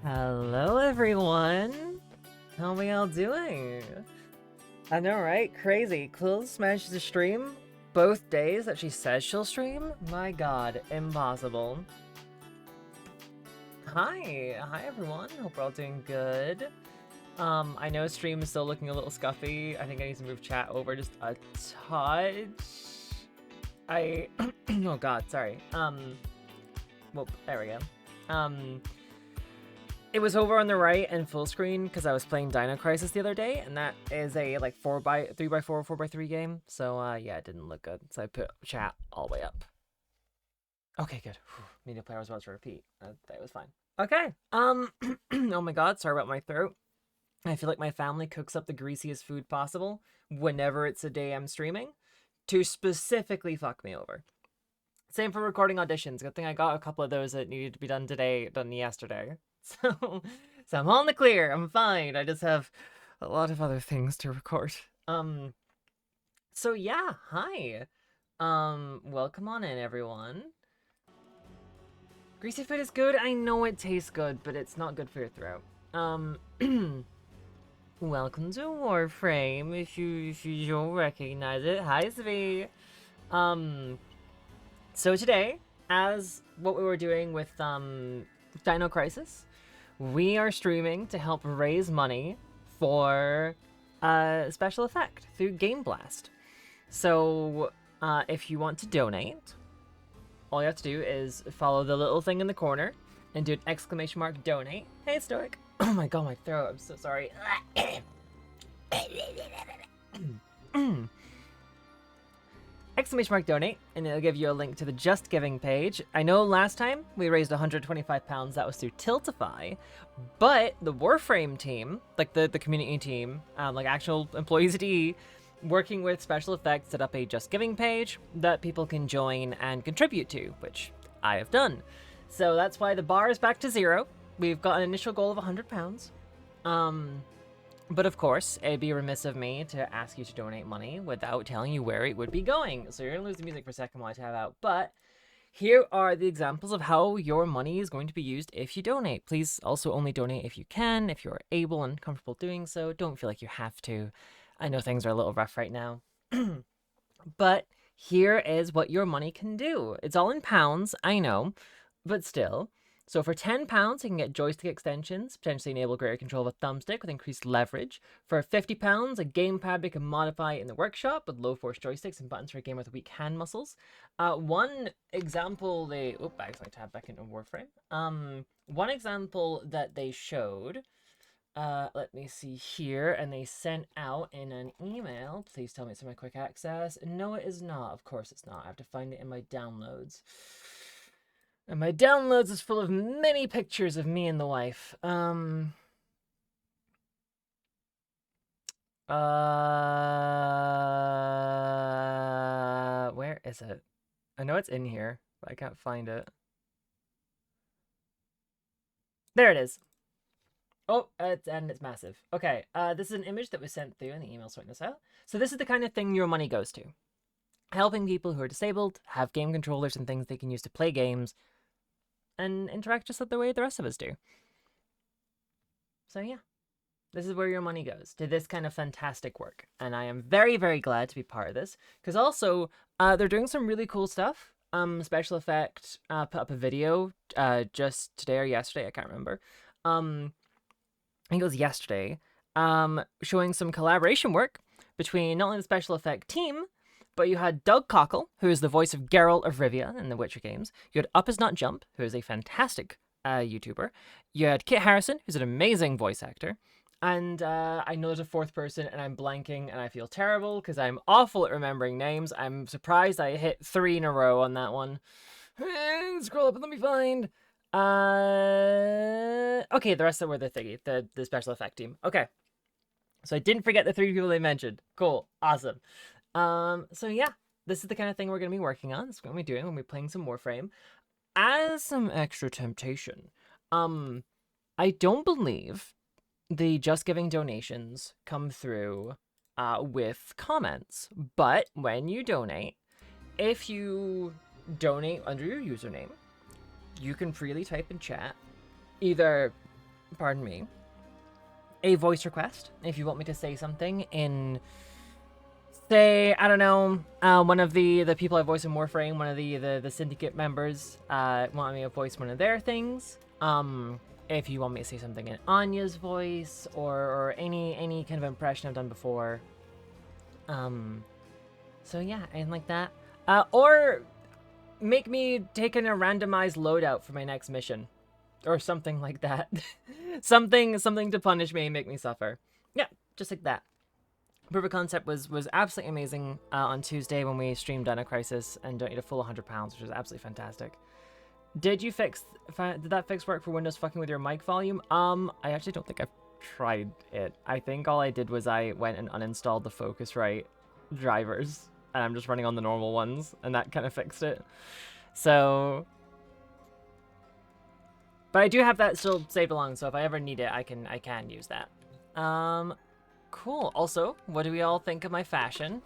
Hello everyone! How are we all doing? I know, right? Crazy. Quills managed to stream both days that she says she'll stream? My god, impossible. Hi everyone. Hope we're all doing good. I know stream is still looking a little scuffy. I think I need to move chat over just a touch. Oh god, sorry. Well, there we go. It was over on the right and full screen because I was playing Dino Crisis the other day, and that is a like 3x4, 4x3 game. So yeah, it didn't look good. So I put chat all the way up. Okay, good. Whew. Media player was about to repeat. That was fine. Okay. Oh my god, sorry about my throat. I feel like my family cooks up the greasiest food possible whenever it's a day I'm streaming to specifically fuck me over. Same for recording auditions. Good thing I got a couple of those that needed to be done today, done yesterday. So I'm all in the clear. I'm fine. I just have a lot of other things to record. So yeah, hi. Welcome on in, everyone. Greasy food is good. I know it tastes good, but it's not good for your throat. Welcome to Warframe. If you don't recognize it, hi Svi. So today, as what we were doing with Dino Crisis, we are streaming to help raise money for special effect through Game Blast. So if you want to donate, all you have to do is follow the little thing in the corner and do an ! Donate. Hey Stoic. Oh my god, my throat. I'm so sorry. ! Donate, and it'll give you a link to the Just Giving page. I know last time we raised £125, that was through Tiltify, but the Warframe team, like the community team, like actual employees at EE, working with special effects, set up a Just Giving page that people can join and contribute to, which I have done. So that's why the bar is back to zero. We've got an initial goal of £100. But of course, it'd be remiss of me to ask you to donate money without telling you where it would be going. So you're going to lose the music for a second while I tab out. But here are the examples of how your money is going to be used if you donate. Please also only donate if you can, if you're able and comfortable doing so. Don't feel like you have to. I know things are a little rough right now. But here is what your money can do. It's all in pounds, I know, but still. So for £10, you can get joystick extensions, potentially enable greater control of a thumbstick with increased leverage. For £50, a gamepad we can modify in the workshop with low force joysticks and buttons for a gamer with weak hand muscles. One example I accidentally tabbed back into Warframe. One example that they showed, let me see here, and they sent out in an email. Please tell me it's in my quick access. No, it is not. Of course it's not. I have to find it in my downloads. And my downloads is full of many pictures of me and the wife. Where is it? I know it's in here, but I can't find it. There it is. Oh, and it's massive. Okay, this is an image that was sent through in the email sorting this out. So this is the kind of thing your money goes to. Helping people who are disabled, have game controllers and things they can use to play games, and interact just the way the rest of us do. So yeah, this is where your money goes, to this kind of fantastic work. And I am very, very glad to be part of this, because also, they're doing some really cool stuff. Special Effect put up a video just today or yesterday, I can't remember. I think it was yesterday, showing some collaboration work between not only the Special Effect team, but you had Doug Cockle, who is the voice of Geralt of Rivia in the Witcher games. You had Up Is Not Jump, who is a fantastic YouTuber. You had Kit Harrison, who's an amazing voice actor. And I know there's a fourth person, and I'm blanking, and I feel terrible, because I'm awful at remembering names. I'm surprised I hit 3 in a row on that one. Scroll up and let me find. Okay, the rest of them were the thingy, the special effect team. Okay. So I didn't forget the 3 people they mentioned. Cool. Awesome. So yeah, this is the kind of thing we're going to be working on. This is what we're doing when we're playing some Warframe. As some extra temptation, I don't believe the Just Giving donations come through with comments, but when you donate, if you donate under your username, you can freely type in chat either pardon me, a voice request if you want me to say something in, say, I don't know, one of the people I voice in Warframe, one of the syndicate members, want me to voice one of their things. If you want me to say something in Anya's voice or any kind of impression I've done before. So yeah, anything like that. Or make me take in a randomized loadout for my next mission. Or something like that. something to punish me and make me suffer. Yeah, just like that. Proof of Concept was absolutely amazing on Tuesday when we streamed Dino Crisis and donated a full £100, which was absolutely fantastic. Did that fix work for Windows fucking with your mic volume? I actually don't think I've tried it. I think all I did was I went and uninstalled the Focusrite drivers, and I'm just running on the normal ones, and that kind of fixed it. So, but I do have that still saved along, so if I ever need it, I can use that. Cool. Also, what do we all think of my fashion?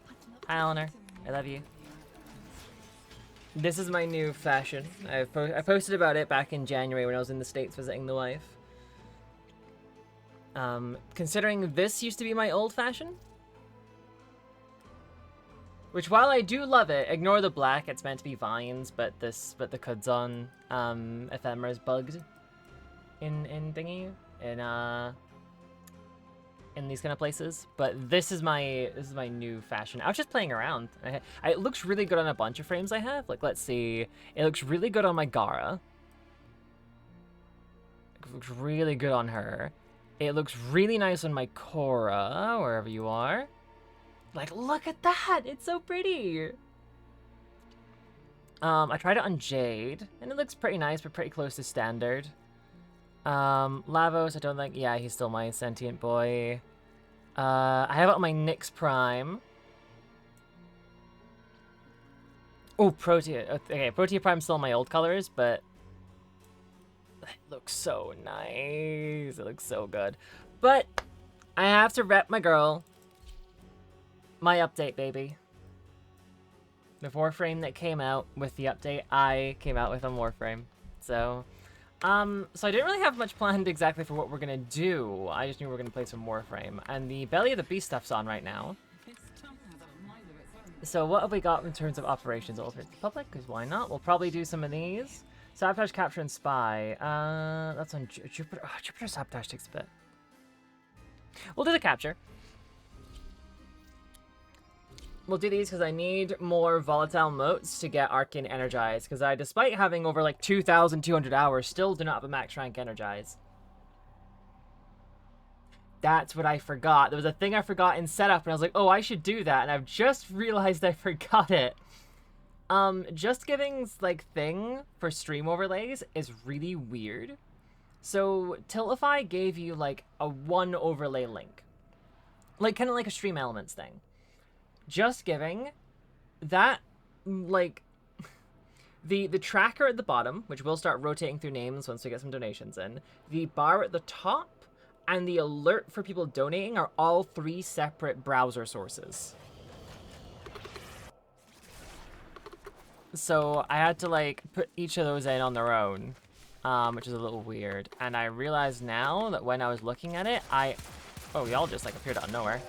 Hi, Eleanor. I love you. This is my new fashion. I posted about it back in January when I was in the States visiting the wife. Considering this used to be my old fashion, which while I do love it, ignore the black. It's meant to be vines, but the Kudzon ephemera is bugged in thingy in these kind of places. But this is my new fashion. I was just playing around. It looks really good on a bunch of frames I have. Like, let's see. It looks really good on my Gara. It looks really good on her. It looks really nice on my Korra, wherever you are. Like, look at that! It's so pretty! I tried it on Jade, and it looks pretty nice, but pretty close to standard. Lavos, I don't think... Yeah, he's still my sentient boy. I have it on my Nyx Prime. Oh, Protea. Okay, Protea Prime's still my old colors, but... It looks so nice. It looks so good. But, I have to rep my girl. My update, baby. The Warframe that came out with the update I came out with on Warframe. So I didn't really have much planned exactly for what we're gonna do. I just knew we were gonna play some Warframe. And the Belly of the Beast stuff's on right now. So what have we got in terms of operations? Ultimate Republic, because why not? We'll probably do some of these. Sabotage, Capture, and Spy. That's on Jupiter. Oh, Jupiter Sabotage takes a bit. We'll do the Capture. We'll do these because I need more volatile motes to get Arcane Energized. Because I, despite having over like 2,200 hours, still do not have a max rank Energize. That's what I forgot. There was a thing I forgot in setup, and I was like, oh, I should do that. And I've just realized I forgot it. Just Giving's like thing for stream overlays is really weird. So Tiltify gave you like a one overlay link. Like kind of like a Stream Elements thing. Just Giving, that, like, the tracker at the bottom, which will start rotating through names once we get some donations in, the bar at the top, and the alert for people donating are all three separate browser sources. So I had to, like, put each of those in on their own, which is a little weird. And I realize now that when I was looking at it, oh, y'all just, like, appeared out of nowhere.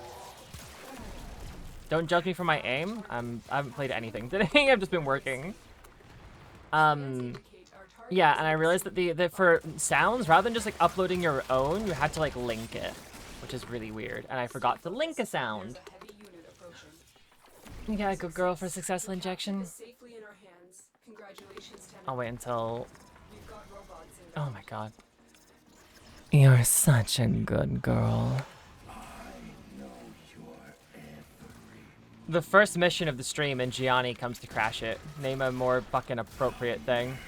Don't judge me for my aim. I haven't played anything today. I've just been working. Yeah, and I realized that for sounds, rather than just like uploading your own, you had to like link it, which is really weird. And I forgot to link a sound. Yeah, good girl for a successful injection. I'll wait until... Oh my god. You're such a good girl. The first mission of the stream and Gianni comes to crash it. Name a more fucking appropriate thing.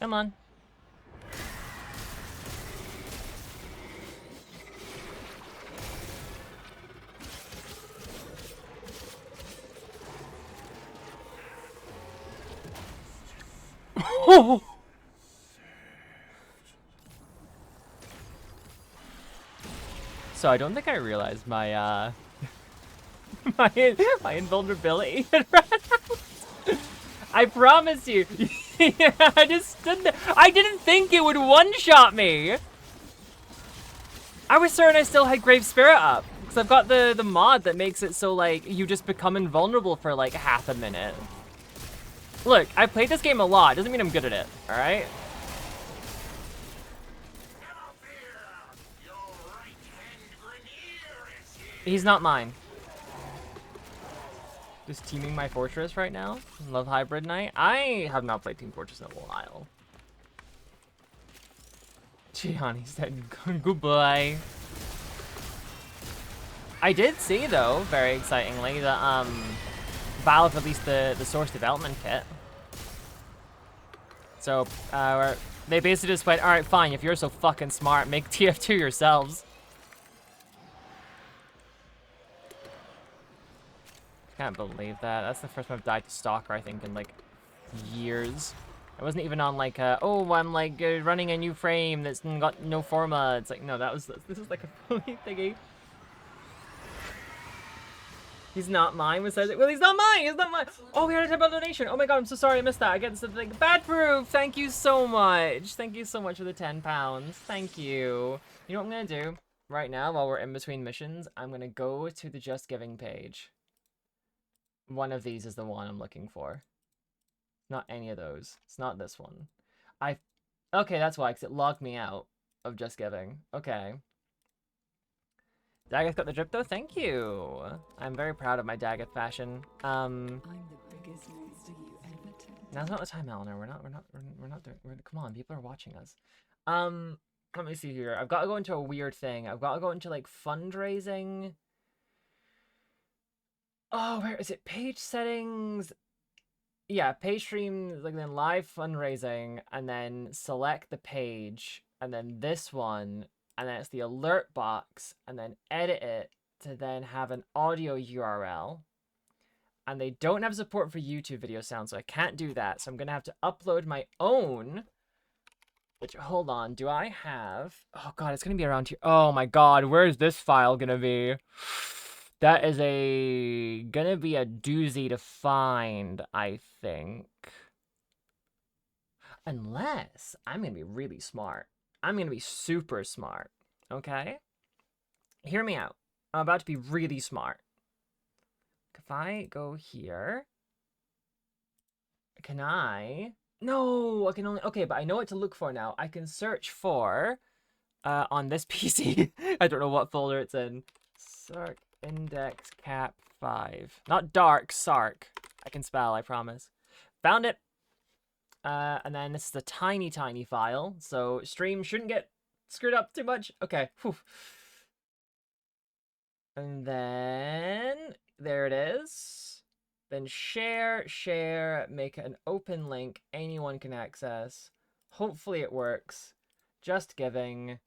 Come on. So I don't think I realized my my invulnerability. I promise you. Yeah, I just stood there. I didn't think it would one-shot me. I was certain I still had Grave Spirit up. Because I've got the mod that makes it so, like, you just become invulnerable for, like, half a minute. Look, I played this game a lot. Doesn't mean I'm good at it, alright? He's not mine. Just teaming my fortress right now. Love Hybrid Knight. I have not played Team Fortress in a while. Gianni said goodbye. I did see, though, very excitingly, that Valve released the Source Development Kit. So, they basically just went, alright, fine, if you're so fucking smart, make TF2 yourselves. Can't believe that. That's the first time I've died to Stalker, I think, in, like, years. I wasn't even on, like, oh, I'm, like, running a new frame that's got no forma. It's like, no, this is, like, a fully thingy. He's not mine. Well, he's not mine. He's not mine. Oh, we had a $10 donation. Oh my god, I'm so sorry I missed that. I get something. Bad proof. Thank you so much. Thank you so much for the £10. Thank you. You know what I'm gonna do right now while we're in between missions? I'm gonna go to the Just Giving page. One of these is the one I'm looking for. Not any of those. It's not this one. Okay, that's why, because it logged me out of Just Giving. Okay. Daggett got the drip though, thank you. I'm very proud of my Daggett fashion. I'm the biggest monster you ever turned. Now's not the time, Eleanor. We're not doing, come on, people are watching us. Let me see here. I've got to go into a weird thing. I've got to go into like fundraising. Oh, where is it? Page settings. Yeah, page streams, like then live fundraising, and then select the page, and then this one. And then it's the alert box, and then edit it to then have an audio URL. And they don't have support for YouTube video sound, so I can't do that. So I'm going to have to upload my own. Which, hold on, do I have... Oh god, it's going to be around here. Oh my god, where's this file going to be? That is going to be a doozy to find, I think. Unless I'm going to be really smart. I'm going to be super smart, okay? Hear me out. I'm about to be really smart. If I go here, can I... No, I can only... Okay, but I know what to look for now. I can search for, on this PC, I don't know what folder it's in. Sark index cap 5. Not dark, Sark. I can spell, I promise. Found it. And then this is a tiny, tiny file, so stream shouldn't get screwed up too much. Okay. Whew. And then there it is. Then share, make an open link anyone can access. Hopefully it works. Just Giving.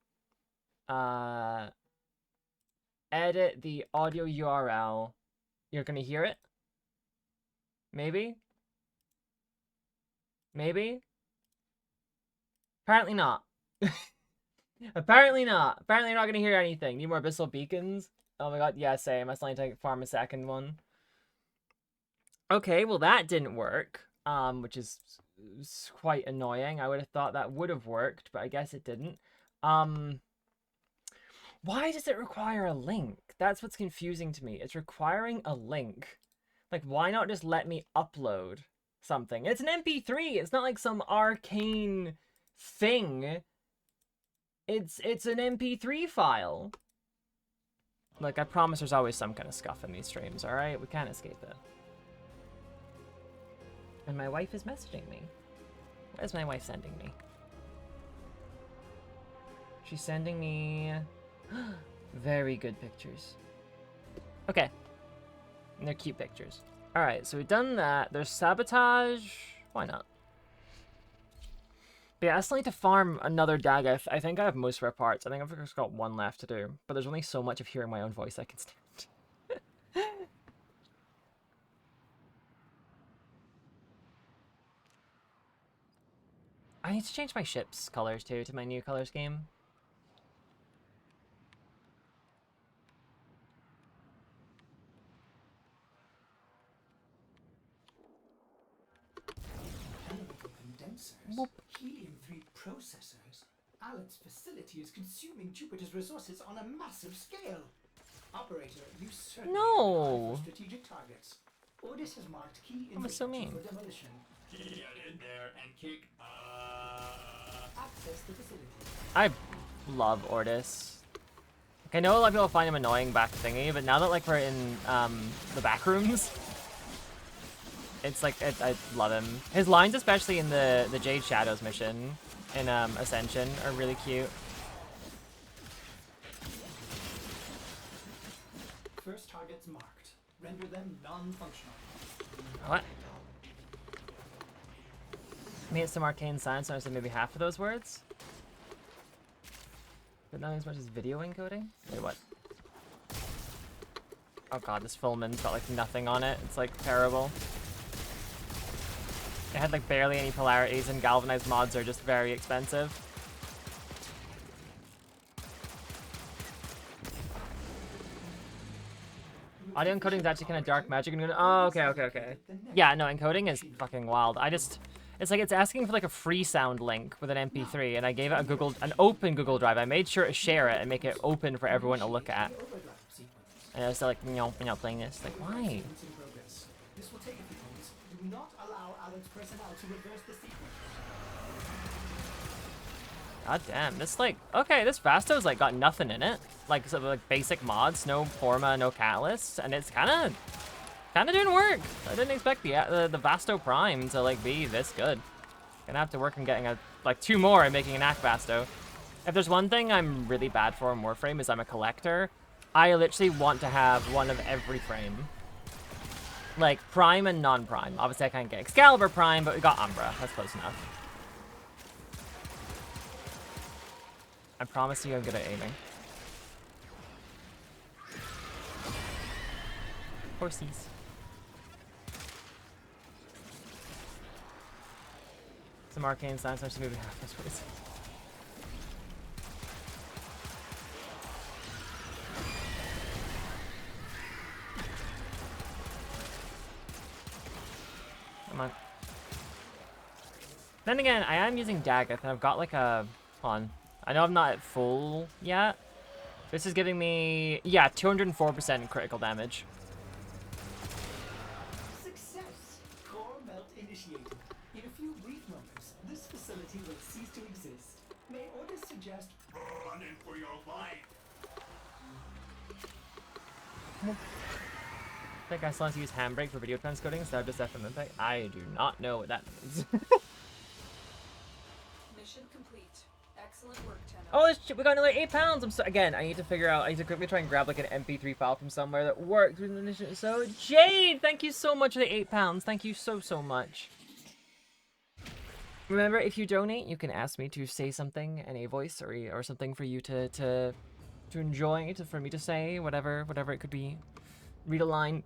Edit the audio URL. You're gonna hear it? Maybe? Maybe? Apparently not. Apparently not. Apparently you're not gonna hear anything. Need more abyssal beacons? Oh my god, yeah, same. I still need to farm a second one. Okay, well that didn't work. Which is quite annoying. I would have thought that would have worked, but I guess it didn't. Why does it require a link? That's what's confusing to me. It's requiring a link. Like, why not just let me upload something? It's an MP3. It's not like some arcane thing. It's an MP3 file. Like, I promise there's always some kind of scuff in these streams, alright? We can't escape it. And my wife is messaging me. What is my wife sending me? She's sending me very good pictures. Okay. And they're cute pictures. Alright, so we've done that. There's sabotage. Why not? But yeah, I still need to farm another dagger. I think I have most of our parts. I think I've just got one left to do. But there's only so much of hearing my own voice I can stand. I need to change my ship's colors too to my new color scheme. Boop. Helium-3 processors. Alan's facility is consuming Jupiter's resources on a massive scale. Operator, you certainly have an eye for strategic targets. Ordis has marked key That was so infrastructure mean. for demolition. Get in there and kick Access the facility. I love Ordis. Like, I know a lot of people find him annoying back thingy, but now that like we're in the back rooms, it's like I love him. His lines, especially in the Jade Shadows mission in Ascension, are really cute. First targets marked. Render them non-functional. What? Made some arcane science, so I said maybe half of those words. But not as much as video encoding? Wait, what? Oh god, this Fullman's got like nothing on it. It's like terrible. It had like barely any polarities, and galvanized mods are just very expensive. Audio encoding is actually kind of dark magic. Oh, okay. Yeah, no, encoding is fucking wild. It's like it's asking for like a free sound link with an MP3, and I gave it an open Google Drive. I made sure to share it and make it open for everyone to look at. And I was like, no, you're not playing this. Like, why? This will take a few moments. Do not allow Alan's personnel to reverse the sequence. God damn, this like, okay, this Vasto's like got nothing in it. Like, some like basic mods, no Forma, no Catalyst, and it's kind of doing work. I didn't expect the Vasto Prime to like be this good. Gonna have to work on getting like 2 more and making an Act Vasto. If there's one thing I'm really bad for in Warframe is I'm a collector. I literally want to have one of every frame. Like, Prime and non-Prime. Obviously I can't get Excalibur Prime, but we got Umbra. That's close enough. I promise you I'm good at aiming. Horsies. Some arcane science, I should maybe half this ways. Come on. Then again, I am using Daggett, and I've got like a... Hold on. I know I'm not at full yet. This is giving me, yeah, 204% critical damage. Success! Core melt initiated. In a few brief moments, this facility will cease to exist. May orders suggest running for your life. I think I still have to use Handbrake for video transcoding instead of just FM impact. I do not know what that means. Mission complete. Excellent work, Tenno. Oh shit, we got another 8 pounds! I'm so, again, I need to figure out, I need to quickly try and grab like an MP3 file from somewhere that works with an mission. So, Jade, thank you so much for the 8 pounds. Thank you so much. Remember, if you donate, you can ask me to say something in a voice or something for you to enjoy, for me to say, whatever it could be. Read a line,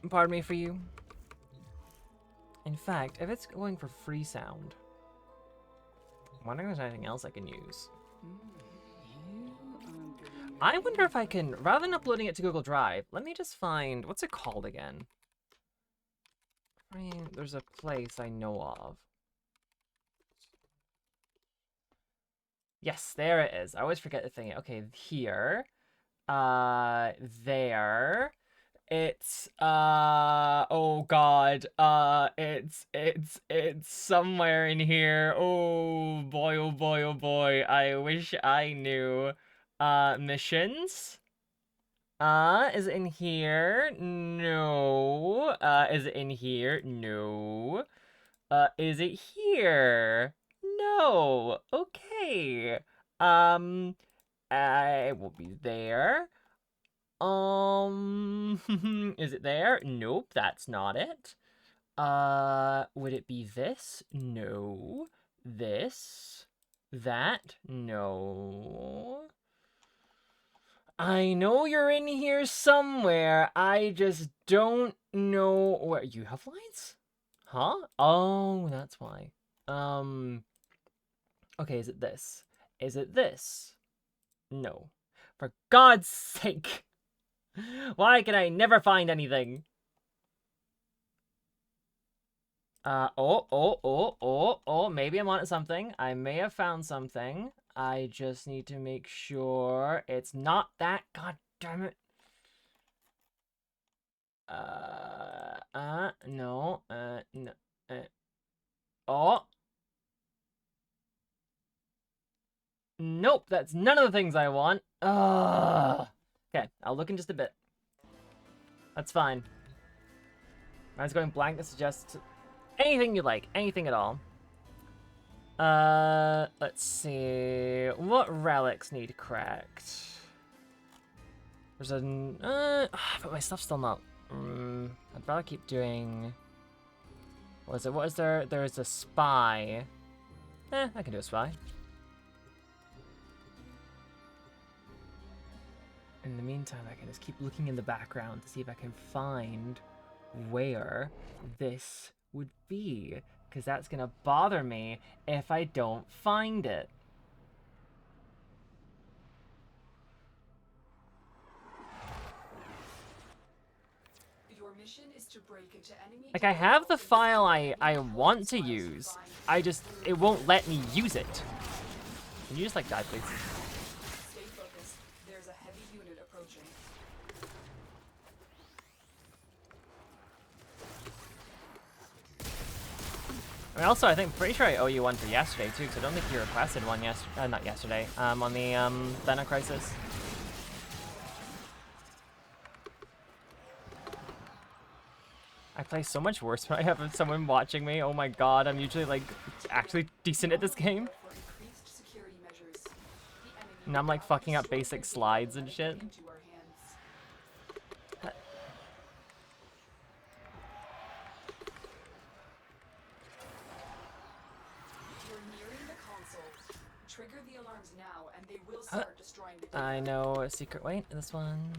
pardon me, for you. In fact, if it's going for free sound, I'm wondering if there's anything else I can use. I wonder if I can, rather than uploading it to Google Drive, let me just find, what's it called again? I mean, there's a place I know of. Yes, there it is. I always forget the thing. Okay, here. There. It's, oh god. It's somewhere in here. Oh boy, oh boy, oh boy. I wish I knew. Missions? Is it in here? No. Is it in here? No. Is it here? No. Okay. It will be there. Is it there? Nope, that's not it. Would it be this? No. This? That? No. I know you're in here somewhere. I just don't know where. You have lines? Huh? Oh, that's why. Okay, is it this? Is it this? No. For God's sake! Why can I never find anything? Oh, maybe I'm onto something. I may have found something. I just need to make sure it's not that. God damn it. No, no, oh. Nope, that's none of the things I want. Okay, I'll look in just a bit. That's fine. Mine's going blank. That suggests anything you like, anything at all. Let's see. What relics need cracked? There's a but my stuff's still not. I'd rather keep doing. What is it? What is there? There's a spy. I can do a spy. In the meantime, I can just keep looking in the background to see if I can find where this would be, because that's gonna bother me if I don't find it. Your mission is to break into enemy. Like, I have the file I want to use. It won't let me use it. Can you just, like, die, please? Stay focused. There's a heavy unit approaching. I mean, also, pretty sure I owe you one for yesterday, too, because I don't think you requested one not yesterday, on the, Venom Crisis. I play so much worse when I have someone watching me. Oh my god, I'm usually, like, actually decent at this game. And I'm, like, fucking up basic slides and shit. Trigger the alarms now, and they will start destroying the I know a secret. Wait, this one.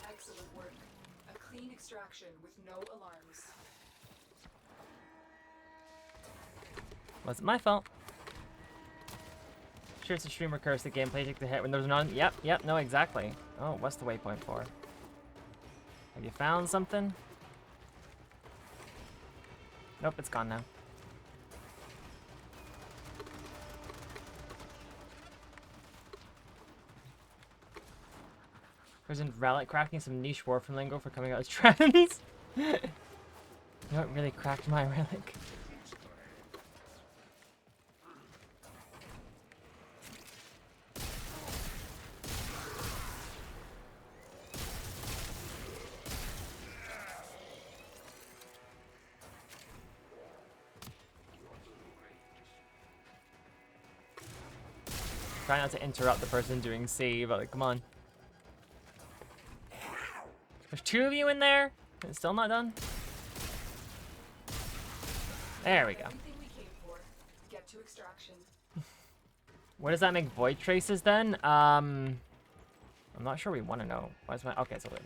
Excellent work. A clean extraction with no alarms. Wasn't my fault. Sure, it's a streamer curse. The gameplay takes the hit when there's none. Yep, no, exactly. Oh, what's the waypoint for? Have you found something? Nope, it's gone now. Prison Relic cracking some niche Warframe lingo for coming out as trans. You know what really cracked my relic? Try not to interrupt the person doing save, but like, come on. There's two of you in there? It's still not done? There we go. Everything we came for. Get to extraction. What does that make void traces then? I'm not sure we want to know. Why is my okay, so wait.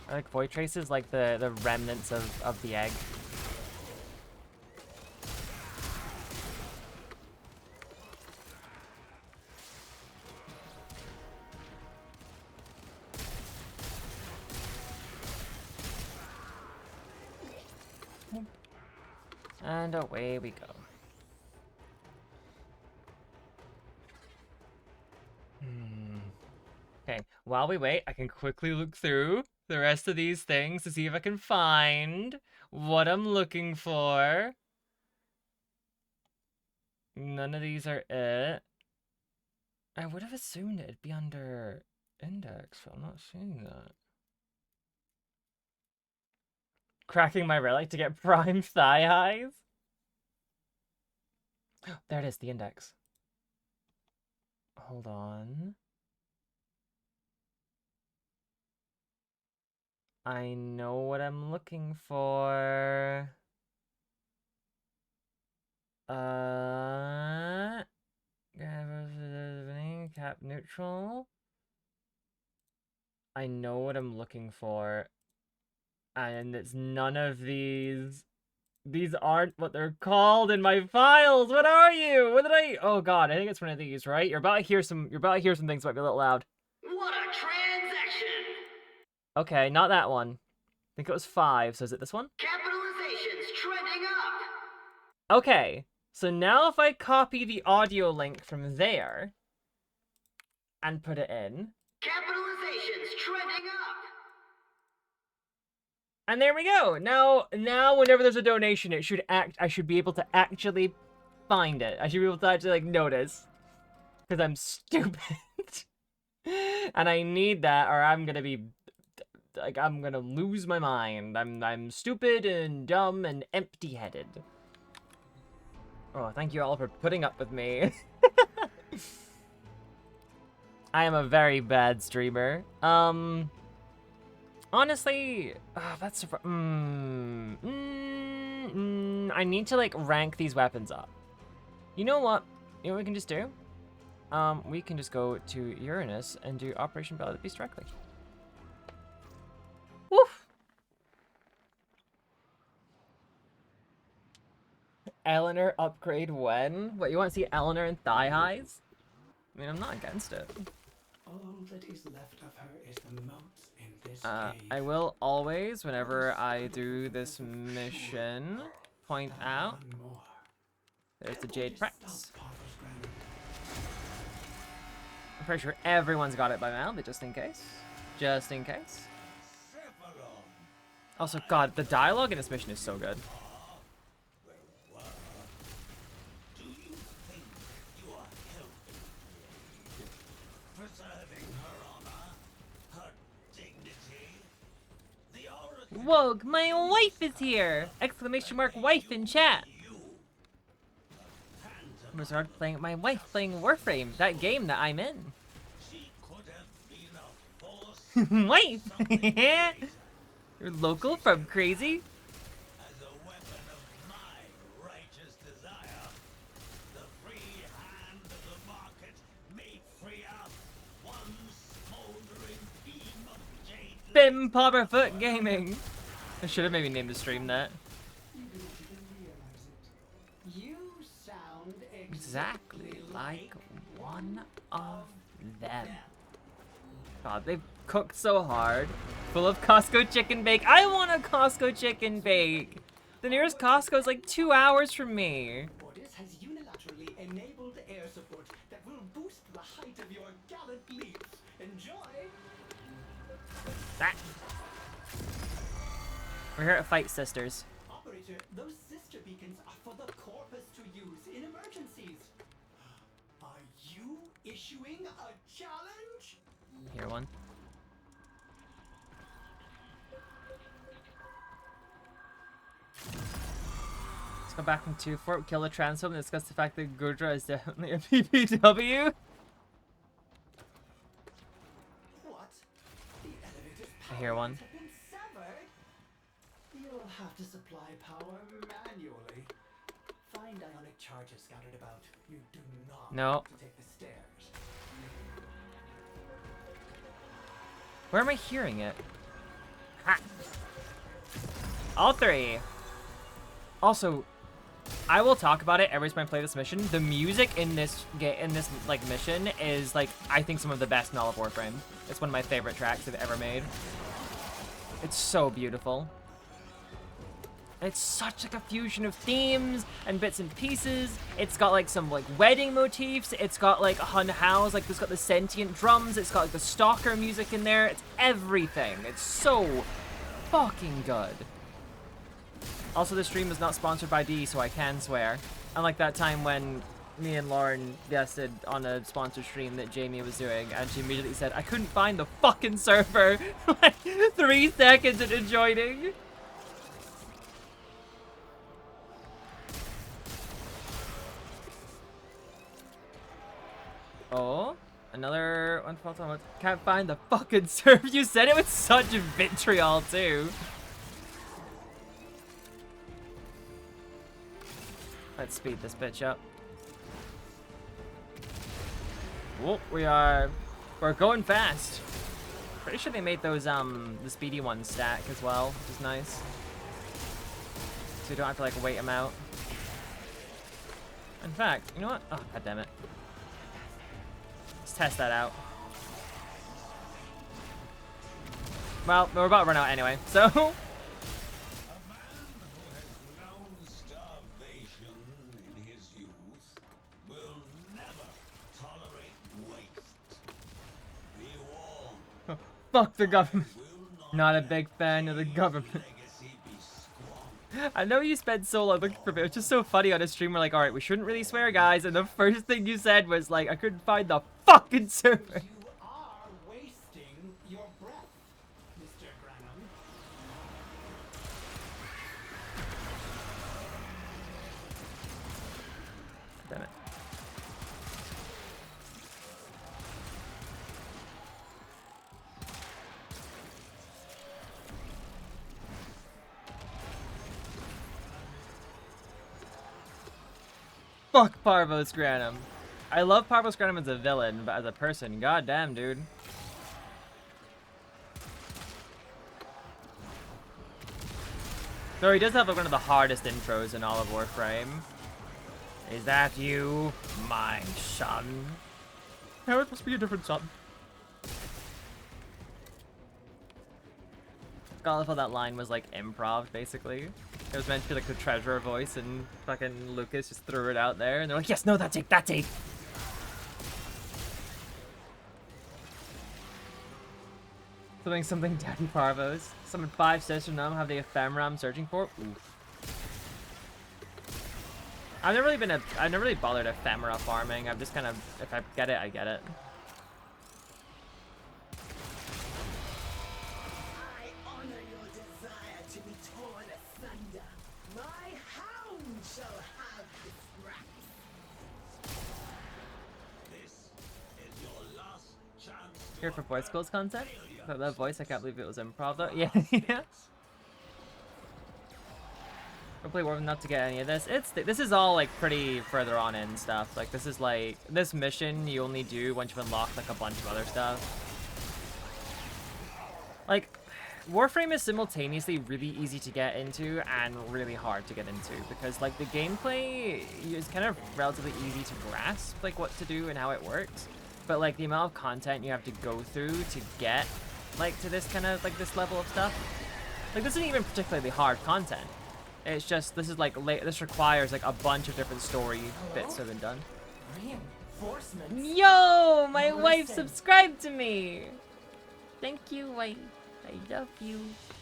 Are like void traces like the remnants of the egg? And away we go. Okay, while we wait, I can quickly look through the rest of these things to see if I can find what I'm looking for. None of these are it. I would have assumed it'd be under index, but I'm not seeing that. Cracking my relic to get prime thigh highs? There it is, the index. Hold on. I know what I'm looking for. Cap neutral. I know what I'm looking for. And it's none of these. These aren't what they're called in my files. What are you? What did I? Oh God, I think it's one of these, right? You're about to hear some. You're about to hear some things that might be a little loud. What a transaction! Okay, not that one. I think it was 5. So is it this one? Capitalization's trending up! Okay. So now if I copy the audio link from there and put it in. Capitalization's trending up! And there we go. Now whenever there's a donation, I should be able to actually find it. I should be able to actually like notice. Because I'm stupid. And I need that or I'm gonna be like I'm gonna lose my mind. I'm stupid and dumb and empty-headed. Oh, thank you all for putting up with me. I am a very bad streamer. Honestly, that's I need to like rank these weapons up. You know what? You know what we can just do? We can just go to Uranus and do Operation Ballad Beast directly. Woof! Eleanor upgrade when? What, you want to see Eleanor in thigh highs? I mean, I'm not against it. All that is left of her is the moat in this cave. I will always, whenever I do this mission, point out. One more. There's the Jade Just Press. stop Papa's grandmother. I'm pretty sure everyone's got it by now, but just in case. Just in case. Also, God, the dialogue in this mission is so good. Do you think you are helping? Preserving her honor, her dignity? The Oracle Whoa, my wife is here! Exclamation mark wife in chat. I'm gonna start playing with my wife playing Warframe, that game that I'm in. she could have been a force Wife! great You're local from Crazy? as a weapon of my righteous desire. The free hand of the market may free up one smoldering beam of jade. Bim Popperfoot Gaming! I should have maybe named the stream that. You didn't even realize it. You sound Exactly like one of them. God, they've cooked so hard. Full of Costco chicken bake. I want a Costco chicken bake! The nearest Costco is like 2 hours from me. Ordis has unilaterally enabled air support that will boost the height of your gallant leaps. Enjoy! Ah. We're here to fight sisters. Operator, those sister beacons are for the corpus to use in emergencies. Are you issuing a challenge? Here one. Let's go back from 2-4, kill the transphobe, and discuss the fact that Gurdra is definitely a PPW. What? The elevator's I hear one. powers have been severed? You'll have to supply power manually. Find ionic charges scattered about. You do not No. want to take the stairs. Where am I hearing it? Ha! All 3. Also, I will talk about it every time I play this mission. The music in this like mission is like I think some of the best in all of Warframe. It's one of my favorite tracks they've ever made. It's so beautiful. It's such like a fusion of themes and bits and pieces. It's got like some like wedding motifs. It's got like Hun Hao's, like it's got the sentient drums. It's got like the stalker music in there. It's everything. It's so fucking good. Also, this stream is not sponsored by D, so I can swear. Unlike that time when me and Lauren guested on a sponsored stream that Jamie was doing, and she immediately said, I couldn't find the fucking server like 3 seconds into joining. Oh, another one false on. Can't find the fucking server. You said it with such vitriol too. Let's speed this bitch up. Whoop, we're going fast. Pretty sure they made those the speedy ones stack as well, which is nice. So you don't have to like wait him out. In fact, you know what? Oh, god damn it. Let's test that out. Well, we're about to run out anyway, so. A man who has known starvation in his youth will never tolerate waste. Be warned. Fuck the government. Will Not a big fan of the government. legacy be squandered. I know you spent so long looking for it. It's just so funny on a stream. We're like, alright, we shouldn't really swear, guys. And the first thing you said was like, I couldn't find the fucking server. You are wasting your breath, Mr. Granum. Damn it. Fuck Parvos Granum. I love Parvos Granum as a villain, but as a person, goddamn, dude. Though he does have like one of the hardest intros in all of Warframe. Is that you, my son? No, it must be a different son. I love how that line was like improv, basically. It was meant to be like the treasurer voice, and fucking Lucas just threw it out there, and they're like, yes, no, that's it, that's it. Something Daddy Parvos. Summon 5 Sister Num, have the ephemera I'm searching for. Oof. I've never really bothered ephemera farming. I've just kind of, if I get it, I get it. I honor your desire to be torn asunder. My hound shall have his wrath. This is your last chance. Here for voice schools content. That voice, I can't believe it was improv though. Yeah, yeah. Hopefully we're not to get any of this. This is all like pretty further on in stuff. Like this is like, this mission you only do once you've unlocked like a bunch of other stuff. Like, Warframe is simultaneously really easy to get into and really hard to get into because like the gameplay is kind of relatively easy to grasp like what to do and how it works. But like the amount of content you have to go through to get like to this kind of like this level of stuff. Like this isn't even particularly hard content. It's just this is like this requires like a bunch of different story bits to have been done. Reinforcements. Yo, my wife subscribed to me. Thank you, wife. I love you.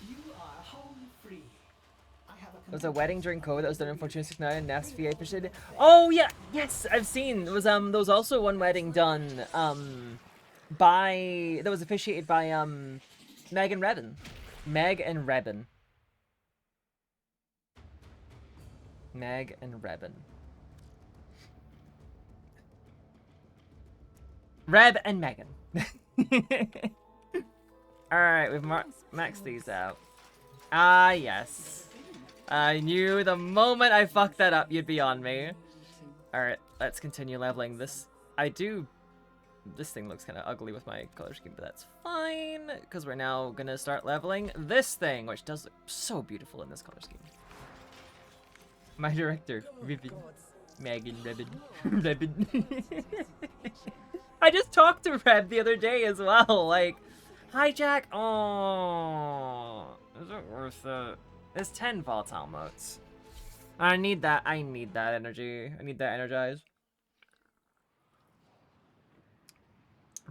You are home free. I have a There was a wedding during COVID that was done in 1469 and Nest VA officiated. Oh yeah, yes, I've seen. There was also one wedding done that was officiated by Meg and Rebin. Meg and Rebin. Meg and Rebin. Reb and Megan. Alright, we've maxed these out. Ah, yes. I knew the moment I fucked that up, you'd be on me. Alright, let's continue leveling this. This thing looks kind of ugly with my color scheme, but that's fine. Because we're now going to start leveling this thing, which does look so beautiful in this color scheme. My director, Ribbon. Megan, Ribbon. Ribbon. I just talked to Reb the other day as well, like, hi Jack. Oh, is it worth it? It's 10 volatile motes. I need that energy. I need that energized.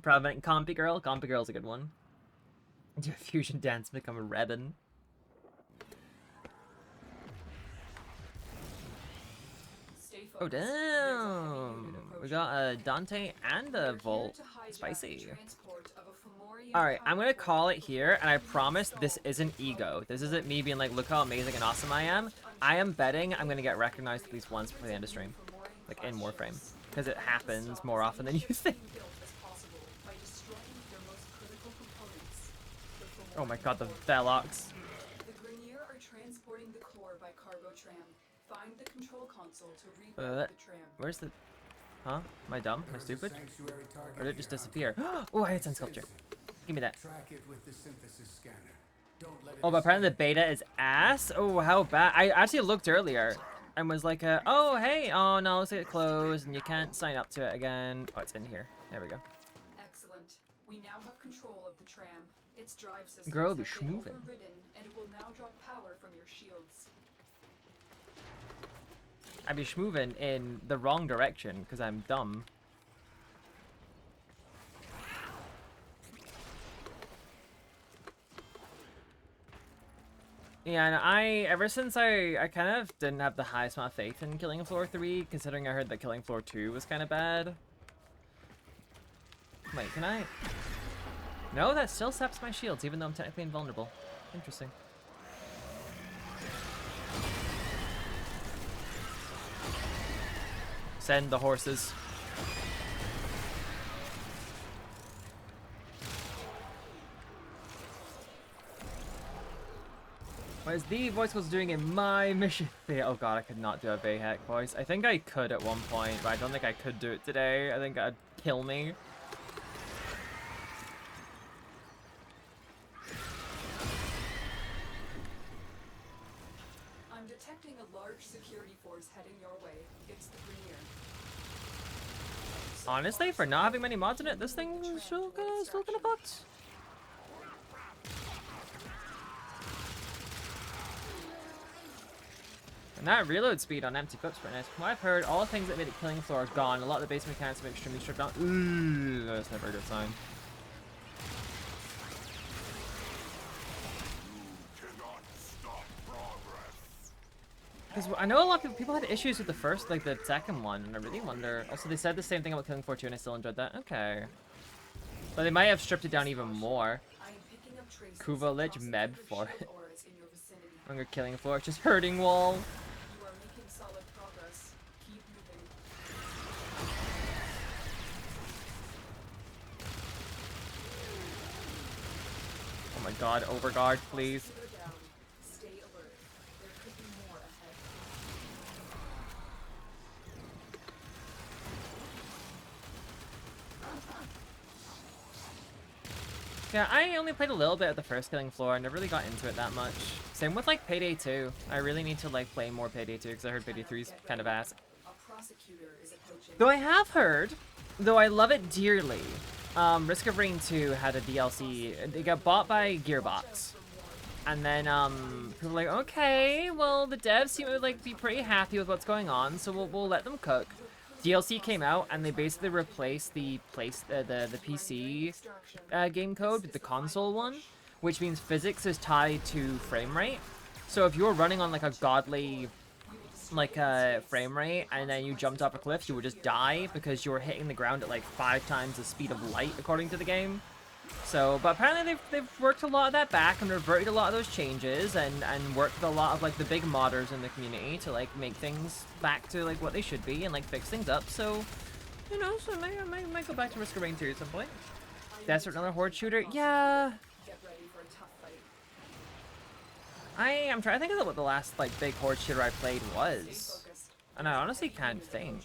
Proud of Compy Girl. Compy Girl's a good one. Do a fusion dance, become a Rebin. Oh damn! We got a Dante and a Volt. Spicy. Alright, I'm gonna call it here, and I promise this isn't ego. This isn't me being like, look how amazing and awesome I am. I am betting I'm gonna get recognized at least once before the end of stream. Like in Warframe. Because it happens more often than you think. Oh my god, the Velox. The Grenier are transporting the core by cargo tram. Find the control console to reroute the tram. Where's the... Huh? Am I dumb? Am I stupid? Or did it just disappear? Oh, I had Sun Sculpture. Give me that. Track it with the synthesis scanner. Oh, but apparently the beta is ass? Oh, how bad. I actually looked earlier and was like, oh, hey. Oh, no, looks like it closed and you can't sign up to it again. Oh, it's in here. There we go. Excellent. We now have control of the tram. Its drive systems Girl, have be been schmoovin'. overridden, and it will now draw power from your shields. I be schmoovin' in the wrong direction because I'm dumb. Yeah, and ever since I kind of didn't have the highest amount of faith in Killing Floor 3, considering I heard that Killing Floor 2 was kind of bad. Wait, can I? No, that still saps my shields, even though I'm technically invulnerable. Interesting. Send the horses. What is the voice was doing in my mission? Oh god, I could not do a Bayhek voice. I think I could at one point, but I don't think I could do it today. I think that'd kill me. I'm detecting a large security force heading your way. It's the Premier. Honestly, for not having many mods in it, this thing is still kinda fucked. And that reload speed on empty clips pretty nice. From what I've heard, all the things that made it Killing Floor is gone. A lot of the base mechanics have been extremely stripped down. Ooh, that's never a good sign. Because I know a lot of people had issues with the first, like the second one, and I really wonder. Also, they said the same thing about Killing Floor 2, and I still enjoyed that. Okay. But they might have stripped it down even more. I am picking up traces Kuva Lich across Meb the for shield it. auras in your vicinity. When you're Killing Floor, it's just hurting wall. You are making solid progress. Keep moving. Oh my god, overguard, please. Keep down. Stay alert. There could be more ahead. Yeah, I only played a little bit of the first Killing Floor. I never really got into it that much. Same with like Payday 2. I really need to like play more Payday 2 because I heard Payday 3 is kind of ass. A prosecutor is approaching. Though I have heard, though I love it dearly, Risk of Rain 2 had a DLC. It got bought by Gearbox. And then people were like, okay, well the devs seem to like be pretty happy with what's going on, so we'll let them cook. DLC came out and they basically replaced the PC game code with the console one, which means physics is tied to frame rate. So if you're running on like a godly frame rate and then you jumped off a cliff, you would just die because you were hitting the ground at like 5 times the speed of light according to the game. So, but apparently they've worked a lot of that back and reverted a lot of those changes and worked with a lot of like the big modders in the community to like make things back to like what they should be and like fix things up. So, you know, so I might go back to Risk of Rain 2 at some point. Desert, another horde shooter? Yeah. Get ready for a tough fight. I'm trying to think of what the last like big horde shooter I played was. Focused. And I honestly can't think.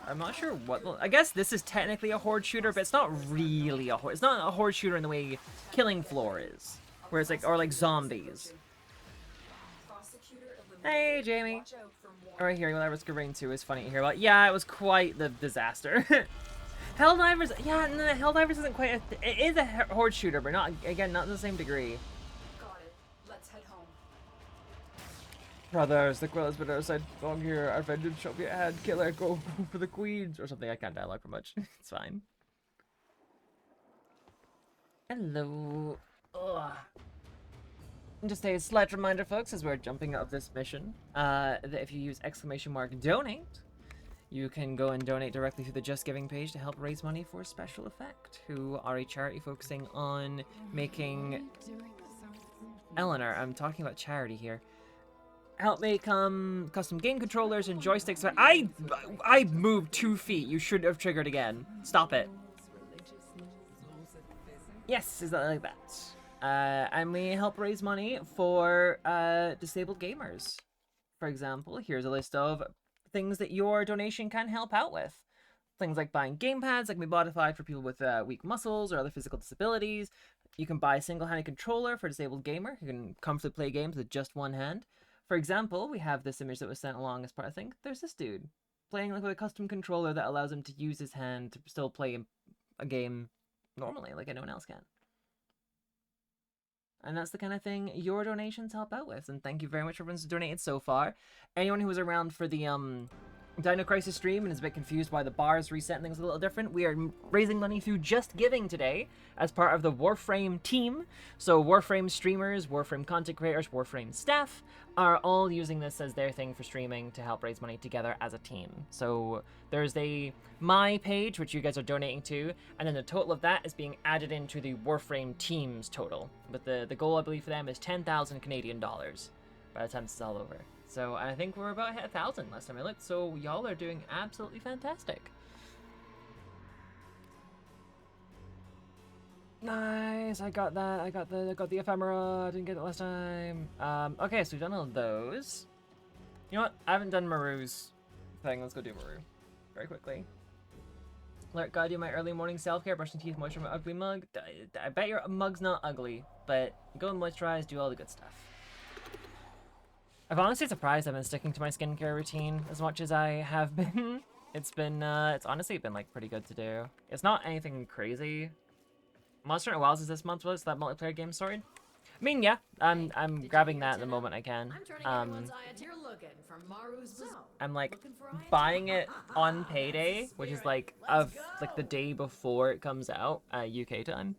I'm not sure what. I guess this is technically a horde shooter, but it's not really a horde. It's not a horde shooter in the way Killing Floor is, where it's like or like zombies. Prosecutor Hey, Jamie. Watch out for more. Alright, hearing what Risk of Rain 2 is funny to hear about. Yeah, it was quite the disaster. Helldivers, yeah, no, Helldivers isn't quite. It is a horde shooter, but not again, not to the same degree. Got it. Let's head home. Brothers, the quill has been outside long here. Our vengeance shall be at hand. Killer, go for the queens. Or something. I can't dialogue for much. It's fine. Hello. Ugh. And just a slight reminder, folks, as we're jumping out of this mission, that if you use !donate, you can go and donate directly through the Just Giving page to help raise money for Special Effect, who are a charity focusing on making... Eleanor, I'm talking about charity here. Help make custom game controllers and joysticks. I moved 2 feet. You should have triggered again. Stop it. Yes, is that like that? And we help raise money for disabled gamers. For example, here's a list of things that your donation can help out with. Things like buying gamepads that can be modified for people with weak muscles or other physical disabilities. You can buy a single-handed controller for a disabled gamer who can comfortably play games with just one hand. For example, we have this image that was sent along as part of the thing. There's this dude playing like with a custom controller that allows him to use his hand to still play a game normally, like anyone else can. And that's the kind of thing your donations help out with. And thank you very much for everyone who's donated so far. Anyone who was around for the Dino Crisis stream and is a bit confused why the bars reset and things a little different, we are raising money through Just Giving today as part of the Warframe team. So Warframe streamers, Warframe content creators, Warframe staff are all using this as their thing for streaming to help raise money together as a team. So there's a My page, which you guys are donating to, and then the total of that is being added into the Warframe team's total. But the goal, I believe, for them is 10,000 Canadian dollars by the time this is all over. So I think we're about hit 1,000 last time I looked, so y'all are doing absolutely fantastic. Nice, I got that. I got the ephemera. I didn't get it last time. Okay, so we've done all those. You know what? I haven't done Maru's thing. Let's go do Maru very quickly. Gotta do my early morning self-care, brushing teeth, moisturize my ugly mug. I bet your mug's not ugly, but go and moisturize, do all the good stuff. I'm honestly surprised I've been sticking to my skincare routine as much as I have been. It's honestly been like pretty good to do. It's not anything crazy. Monster Hunter Wilds is this month, was that multiplayer game started? I mean, yeah, I'm grabbing that the moment I can. I'm like buying it on payday, which is like the day before it comes out, UK time.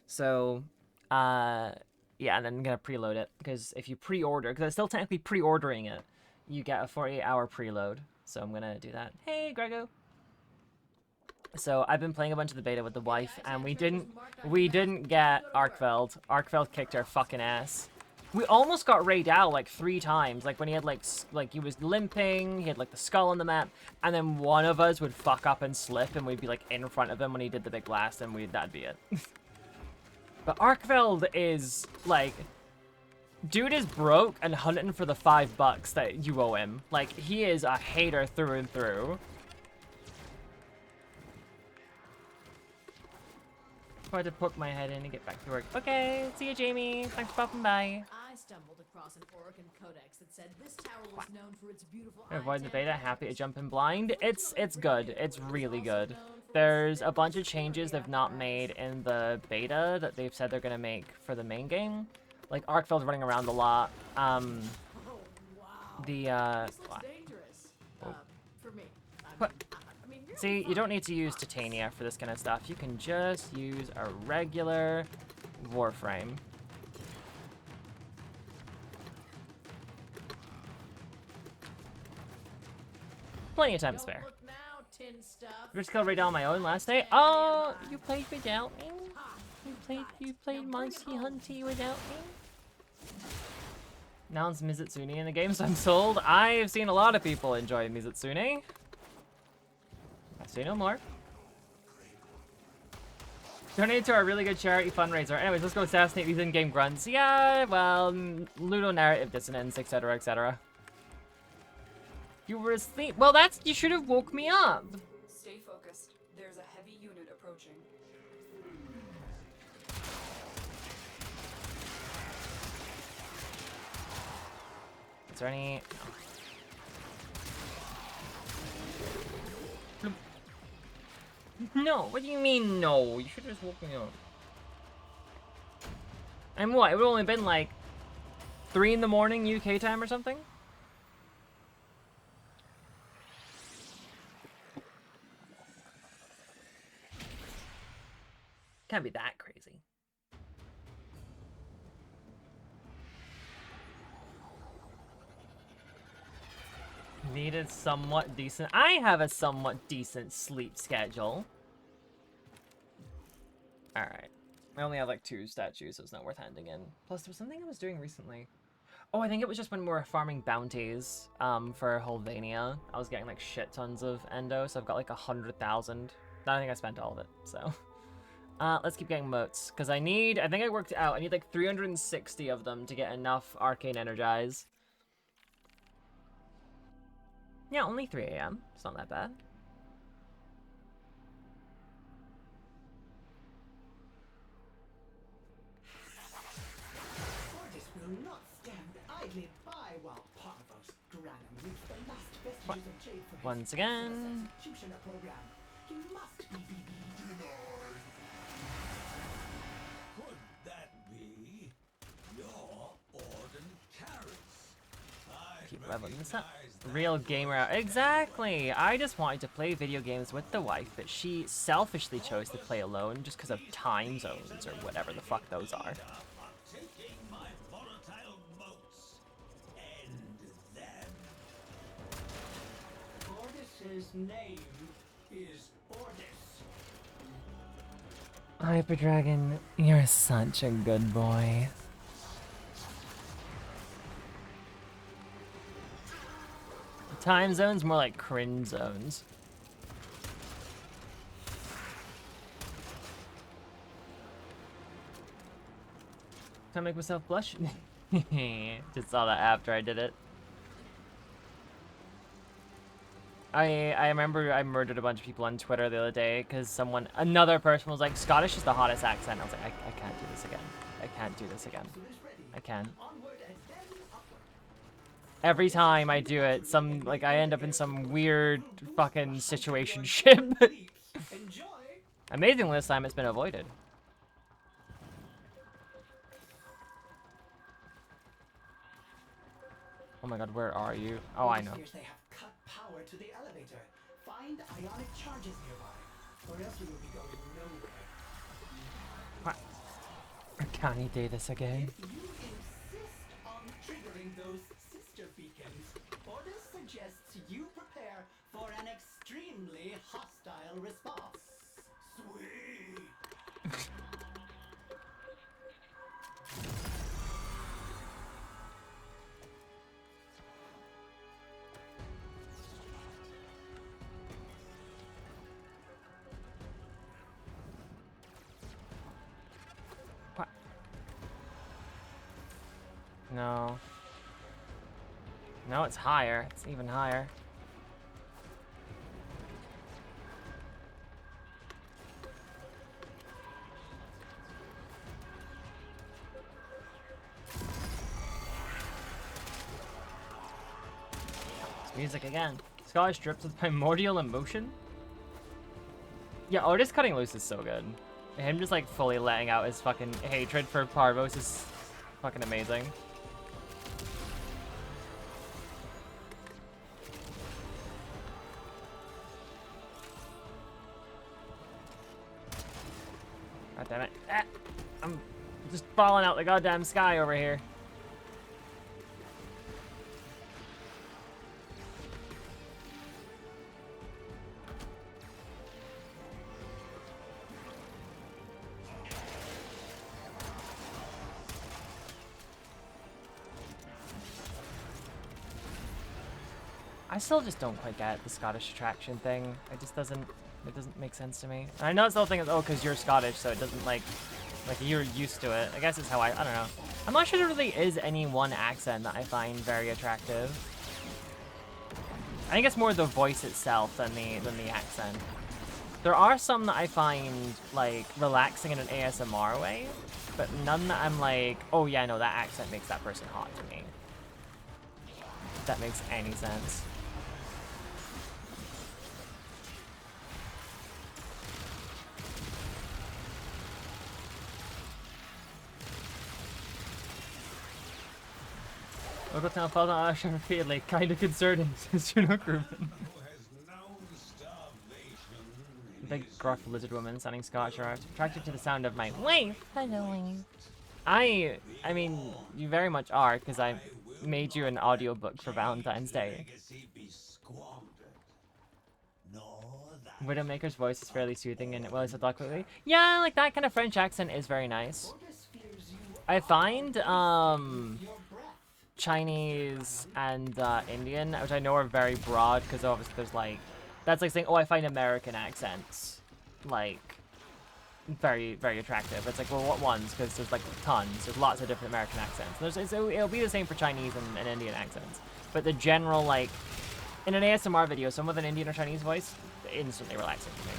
So, yeah, and then I'm gonna preload it, because if you pre-order, because I'm still technically pre-ordering it, you get a 48-hour preload. So I'm gonna do that. Hey, Grego. So I've been playing a bunch of the beta with the wife, and we didn't get Arkfeld. Arkfeld kicked our fucking ass. We almost got raided out like 3 times, like when he had like he was limping, he had like the skull on the map, and then one of us would fuck up and slip, and we'd be like in front of him when he did the big blast, and that'd be it. But Arkfeld is, like, dude is broke and hunting for the $5 that you owe him. Like, he is a hater through and through. Tried to poke my head in and get back to work. Okay, see you, Jamie. Thanks for popping by. I stumbled across an Oregon codex that said this tower was known for its beautiful Avoid the beta, happy to jump in blind. It's good. It's really good. There's a bunch of changes they've not made in the beta that they've said they're gonna make for the main game. Like Arkfeld's running around a lot. See, you don't need to use Titania for this kind of stuff. You can just use a regular Warframe. Plenty of time to spare. Just killed Raid on my own last day. Oh, you played without me? You played Monty Hunty without me? Now it's Mizutsune in the game, so I'm sold. I've seen a lot of people enjoy Mizutsune. I say no more. Donate to our really good charity fundraiser. Anyways, let's go assassinate these in-game grunts. Yeah, well, Ludo narrative dissonance, etc., etc. You were asleep. Well, you should have woke me up. Stay focused. There's a heavy unit approaching. Is there any... No, what do you mean no? You should have just woke me up. And what? It would have only been like 3 in the morning UK time or something? Can't be that crazy. Needed somewhat decent. I have a somewhat decent sleep schedule. Alright. I only have like 2 statues, so it's not worth handing in. Plus, there was something I was doing recently. Oh, I think it was just when we were farming bounties for Holvania. I was getting like shit tons of endo, so I've got like 100,000. I think I spent all of it, so. Let's keep getting motes, because I think I worked it out. I need like 360 of them to get enough Arcane Energize. Yeah, only 3 AM. It's not that bad. not stand idly by while Parvos Granum reached the last vestiges of Jade for his Once again. executioner program. He must be Could that be your Orden carrots? I Keep leveling this up. recognize that Real gamer out. Exactly! I just wanted to play video games with the wife, but she selfishly chose to play alone just because of time zones or whatever the fuck those are. are taking my volatile motes. End them. Ordis's name is Ordis. Hyper Dragon, you're such a good boy. Time zones more like cringe zones. Can I make myself blush? Just saw that after I did it. I remember I murdered a bunch of people on Twitter the other day because another person was like, Scottish is the hottest accent. I was like, I can't do this again. I can't do this again. I can. Onward and then upward. Every time I do it, I end up in some weird fucking situationship. Enjoy. Amazingly, this time it's been avoided. Oh my god, where are you? Oh, I know. Fears they have cut power to the elevator. Find ionic charges nearby, or else we will be going nowhere. What? Can he do this again? If you insist on triggering those sister beacons, Ordis suggests you prepare for an extremely hostile response. Sweet. What? No. No, it's higher. It's even higher. It's music again. Scottish drips with primordial emotion? Yeah, Otis cutting loose is so good. Him just like fully letting out his fucking hatred for Parvos is fucking amazing. God damn it. Ah, I'm just falling out the goddamn sky over here. I still just don't quite get the Scottish attraction thing. It doesn't make sense to me. And I know it's the whole thing is, oh, because you're Scottish, so it doesn't like you're used to it. I guess it's how I don't know. I'm not sure there really is any one accent that I find very attractive. I think it's more the voice itself than the accent. There are some that I find like relaxing in an ASMR way, but none that I'm like, oh yeah, no, that accent makes that person hot to me. If that makes any sense. Local town falls on Irish repeatedly, kind of concerning, says Juno Grubin. Who has known starvation in Big his gruff lizard woman sounding Scotch are attracted to the sound of my wife. Hello. I mean, you very much are, because I made you an audiobook for Valentine's Day. legacy be squandered. Nor that Widowmaker's voice is fairly soothing and well, I said that quickly. Yeah, like that kind of French accent is very nice. Ordis fears you I find your breath. Chinese and Indian, which I know are very broad, because obviously there's like, that's like saying, oh, I find American accents like very, very attractive. It's like, well, what ones? Because there's like tons. There's lots of different American accents. It'll be the same for Chinese and Indian accents. But the general, like, in an ASMR video, someone with an Indian or Chinese voice, instantly relaxing to me.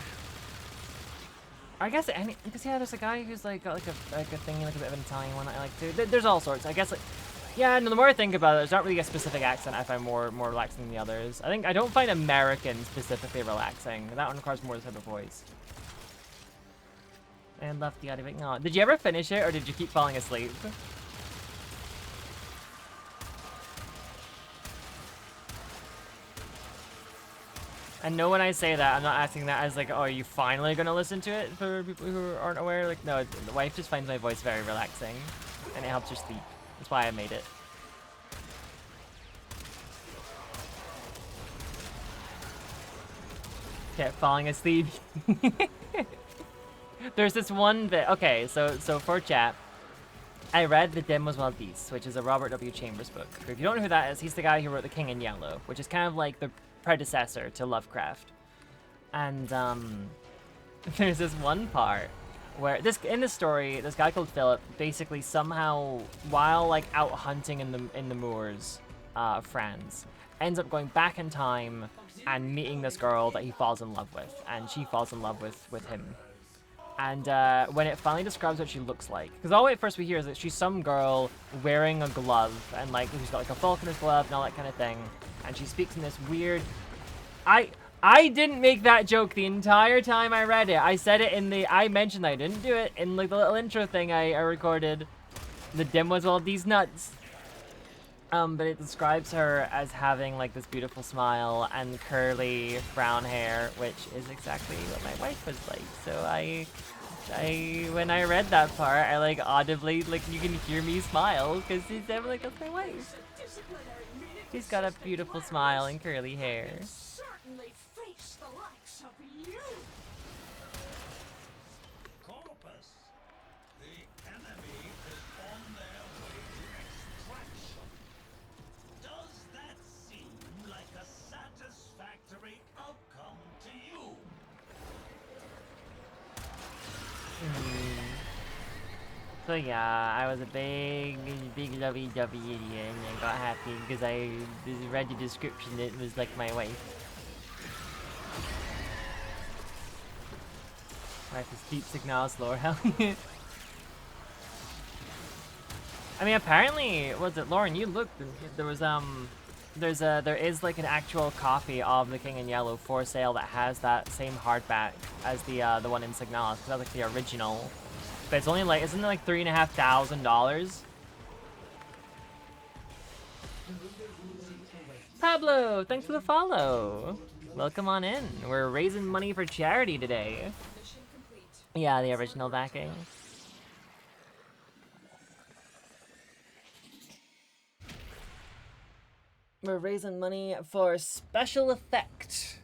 I guess because yeah, there's a guy who's like got like a thing, like a bit of an Italian one that I like too. There's all sorts. I guess like Yeah, no, the more I think about it, there's not really a specific accent I find more relaxing than the others. I don't find American specifically relaxing. That one requires more type of voice. And left the audio. No. Did you ever finish it, or did you keep falling asleep? And no, when I say that, I'm not asking that as like, oh, are you finally gonna listen to it? For people who aren't aware, like, no, the wife just finds my voice very relaxing, and it helps her sleep. That's why I made it. Kept falling asleep. There's this one bit. Okay, so for chat, I read The Demoiselle d'Is, which is a Robert W. Chambers book. If you don't know who that is, he's the guy who wrote The King in Yellow, which is kind of like the predecessor to Lovecraft. And there's this one part where in this story, this guy called Philip basically somehow, while like out hunting in the moors, France, ends up going back in time and meeting this girl that he falls in love with, and she falls in love with him. And when it finally describes what she looks like, because all at first we hear is that she's some girl wearing a glove, and like she's got like a falconer's glove and all that kind of thing, and she speaks in this weird. I didn't make that joke the entire time I read it. I said it in the. I mentioned I didn't do it in like the little intro thing I recorded. The Demoiselle d'Is nuts. But it describes her as having like this beautiful smile and curly brown hair, which is exactly what my wife was like. So when I read that part, I like audibly, like you can hear me smile because she's like, that's my wife. She's got a beautiful smile and curly hair. Certainly face the likes of you. Corpus. The enemy is on their way to extraction. Does that seem like a satisfactory outcome to you? So yeah, I was a big lovey-dovey idiot, and I got happy because I read the description. It was like my wife. Wife is deep signals, Laura. Hell yeah. I mean, apparently, was it Lauren? You looked. There was there is like an actual copy of The King in Yellow for sale that has that same hardback as the one in Signalis. That's like the original. But it's only like, isn't it like $3,500? Pablo, thanks for the follow. Welcome on in. We're raising money for charity today. Mission complete. Yeah, the original backing. We're raising money for Special Effect,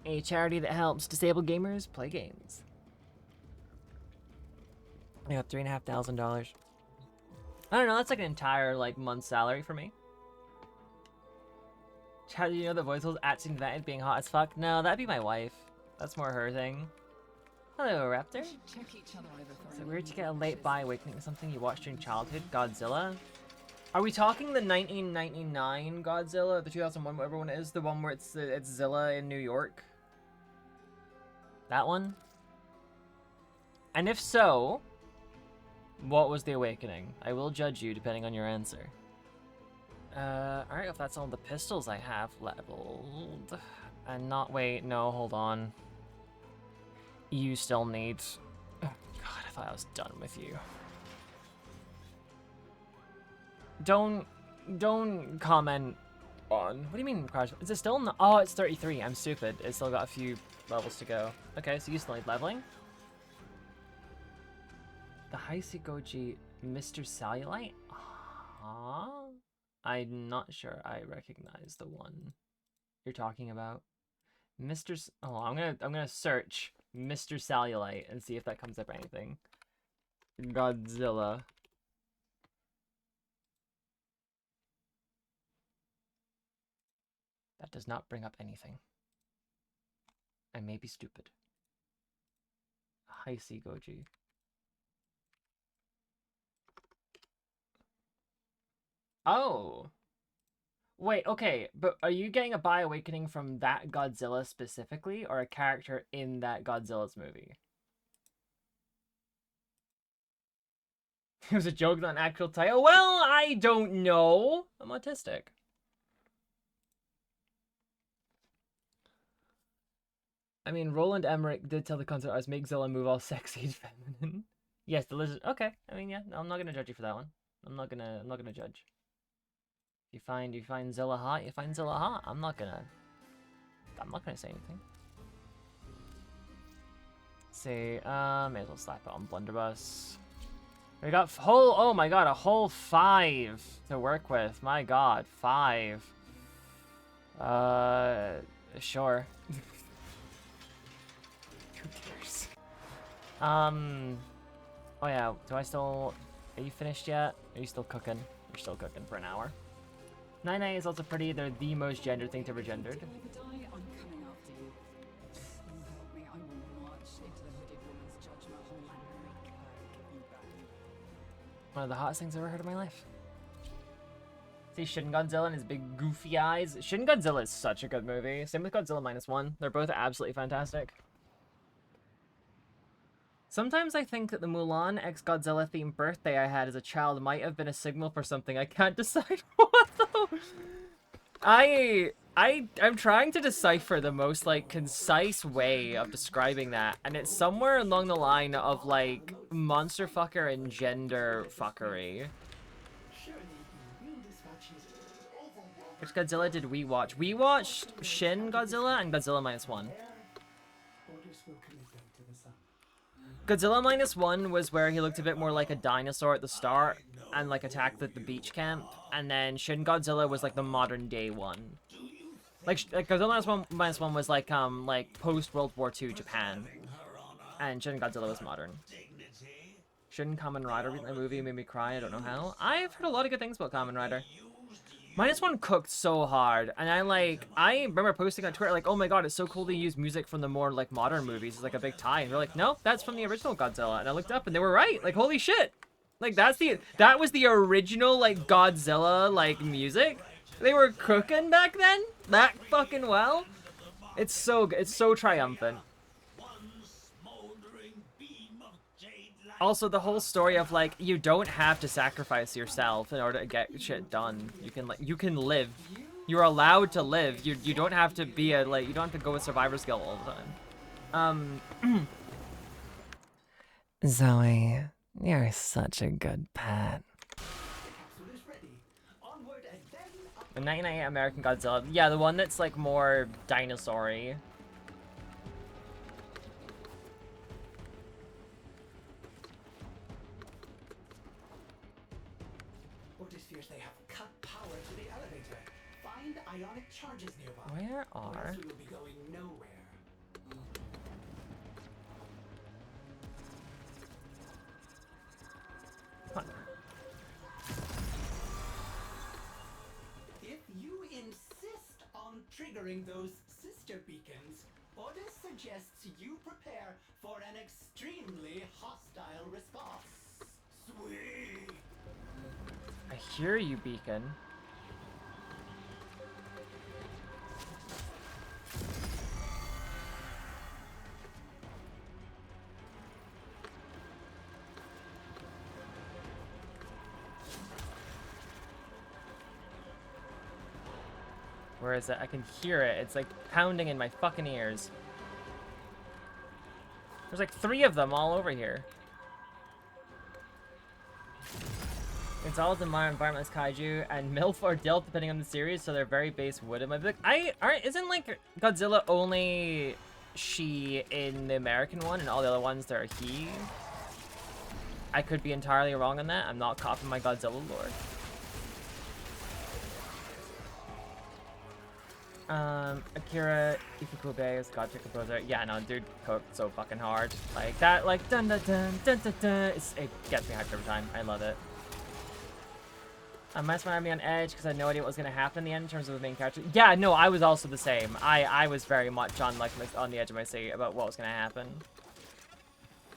a charity that helps disabled gamers play games. I got $3,500. I don't know, that's like an entire like month's salary for me. How do you know the voice was actually invented being hot as fuck? No, that'd be my wife. That's more her thing. Hello, Raptor. So weird to get a late buy awakening, something you watched during childhood. Godzilla. Are we talking the 1999 Godzilla, the 2001, whatever one it is, the one where it's Zilla in New York? That one? And if so, what was the awakening? I will judge you depending on your answer. Alright, if that's all the pistols I have leveled. And not, wait, no, hold on. You still need... Oh, God, I thought I was done with you. Don't comment on... What do you mean, Crash? Is it still not... Oh, it's 33. I'm stupid. It's still got a few levels to go. Okay, so you still need leveling. The Heisei Goji Mr. Cellulite? Huh? I'm not sure I recognize the one you're talking about. Oh, I'm gonna search Mr. Cellulite and see if that comes up or anything. Godzilla. That does not bring up anything. I may be stupid. Heisei Goji. Oh. Wait, okay, but are you getting a Bi Awakening from that Godzilla specifically, or a character in that Godzilla's movie? It was a joke, not an actual title. Well, I don't know. I'm autistic. I mean, Roland Emmerich did tell the concert artist, make Zilla move all sexy and feminine. Yes, the lizard. Okay. I mean, yeah. No, I'm not gonna judge you for that one. I'm not gonna judge. You find Zilla hot. You find Zilla hot. I'm not gonna say anything. See, may as well slap it on Blunderbuss. We got oh my god, a whole 5 to work with. My god, 5. Sure. Who cares? Oh yeah, are you finished yet? Are you still cooking? You're still cooking for an hour. 9A is also pretty. They're the most gendered thing to ever gendered. One of the hottest things I've ever heard in my life. See Shin Godzilla and his big goofy eyes. Shin Godzilla is such a good movie. Same with Godzilla -1. They're both absolutely fantastic. Sometimes I think that the Mulan x Godzilla themed birthday I had as a child might have been a signal for something. I can't decide what though. I'm trying to decipher the most like concise way of describing that, and it's somewhere along the line of like monster fucker and gender fuckery. Which Godzilla did we watch? We watched Shin Godzilla and Godzilla -1. Godzilla -1 was where he looked a bit more like a dinosaur at the start and like attacked at the beach camp, and then Shin Godzilla was like the modern day one. Like Godzilla -1 was like post World War II Japan, and Shin Godzilla was modern. Shouldn't Kamen Rider be the movie made me cry? I don't know how. I've heard a lot of good things about Kamen Rider. -1 cooked so hard, and I remember posting on Twitter like, oh my god, it's so cool to use music from the more like modern movies. It's like a big tie, and they're like, no, that's from the original Godzilla. And I looked up, and they were right. Like, holy shit, like that was the original like Godzilla like music. They were cooking back then that fucking well. It's so good. It's so triumphant. Also, the whole story of like, you don't have to sacrifice yourself in order to get shit done. You can live. You're allowed to live. You don't have to be you don't have to go with survivor's guilt all the time. Zoe, you're such a good pet. The 1998 American Godzilla. Yeah, the one that's like more dinosaur-y. They have cut power to the elevator. Find ionic charges nearby. Where are? We will be going nowhere. What? If you insist on triggering those sister beacons, Orders suggests you prepare for an extremely hostile response. Sweet. I hear you, Beacon. Where is it? I can hear it. It's like pounding in my fucking ears. There's like 3 of them all over here. It's all the environment as kaiju and MILF or DILF depending on the series, so they're very base wooden. Isn't like Godzilla only she in the American one and all the other ones that are he? I could be entirely wrong on that. I'm not copying my Godzilla lore. Akira Ifukube is Gotcha composer. Yeah, no, dude cooked so fucking hard. Like that, like dun dun dun dun dun dun. It gets me hyped every time. I love it. Mesmer had me on edge because I had no idea what was gonna happen in the end in terms of the main character. Yeah, no, I was also the same. I was very much on like on the edge of my seat about what was gonna happen.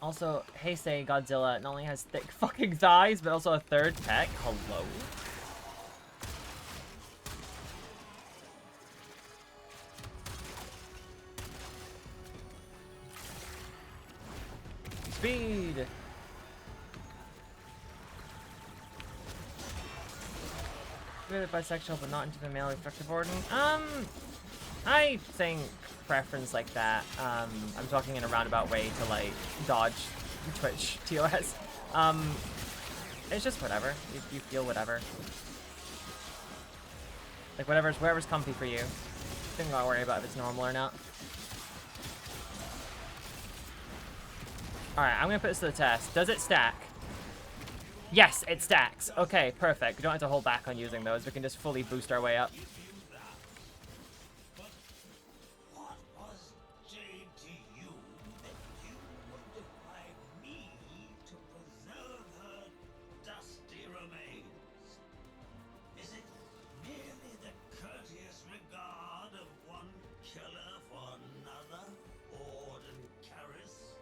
Also, Heisei Godzilla not only has thick fucking thighs, but also a third pec. Hello. Speed! Really bisexual, but not into the male reproductive organ. I think preference like that. I'm talking in a roundabout way to like dodge Twitch TOS. It's just whatever. You feel whatever. Like whatever's comfy for you. Don't gotta worry about if it's normal or not. Alright, I'm gonna put this to the test. Does it stack? Yes, it stacks. Okay, perfect. We don't have to hold back on using those. We can just fully boost our way up. What was Jade to you that you would defy me to preserve her dusty remains? Is it merely the courteous regard of one killer for another, Ord and Karis?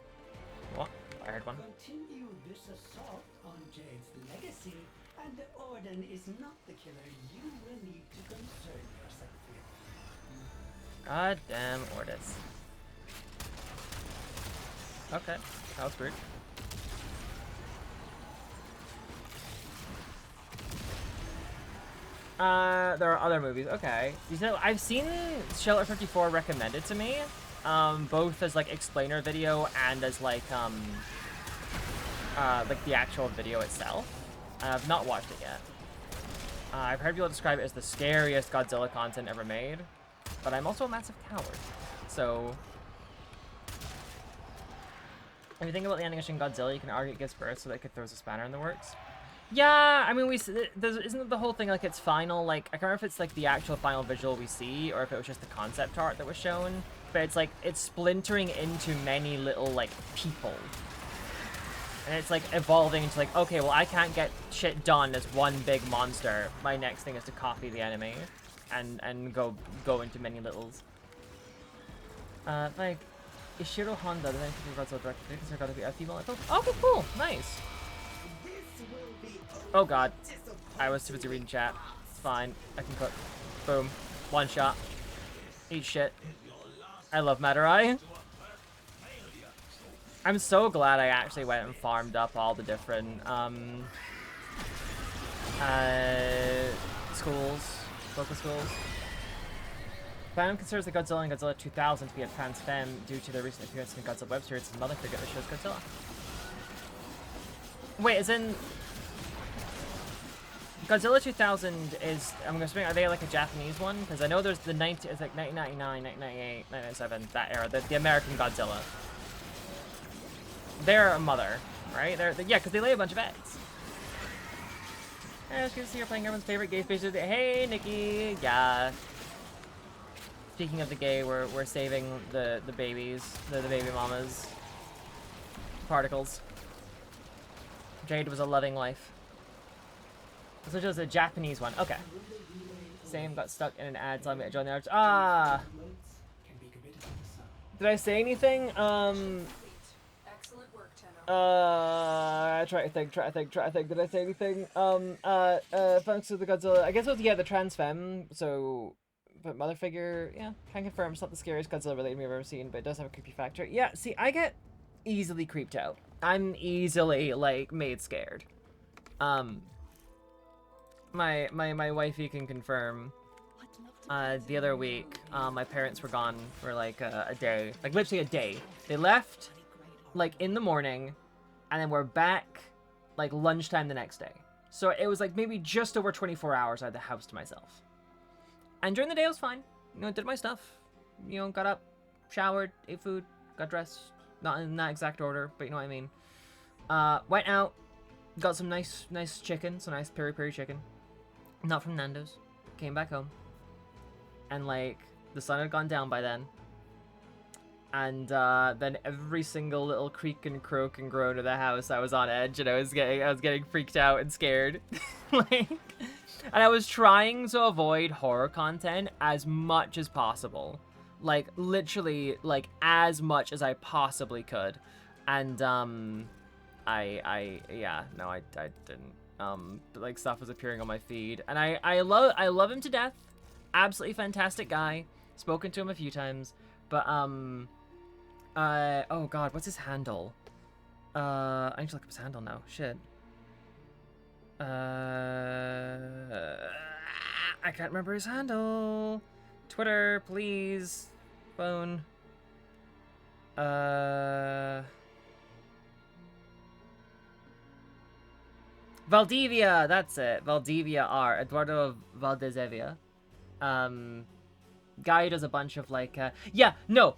What? I heard one. Continue this assault on Jade's legacy, and Orden is not the killer you will need to concern yourself with. God damn Ordis. Okay, that was weird. There are other movies. Okay. You know, I've seen Shelter 54 recommended to me, both as like explainer video and as like the actual video itself. I've not watched it yet. I've heard people describe it as the scariest Godzilla content ever made, but I'm also a massive coward. So, if you think about the ending of Shin Godzilla, you can argue it gives birth so that it could throw a spanner in the works. Yeah, I mean, isn't the whole thing like its final, like, I can't remember if it's like the actual final visual we see, or if it was just the concept art that was shown, but it's like, it's splintering into many little, like, people. And it's like evolving into like, okay, well, I can't get shit done as one big monster. My next thing is to copy the enemy and go into many littles. Like, Ishiro Honda, the 1950 Godzilla director, considered God to be a female. Okay, cool, nice. Oh god, I was too busy reading chat. It's fine, I can cook. Boom, one shot. Eat shit. I love Madurai. I'm so glad I actually went and farmed up all the different schools, local schools. Fandom considers the Godzilla and Godzilla 2000 to be a trans femme due to their recent appearance in Godzilla web series. Mother figure that shows Godzilla. Wait, as in Godzilla 2000 is, I'm assuming, are they like a Japanese one? Because I know there's the it's like 1999, 1998, 1997, that era, the American Godzilla. They're a mother, right? Yeah, because they lay a bunch of eggs. Hey, it's good to see you're playing everyone's favorite gay space. Hey, Nikki. Yeah. Speaking of the gay, we're saving the babies, the baby mamas. Particles. Jade was a loving life. This was just a Japanese one. Okay. Same, got stuck in an ad, so I joined the arts. Ah! Did I say anything? Excellent work, Tenno. Try to think. Did I say anything? Thanks to the Godzilla. I guess it was, yeah, the trans femme, so, but mother figure, yeah, can confirm it's not the scariest Godzilla related movie I've ever seen, but it does have a creepy factor. Yeah, see, I get easily creeped out. I'm easily, like, made scared. My wifey can confirm. The other week, my parents were gone for, like, a day. Like, literally a day. They left, like, in the morning, and then we're back, like, lunchtime the next day. So it was, like, maybe just over 24 hours I had the house to myself. And during the day, I was fine. You know, did my stuff. You know, got up, showered, ate food, got dressed. Not in that exact order, but you know what I mean. Went out, got some nice chicken, some nice peri-peri chicken. Not from Nando's. Came back home. And, like, the sun had gone down by then. And then every single little creak and croak and groan of the house, I was on edge, and I was getting freaked out and scared. Like, and I was trying to avoid horror content as much as possible. Like, literally, like, as much as I possibly could. And I didn't. Like, stuff was appearing on my feed, and I love him to death. Absolutely fantastic guy. Spoken to him a few times, but oh god, what's his handle? I need to look up his handle now. Shit. I can't remember his handle. Twitter, please. Phone. Valdivia, that's it. Valdivia R. Eduardo Valdezevia. Guy who does a bunch of like, yeah, no.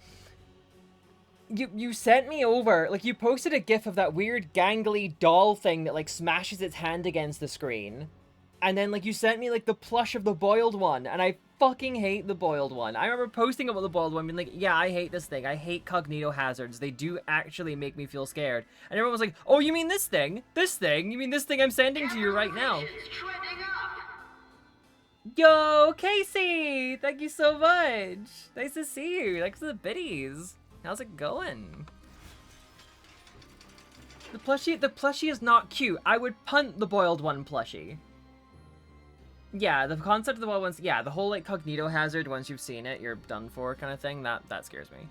You sent me over, like, you posted a gif of that weird gangly doll thing that, like, smashes its hand against the screen. And then, like, you sent me, like, the plush of the boiled one, and I fucking hate the boiled one. I remember posting about the boiled one, being like, yeah, I hate this thing. I hate cognito hazards. They do actually make me feel scared. And everyone was like, oh, you mean this thing? This thing? You mean this thing I'm sending to you right now? Yo, Casey! Thank you so much! Nice to see you. Thanks for the biddies. How's it going? The plushie is not cute. I would punt the boiled one plushie. Yeah, the concept of the boiled ones, yeah, the whole like cognito hazard, once you've seen it, you're done for kind of thing, that scares me.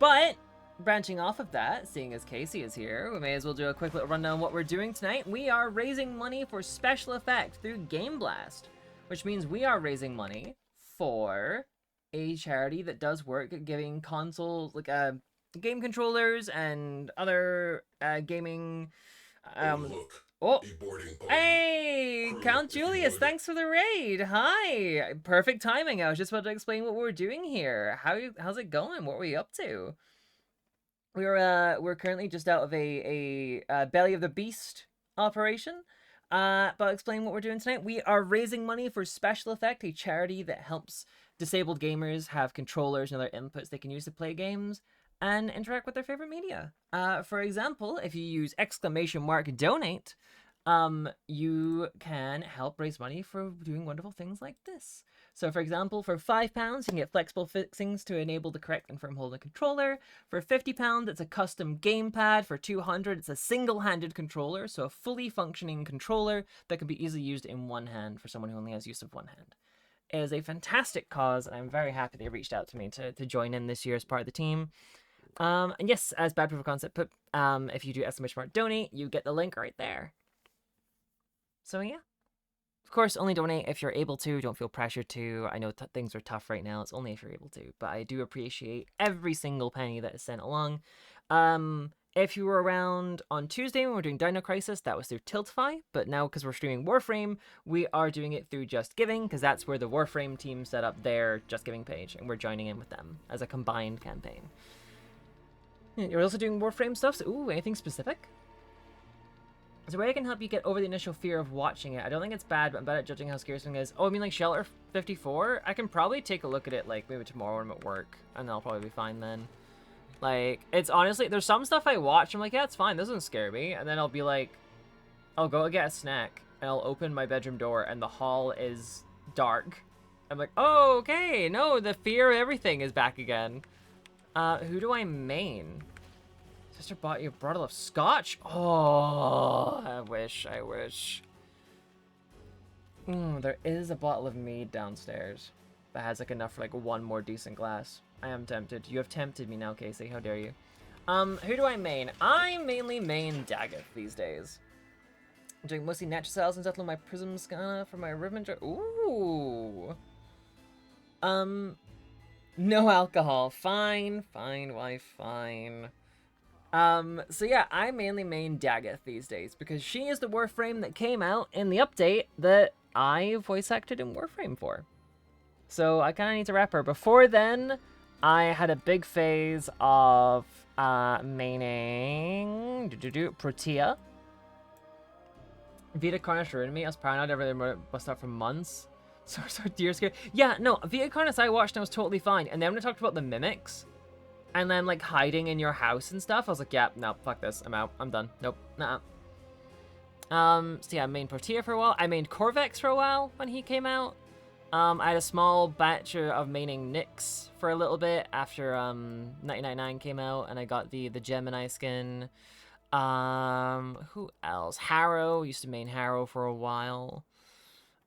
But branching off of that, seeing as Casey is here, we may as well do a quick little rundown of what we're doing tonight. We are raising money for special effects through Game Blast, which means we are raising money for a charity that does work at giving consoles, like game controllers and other gaming. Hey, Count Julius, thanks for the raid. Hi, perfect timing. I was just about to explain what we're doing here. How's it going? What were we up to? We're currently just out of a Belly of the Beast operation. But I'll explain what we're doing tonight. We are raising money for Special Effect, a charity that helps disabled gamers have controllers and other inputs they can use to play games and interact with their favorite media. For example, if you use !donate, you can help raise money for doing wonderful things like this. So for example, for £5, you can get flexible fixings to enable the correct and firm hold of the controller. For £50, it's a custom gamepad. For £200, it's a single-handed controller, so a fully functioning controller that can be easily used in one hand for someone who only has use of one hand. It is a fantastic cause, and I'm very happy they reached out to me to join in this year as part of the team. And yes, as Bad Proof of Concept put, if you do !donate, you get the link right there. So yeah. Of course, only donate if you're able to. Don't feel pressured to. I know things are tough right now. It's only if you're able to. But I do appreciate every single penny that is sent along. If you were around on Tuesday when we were doing Dino Crisis, that was through Tiltify. But now, because we're streaming Warframe, we are doing it through Just Giving, because that's where the Warframe team set up their Just Giving page, and we're joining in with them as a combined campaign. You're also doing Warframe stuff, so ooh, anything specific? Is there a way I can help you get over the initial fear of watching it? I don't think it's bad, but I'm bad at judging how scary something is. Oh, I mean like Shelter 54? I can probably take a look at it like maybe tomorrow when I'm at work, and I'll probably be fine then. Like, it's honestly, there's some stuff I watch, I'm like, yeah, it's fine, this doesn't scare me. And then I'll be like, I'll go get a snack, and I'll open my bedroom door, and the hall is dark. I'm like, oh, okay, no, the fear of everything is back again. Who do I main? Sister bought you a bottle of scotch? Oh, I wish. There is a bottle of mead downstairs that has like enough for like one more decent glass. I am tempted. You have tempted me now, Casey. How dare you? Who do I main? I mainly main Daggett these days. I'm doing mostly natural cells and settling my prism scanner for my ribbon. Ooh. No alcohol. Fine, wife, fine. So yeah, I mainly main Daggett these days because she is the Warframe that came out in the update that I voice acted in Warframe for. So I kind of need to rep her. Before then, I had a big phase of maining Protea. Vita Carnage ruined me. I was paranoid everything must start for months. So dear scared. Yeah, no, Vita Carnage I watched and I was totally fine. And then when I talked about the mimics, and then like hiding in your house and stuff, I was like, yeah, no, fuck this. I'm out. I'm done. Nope. Nah. So yeah, I mained Protea for a while. I mained Corvex for a while when he came out. I had a small batch of maining Nyx for a little bit after 999 came out, and I got the Gemini skin. Who else? Harrow. Used to main Harrow for a while.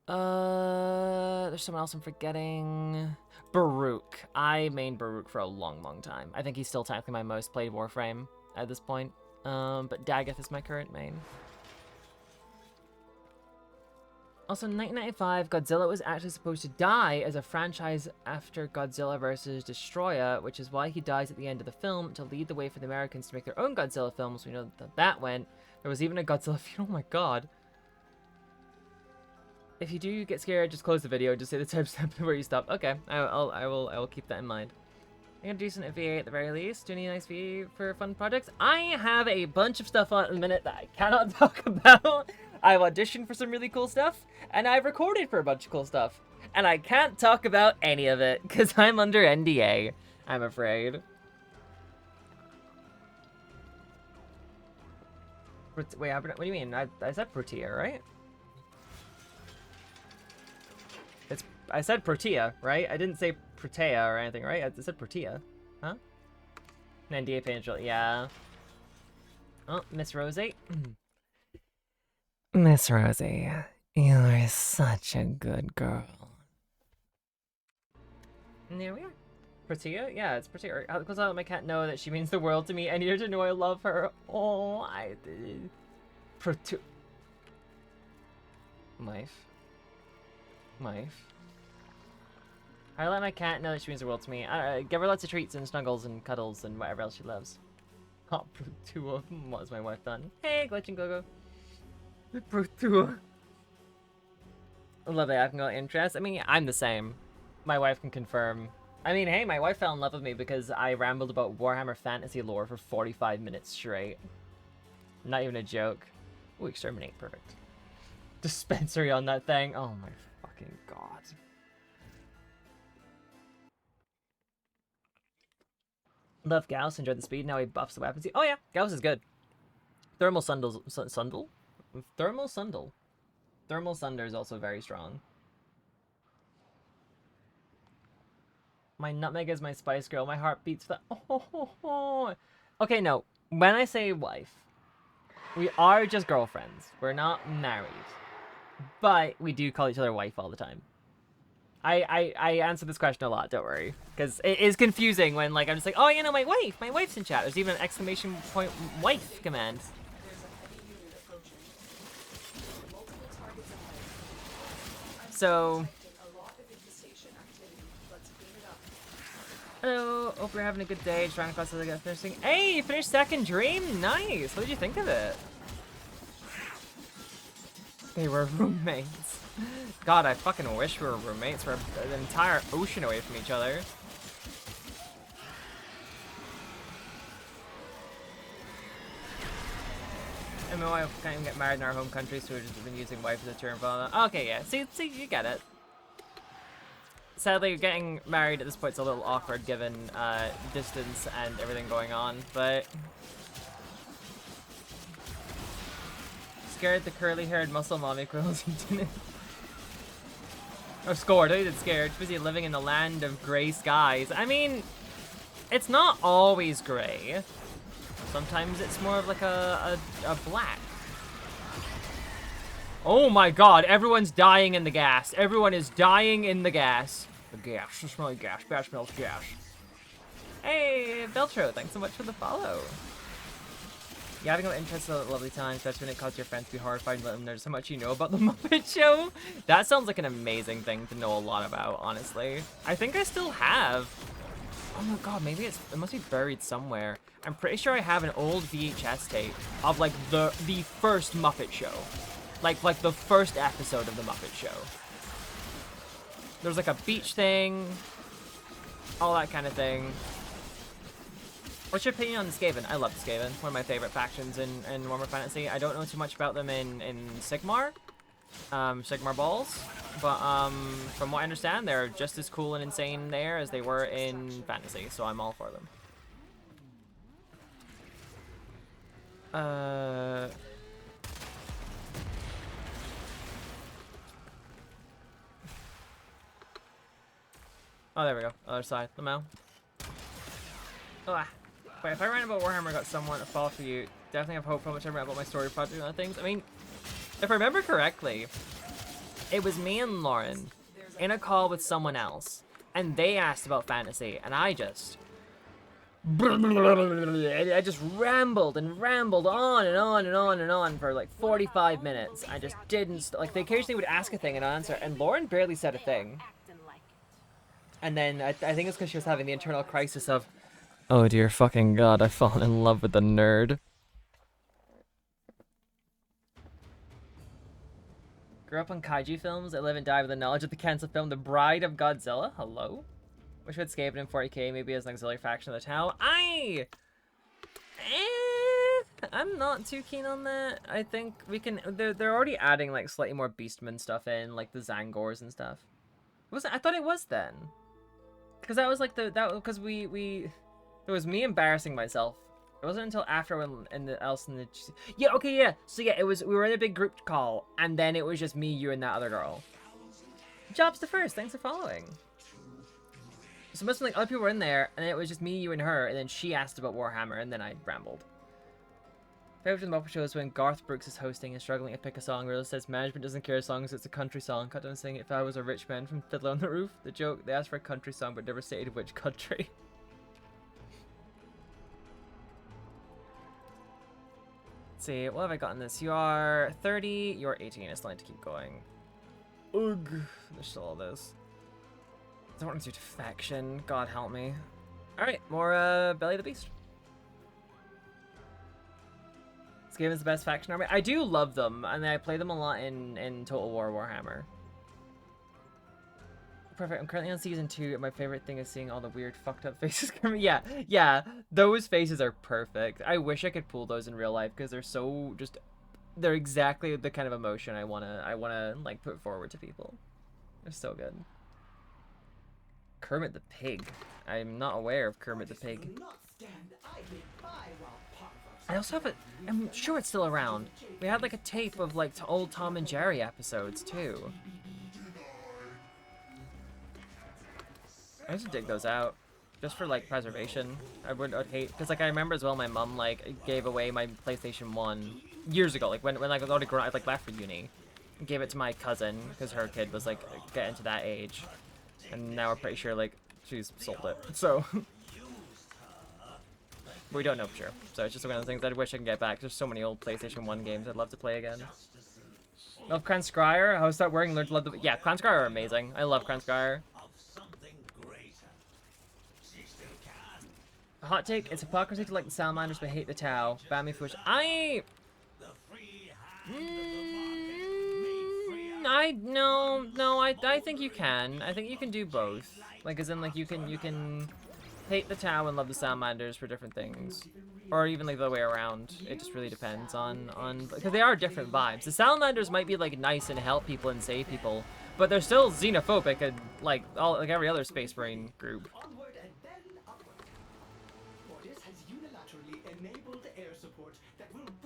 There's someone else I'm forgetting. Baruch. I mained Baruch for a long time. I think he's still technically my most played Warframe at this point. But Daggett is my current main. Also, in 1995, Godzilla was actually supposed to die as a franchise after Godzilla vs. Destroyer, which is why he dies at the end of the film to lead the way for the Americans to make their own Godzilla films. We know that that went. There was even a Godzilla film. Oh my god. If you do get scared, just close the video. Just say the timestamp where you stop. Okay, I will keep that in mind. I got a decent VA at the very least. Do you need a nice VA for fun projects? I have a bunch of stuff on at the minute that I cannot talk about. I've auditioned for some really cool stuff, and I've recorded for a bunch of cool stuff. And I can't talk about any of it, because I'm under NDA, I'm afraid. Wait, what do you mean? I said Protea, right? I said Protea, right? I didn't say Protea or anything, right? I said Protea. Huh? An NDA page, yeah. Oh, Miss Rosie. Miss Rosie, you're such a good girl. And there we are. Protea? Yeah, it's Protea. Because I'll let my cat know that she means the world to me. I need her to know I love her. Oh, I did. Protea. Wife. I let my cat know that she means the world to me. Give her lots of treats and snuggles and cuddles and whatever else she loves. Oh, Protea. What has my wife done? Hey, Glitch and Gogo. Protea. I love it. I can go interest. I mean, I'm the same. My wife can confirm. I mean, hey, my wife fell in love with me because I rambled about Warhammer Fantasy lore for 45 minutes straight. Not even a joke. Ooh, exterminate. Perfect. Dispensary on that thing. Oh my fucking god. Love Gauss, enjoyed the speed, now he buffs the weapons. Oh yeah, Gauss is good. Thermal Sundle? Thermal Sundle. Thermal Sunder is also very strong. My nutmeg is my spice girl, my heart beats for that. Okay, no. When I say wife, we are just girlfriends. We're not married. But we do call each other wife all the time. I answer this question a lot, don't worry. Because it is confusing when, like, I'm just like, oh, you know, my wife's in chat. There's even an exclamation point wife command. There's a heavy unit approaching. Multiple targets ahead. So, A lot of infestation activity. Let's clean it up. hello, hope you're having a good day. Trying to cross the finishing. Hey, you finished second dream? Nice. What did you think of it? They were roommates. God, I fucking wish we were roommates. We're an entire ocean away from each other. And my wife can't even get married in our home country, so we've just been using wife as a term for all that. Okay, yeah. See, you get it. Sadly, getting married at this point is a little awkward given distance and everything going on, but... Scared the curly-haired muscle mommy quills you didn't. Oh, scored. I did scared. Busy living in the land of gray skies. I mean, it's not always gray. Sometimes it's more of like a black. Oh my god, everyone's dying in the gas. Everyone is dying in the gas. The gas. I smell like gas. Gas smells gas. Hey, Beltro, thanks so much for the follow. You having an interest in a lovely time, especially when it causes your friends to be horrified and let them know just how much you know about the Muppet Show. That sounds like an amazing thing to know a lot about, honestly. I think I still have. Oh my god, maybe it must be buried somewhere. I'm pretty sure I have an old VHS tape of like the first Muppet Show. Like the first episode of the Muppet Show. There's like a beach thing, all that kind of thing. What's your opinion on the Skaven? I love the Skaven. One of my favorite factions in Warhammer Fantasy. I don't know too much about them in Sigmar. Sigmar Balls. But from what I understand, they're just as cool and insane there as they were in Fantasy. So I'm all for them. Oh, there we go. Other side. Lamau. Ah. But if I ran about Warhammer, got someone to fall for you, definitely have hope how much I ran about my story project and other things. I mean, if I remember correctly, it was me and Lauren in a call with someone else, and they asked about fantasy, and I just I just rambled and rambled on and on and on and on for like 45 minutes. I just didn't like. They occasionally would ask a thing and answer, and Lauren barely said a thing. And then I think it's because she was having the internal crisis of, oh dear fucking god, I've fallen in love with the nerd. Grew up on kaiju films. I live and die with the knowledge of the canceled film The Bride of Godzilla. Hello? Wish we'd escaped in 40k, maybe as an auxiliary faction of the town. I'm not too keen on that. I think we can. They're already adding like slightly more Beastman stuff in, like the Zangors and stuff. I thought it was then, because that was like because it was me embarrassing myself. It wasn't until after when So yeah, it was, we were in a big group call, and then it was just me, you, and that other girl. Jobs to first. Thanks for following. So it must have been like other people were in there, and it was just me, you, and her, and then she asked about Warhammer, and then I rambled. Favorite from the Muppet Show is when Garth Brooks is hosting and struggling to pick a song. Where it says management doesn't care as long as it's a country song. Cut down saying if I was a rich man from Fiddler on the Roof. The joke, they asked for a country song but never stated which country. Let's see, what have I got in this? You are 30, you're 18. I still need to keep going. Ugh, there's still all this. I don't want to do faction. God help me. Alright, more Belly of the Beast. This game is the best faction army. I do love them, and I play them a lot in Total War Warhammer. Perfect. I'm currently on season 2, and my favorite thing is seeing all the weird fucked up faces coming. Yeah, those faces are perfect. I wish I could pull those in real life, because they're so just, they're exactly the kind of emotion I wanna like put forward to people. They're so good. Kermit the Pig. I'm not aware of Kermit the Pig. I also have I'm sure it's still around. We had like a tape of like old Tom and Jerry episodes too. I used to dig those out just for like preservation. I'd hate, because like I remember as well my mom like gave away my PlayStation 1 years ago, like when like I was already grown, I like left for uni. Gave it to my cousin because her kid was like getting to that age. And now we're pretty sure like she's sold it. So we don't know for sure. So it's just one of the things I wish I can get back. There's so many old PlayStation 1 games I'd love to play again. Love Clan Scryer. How is that wearing? Learned to love the... Yeah, Clan Scryer are amazing. I love Clan Scryer. A hot take, it's hypocrisy to like the salamanders but hate the Tau. Ban me for which I think you can. I think you can do both. Like as in like you can hate the Tau and love the salamanders for different things. Or even like the other way around. It just really depends on because they are different vibes. The salamanders might be like nice and help people and save people, but they're still xenophobic and like every other Space Marine group.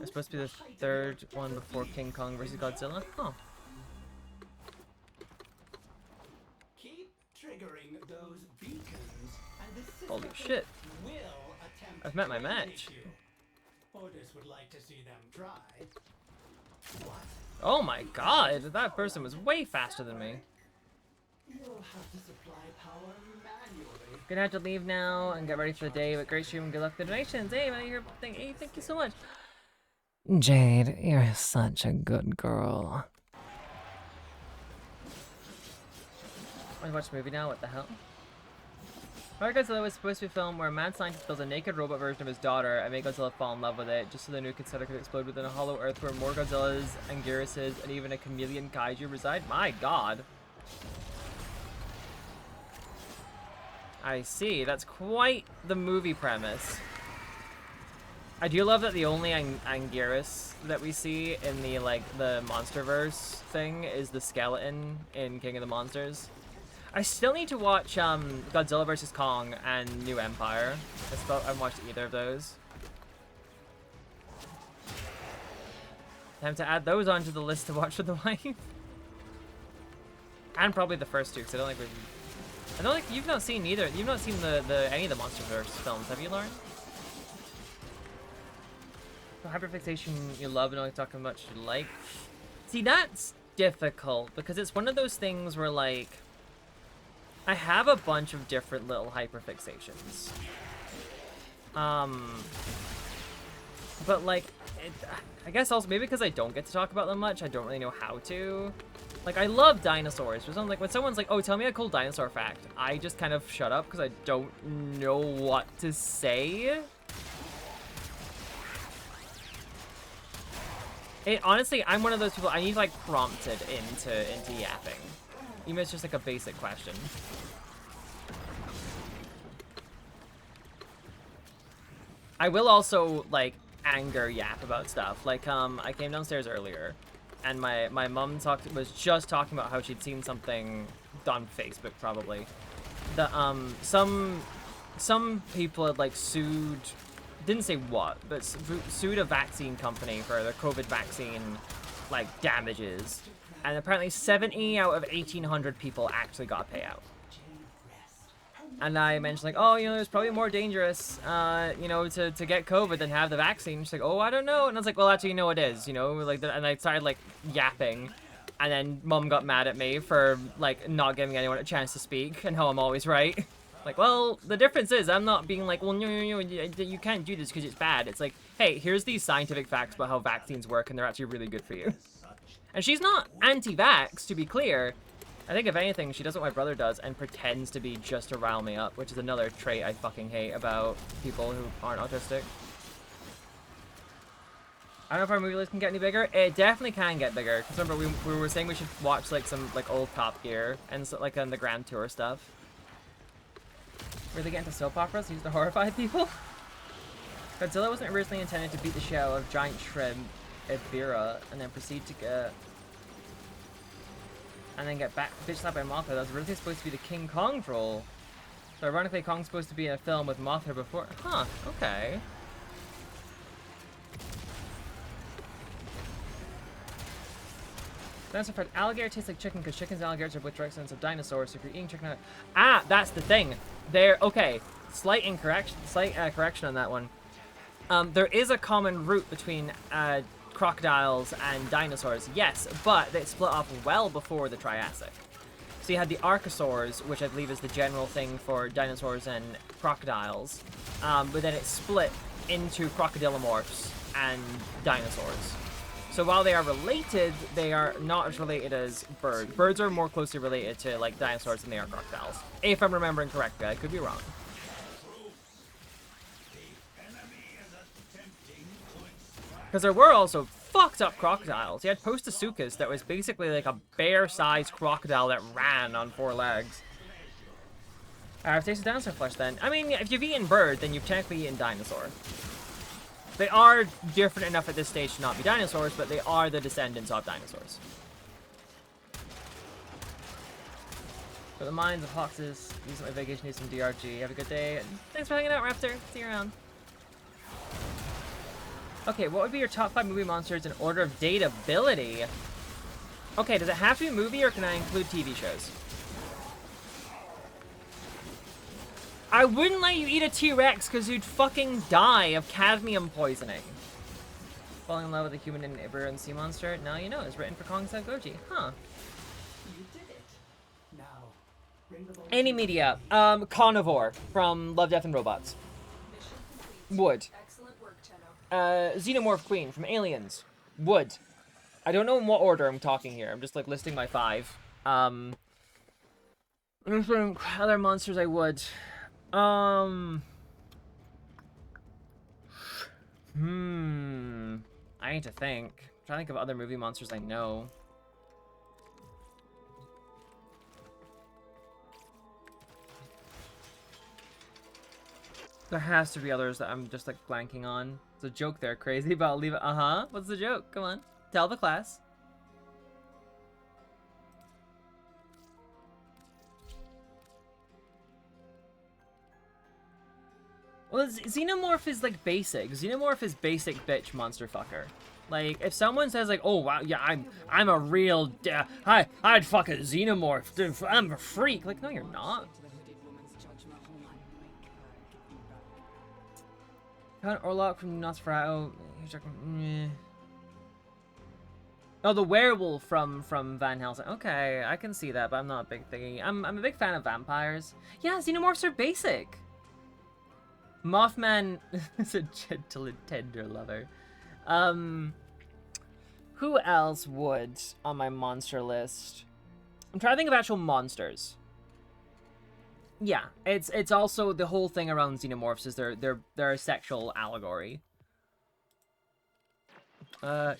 It's supposed to be the third one before King Kong versus Godzilla? Huh. Keep triggering those beacons, and the system Holy shit. will attempt I've met my to match. eliminate you. Orders would like to see them try. What? Oh my god, that person was way faster than me. You'll have to supply power manually. Gonna have to leave now and get ready for the day, but great stream and good luck with the donations. Hey, man, hey, thank you so much. Jade, you're such a good girl. I want to watch the movie now, what the hell? Alright, Godzilla was supposed to be a film where a mad scientist builds a naked robot version of his daughter and made Godzilla fall in love with it, just so the new Consider could explode within a hollow earth where more Godzillas, Anguirus's, and even a chameleon kaiju reside. My god. I see, that's quite the movie premise. I do love that the only Anguirus that we see in the the Monsterverse thing is the skeleton in King of the Monsters. I still need to watch Godzilla vs. Kong and New Empire. I haven't watched either of those. Time to add those onto the list to watch with the wife. And probably the first two, because I don't think you've not seen either. You've not seen any of the Monsterverse films, have you, Lauren? The hyperfixation you love and only talk how much you like. See, that's difficult because it's one of those things where like I have a bunch of different little hyperfixations. But like, I guess also maybe because I don't get to talk about them much, I don't really know how to. Like, I love dinosaurs. But like when someone's like, "Oh, tell me a cool dinosaur fact," I just kind of shut up because I don't know what to say. Honestly, I'm one of those people. I need like prompted into yapping, even if it's just like a basic question. I will also like anger yap about stuff. Like I came downstairs earlier, and my mom was just talking about how she'd seen something on Facebook probably. That some people had like sued, didn't say what, but sued a vaccine company for their COVID vaccine like damages, and apparently 70 out of 1,800 people actually got a payout. And I mentioned like, oh, you know, it's probably more dangerous, you know, to get COVID than have the vaccine. She's like, oh, I don't know. And I was like, well, actually, you know, it is, you know, like, and I started like yapping, and then Mum got mad at me for like not giving anyone a chance to speak and how I'm always right. Like, well, the difference is I'm not being like, well, no, you can't do this because it's bad. It's like, hey, here's these scientific facts about how vaccines work, and they're actually really good for you. And she's not anti-vax, to be clear. I think if anything, she does what my brother does and pretends to be just to rile me up, which is another trait I fucking hate about people who aren't autistic. I don't know if our movie list can get any bigger. It definitely can get bigger. Cause remember, we were saying we should watch like some like old Top Gear and so, like on the Grand Tour stuff. Really get into soap operas used to horrify people. Godzilla wasn't originally intended to beat the shell of giant shrimp Ebira and then proceed to get. And then get back bitch slapped by Mothra. That was originally supposed to be the King Kong role. So ironically, Kong's supposed to be in a film with Mothra before. Huh, okay. Dinosaur fact, alligator tastes like chicken because chickens and alligators are both direct descendants of dinosaurs. So if you're eating chicken... Ah, that's the thing. Okay, slight correction on that one. There is a common root between crocodiles and dinosaurs, yes, but they split off well before the Triassic. So you had the archosaurs, which I believe is the general thing for dinosaurs and crocodiles, but then it split into crocodilomorphs and dinosaurs. So while they are related, they are not as related as birds. Birds are more closely related to like dinosaurs than they are crocodiles. If I'm remembering correctly, I could be wrong. Because there were also fucked up crocodiles. You had Postosuchus that was basically like a bear-sized crocodile that ran on 4 legs. I've tasted dinosaur flesh then. I mean, if you've eaten bird, then you've technically eaten dinosaur. They are different enough at this stage to not be dinosaurs, but they are the descendants of dinosaurs. For the minds of Hoxes, using my vacation news from DRG. Have a good day. Thanks for hanging out, Raptor. See you around. Okay, what would be your top 5 movie monsters in order of dateability? Okay, does it have to be a movie or can I include TV shows? I wouldn't let you eat a T-Rex because you'd fucking die of cadmium poisoning. Falling in love with a human and Iberian sea monster? Now you know, it's written for Kong Goji. Huh. You did it. Now, bring the ball. Any media. Carnivore from Love, Death, and Robots. Mission complete. Would. Excellent work, Tenno. Xenomorph Queen from Aliens. Would. I don't know in what order I'm talking here. I'm just like listing my 5. Other monsters I would. I need to think. I'm trying to think of other movie monsters I know. There has to be others that I'm just like blanking on. It's a joke there, crazy, but I'll leave it. What's the joke? Come on. Tell the class. Well, Xenomorph is like basic. Xenomorph is basic bitch monster fucker. Like, if someone says like, oh wow, yeah, I'm a real, I'd fuck a Xenomorph, dude, I'm a freak. Like, no, you're not. Count Orlok from Nosferatu. Oh, the werewolf from Van Helsing. Okay, I can see that, but I'm not a big thingy. I'm a big fan of vampires. Yeah, Xenomorphs are basic. Mothman is a gentle and tender lover. Who else would on my monster list? I'm trying to think of actual monsters. Yeah, it's also the whole thing around xenomorphs is they're a sexual allegory. You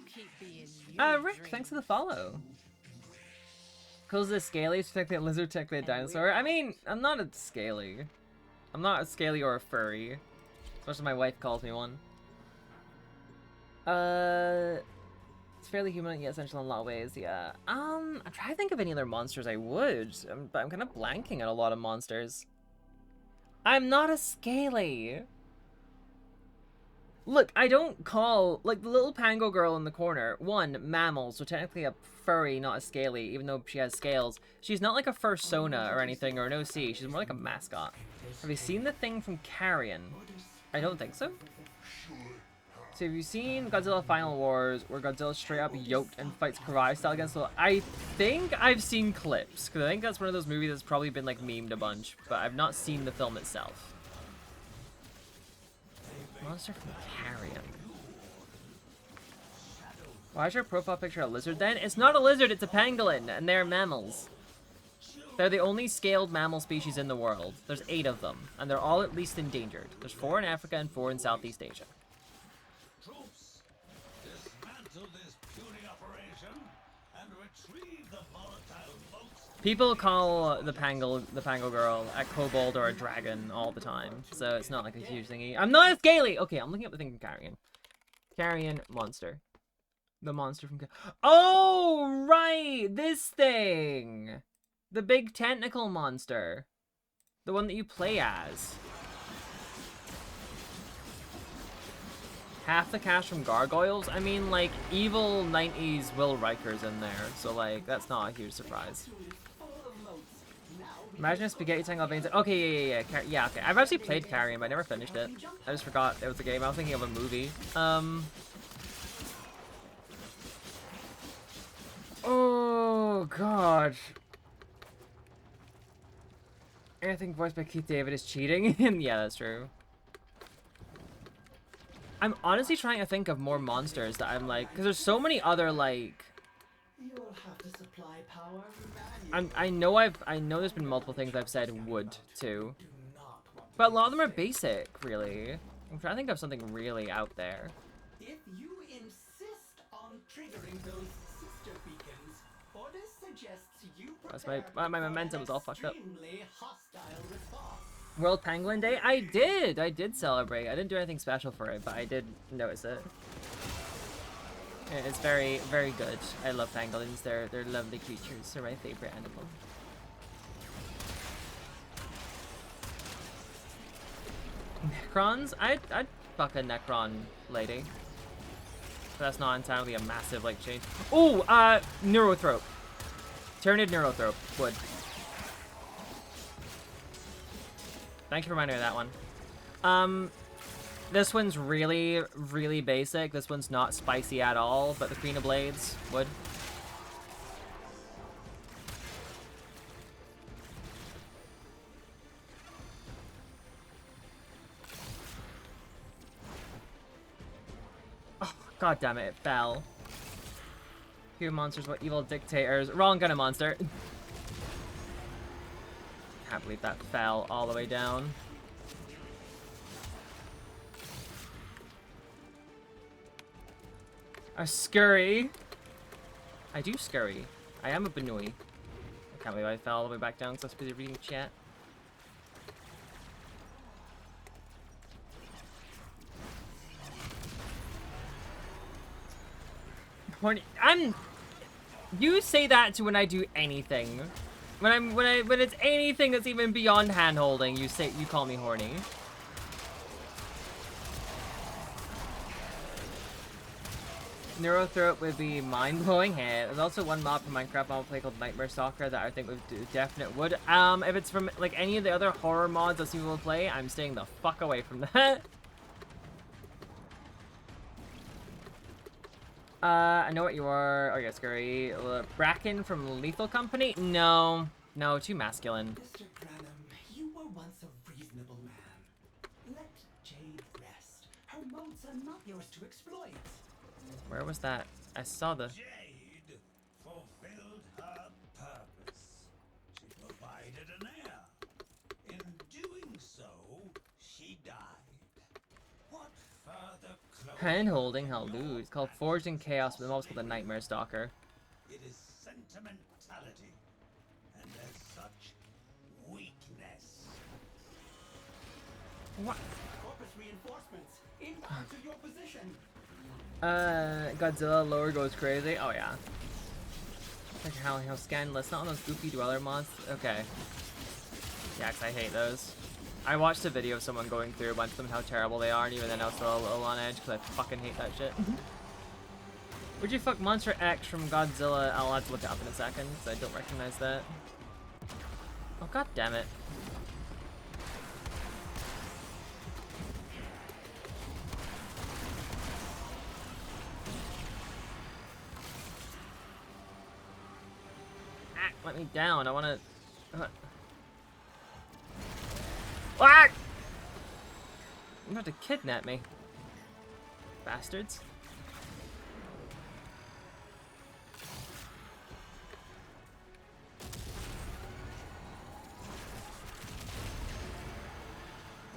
keep being Rick, thanks for the follow. Calls the scaly to technically a lizard, technically a dinosaur. I mean, I'm not a scaly. I'm not a scaly or a furry. Especially my wife calls me one. It's fairly human, yet essential in a lot of ways, yeah. I'm trying to think of any other monsters I would, but I'm kind of blanking on a lot of monsters. I'm not a scaly. Look, I don't call, like, the little pango girl in the corner, one, mammal, so technically a furry, not a scaly, even though she has scales. She's not like a fursona or anything, or an OC, she's more like a mascot. Have you seen the thing from Carrion? I don't think so. So have you seen Godzilla Final Wars, where Godzilla straight up yoked and fights Karai style against the... I think I've seen clips, because I think that's one of those movies that's probably been, like, memed a bunch, but I've not seen the film itself. Monster from Carrion. Why is your profile picture a lizard then? It's not a lizard, it's a pangolin, and they're mammals. They're the only scaled mammal species in the world. There's 8 of them, and they're all at least endangered. There's 4 in Africa and 4 in Southeast Asia. Troops, dismantle this puny operation and retrieve the volatile boats. People call the pango girl a kobold or a dragon all the time, so it's not like a huge thingy. I'm not a scaly! Okay, I'm looking up the thing from Carrion. Carrion monster. The monster from... Oh, right! This thing! The big tentacle monster. The one that you play as. Half the cast from Gargoyles? I mean, like, evil 90s Will Riker's in there, so, like, that's not a huge surprise. Imagine a spaghetti tangle veins. Okay, yeah, okay. I've actually played Carrion, but I never finished it. I just forgot it was a game. I was thinking of a movie. Oh, God. Anything voiced by Keith David is cheating? Yeah, that's true. I'm honestly trying to think of more monsters that I'm like, because there's so many other like. You'll have to supply power I know there's been multiple things I've said would too, but a lot of them are basic, really. I'm trying to think of something really out there. If you insist on triggering those sister beacons, Orders suggests you That's my momentum was all fucked up. hostile response. World Pangolin Day? I did celebrate. I didn't do anything special for it, but I did notice it. It's very, very good. I love pangolins. They're lovely creatures. They're my favorite animal. Necrons? I'd fuck a Necron lady. But that's not entirely a massive like change. Oh, Neurothrope. Tyranid Neurothrope would. Thank you for reminding me of that one. This one's really, really basic. This one's not spicy at all, but the Queen of Blades would. Oh, god damn it, it fell. Few monsters, what evil dictators. Wrong kind of monster. Can't believe that fell all the way down. A scurry. I do scurry. I am a Benui. I can't believe I fell all the way back down because I was busy reading chat. You say that to when I do anything. When it's anything that's even beyond hand holding, you call me horny. Neurothroat would be mind-blowing hit. There's also one mod from Minecraft I'll play called Nightmare Stalker that I think would do definite would. If it's from like any of the other horror mods that people will play, I'm staying the fuck away from that. I know what you are. Oh yeah, scary. Bracken from Lethal Company? No, too masculine. Mr. Branham, you were once a reasonable man. Let Jade rest. Her modes are not yours to exploit. Where was that? I saw the... Jade fulfilled her purpose. She provided an heir. In doing so, she died. What further closure Hand holding, can how your lose. It's called Forged in Chaos, but the model's called the say? Nightmare Stalker. It is sentimentality, and as such, weakness. What? Corpus reinforcements inbound to your position. Godzilla lower goes crazy. Oh yeah. Like how scandalous. Not on those goofy dweller mods. Okay. Yeah, 'cause I hate those. I watched a video of someone going through a bunch of them, how terrible they are, and even then I was still a little on edge because I fucking hate that shit. Would you fuck Monster X from Godzilla? I'll have to look it up in a second because I don't recognize that. Oh god damn it. Ah, let me down. I wanna... Ah! You're about to kidnap me. Bastards.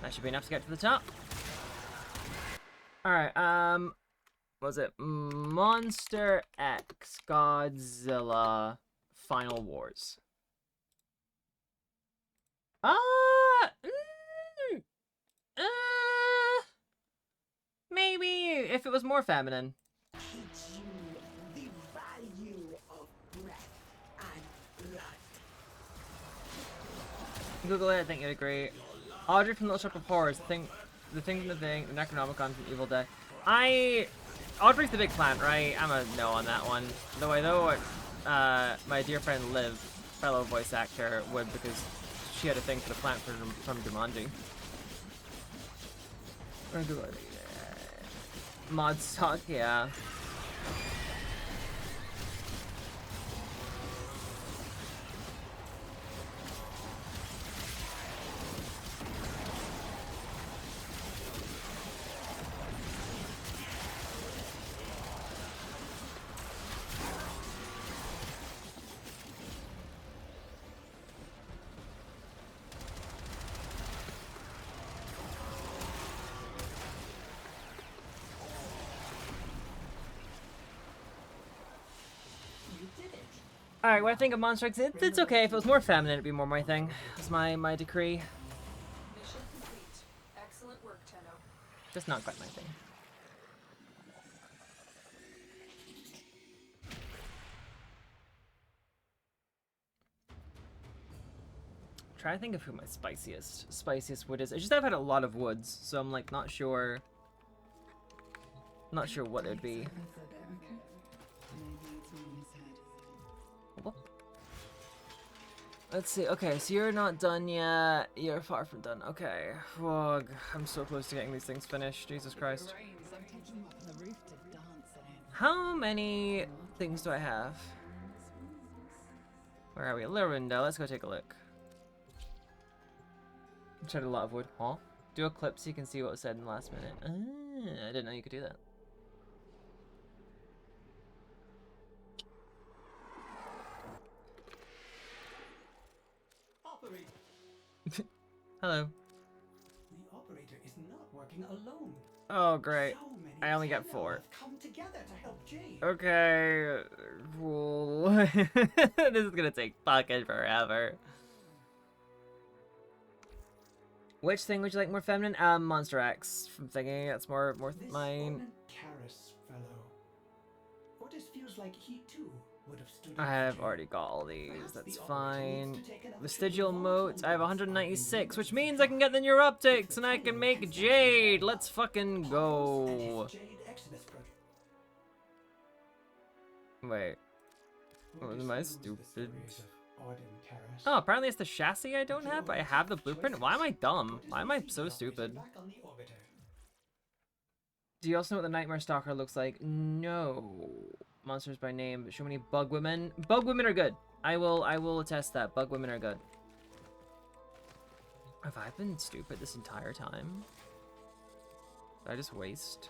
That should be enough to get to the top. Alright, what was it? Monster X Godzilla Final Wars. Maybe if it was more feminine. Teach you the value of breath and blood. Google it, I think you'd agree. Audrey from Little Shop of Horrors, the Necronomicon from Evil Dead. Audrey's the big plant, right? I'm a no on that one. Though I know my dear friend Liv, fellow voice actor, would because she had a thing for the plant from Jumanji. Or Google it. Mod stock, yeah. Alright, what I think of Monster X, it's okay. If it was more feminine, it'd be more my thing. It's my decree. Mission complete. Excellent work, Tenno. Just not quite my thing. Try to think of who my spiciest wood is. It's just I've had a lot of woods, so I'm like not sure what it would be. Whoop. Let's see. Okay, so you're not done yet. You're far from done. Okay. Whoa, I'm so close to getting these things finished. Jesus Christ. How many things do I have? Where are we? A little window. Let's go take a look. I tried a lot of wood. Huh? Do a clip so you can see what was said in the last minute. Ah, I didn't know you could do that. Hello. The operator is not working alone. Oh, great. So many I only got Tenno 4. have come together to help Jade. Okay. Cool. This is gonna take fucking forever. Which thing would you like more feminine? Monster X. From thinking that's more This mine. Karis fellow. Otis feels like he too would have stood. I up for have Jade. already got all these. Perhaps That's the operator fine. needs to take another Vestigial trip motes. I have involved in 196, which this means I can get the neuroptics and I can make Tenno Jade. Let's fucking and go. his Jade Exodus project. Wait. Oh, Otis am I knows the stupid? stories of Odin Karis. Oh, apparently it's the chassis I don't have, but I have the blueprint. Why am I dumb? Why am I so stupid? Back on the orbiter. Do you also know what the Nightmare Stalker looks like? No. Monsters by name, but show me bug women. Bug women are good. I will attest that. Bug women are good. Have I been stupid this entire time? Did I just waste?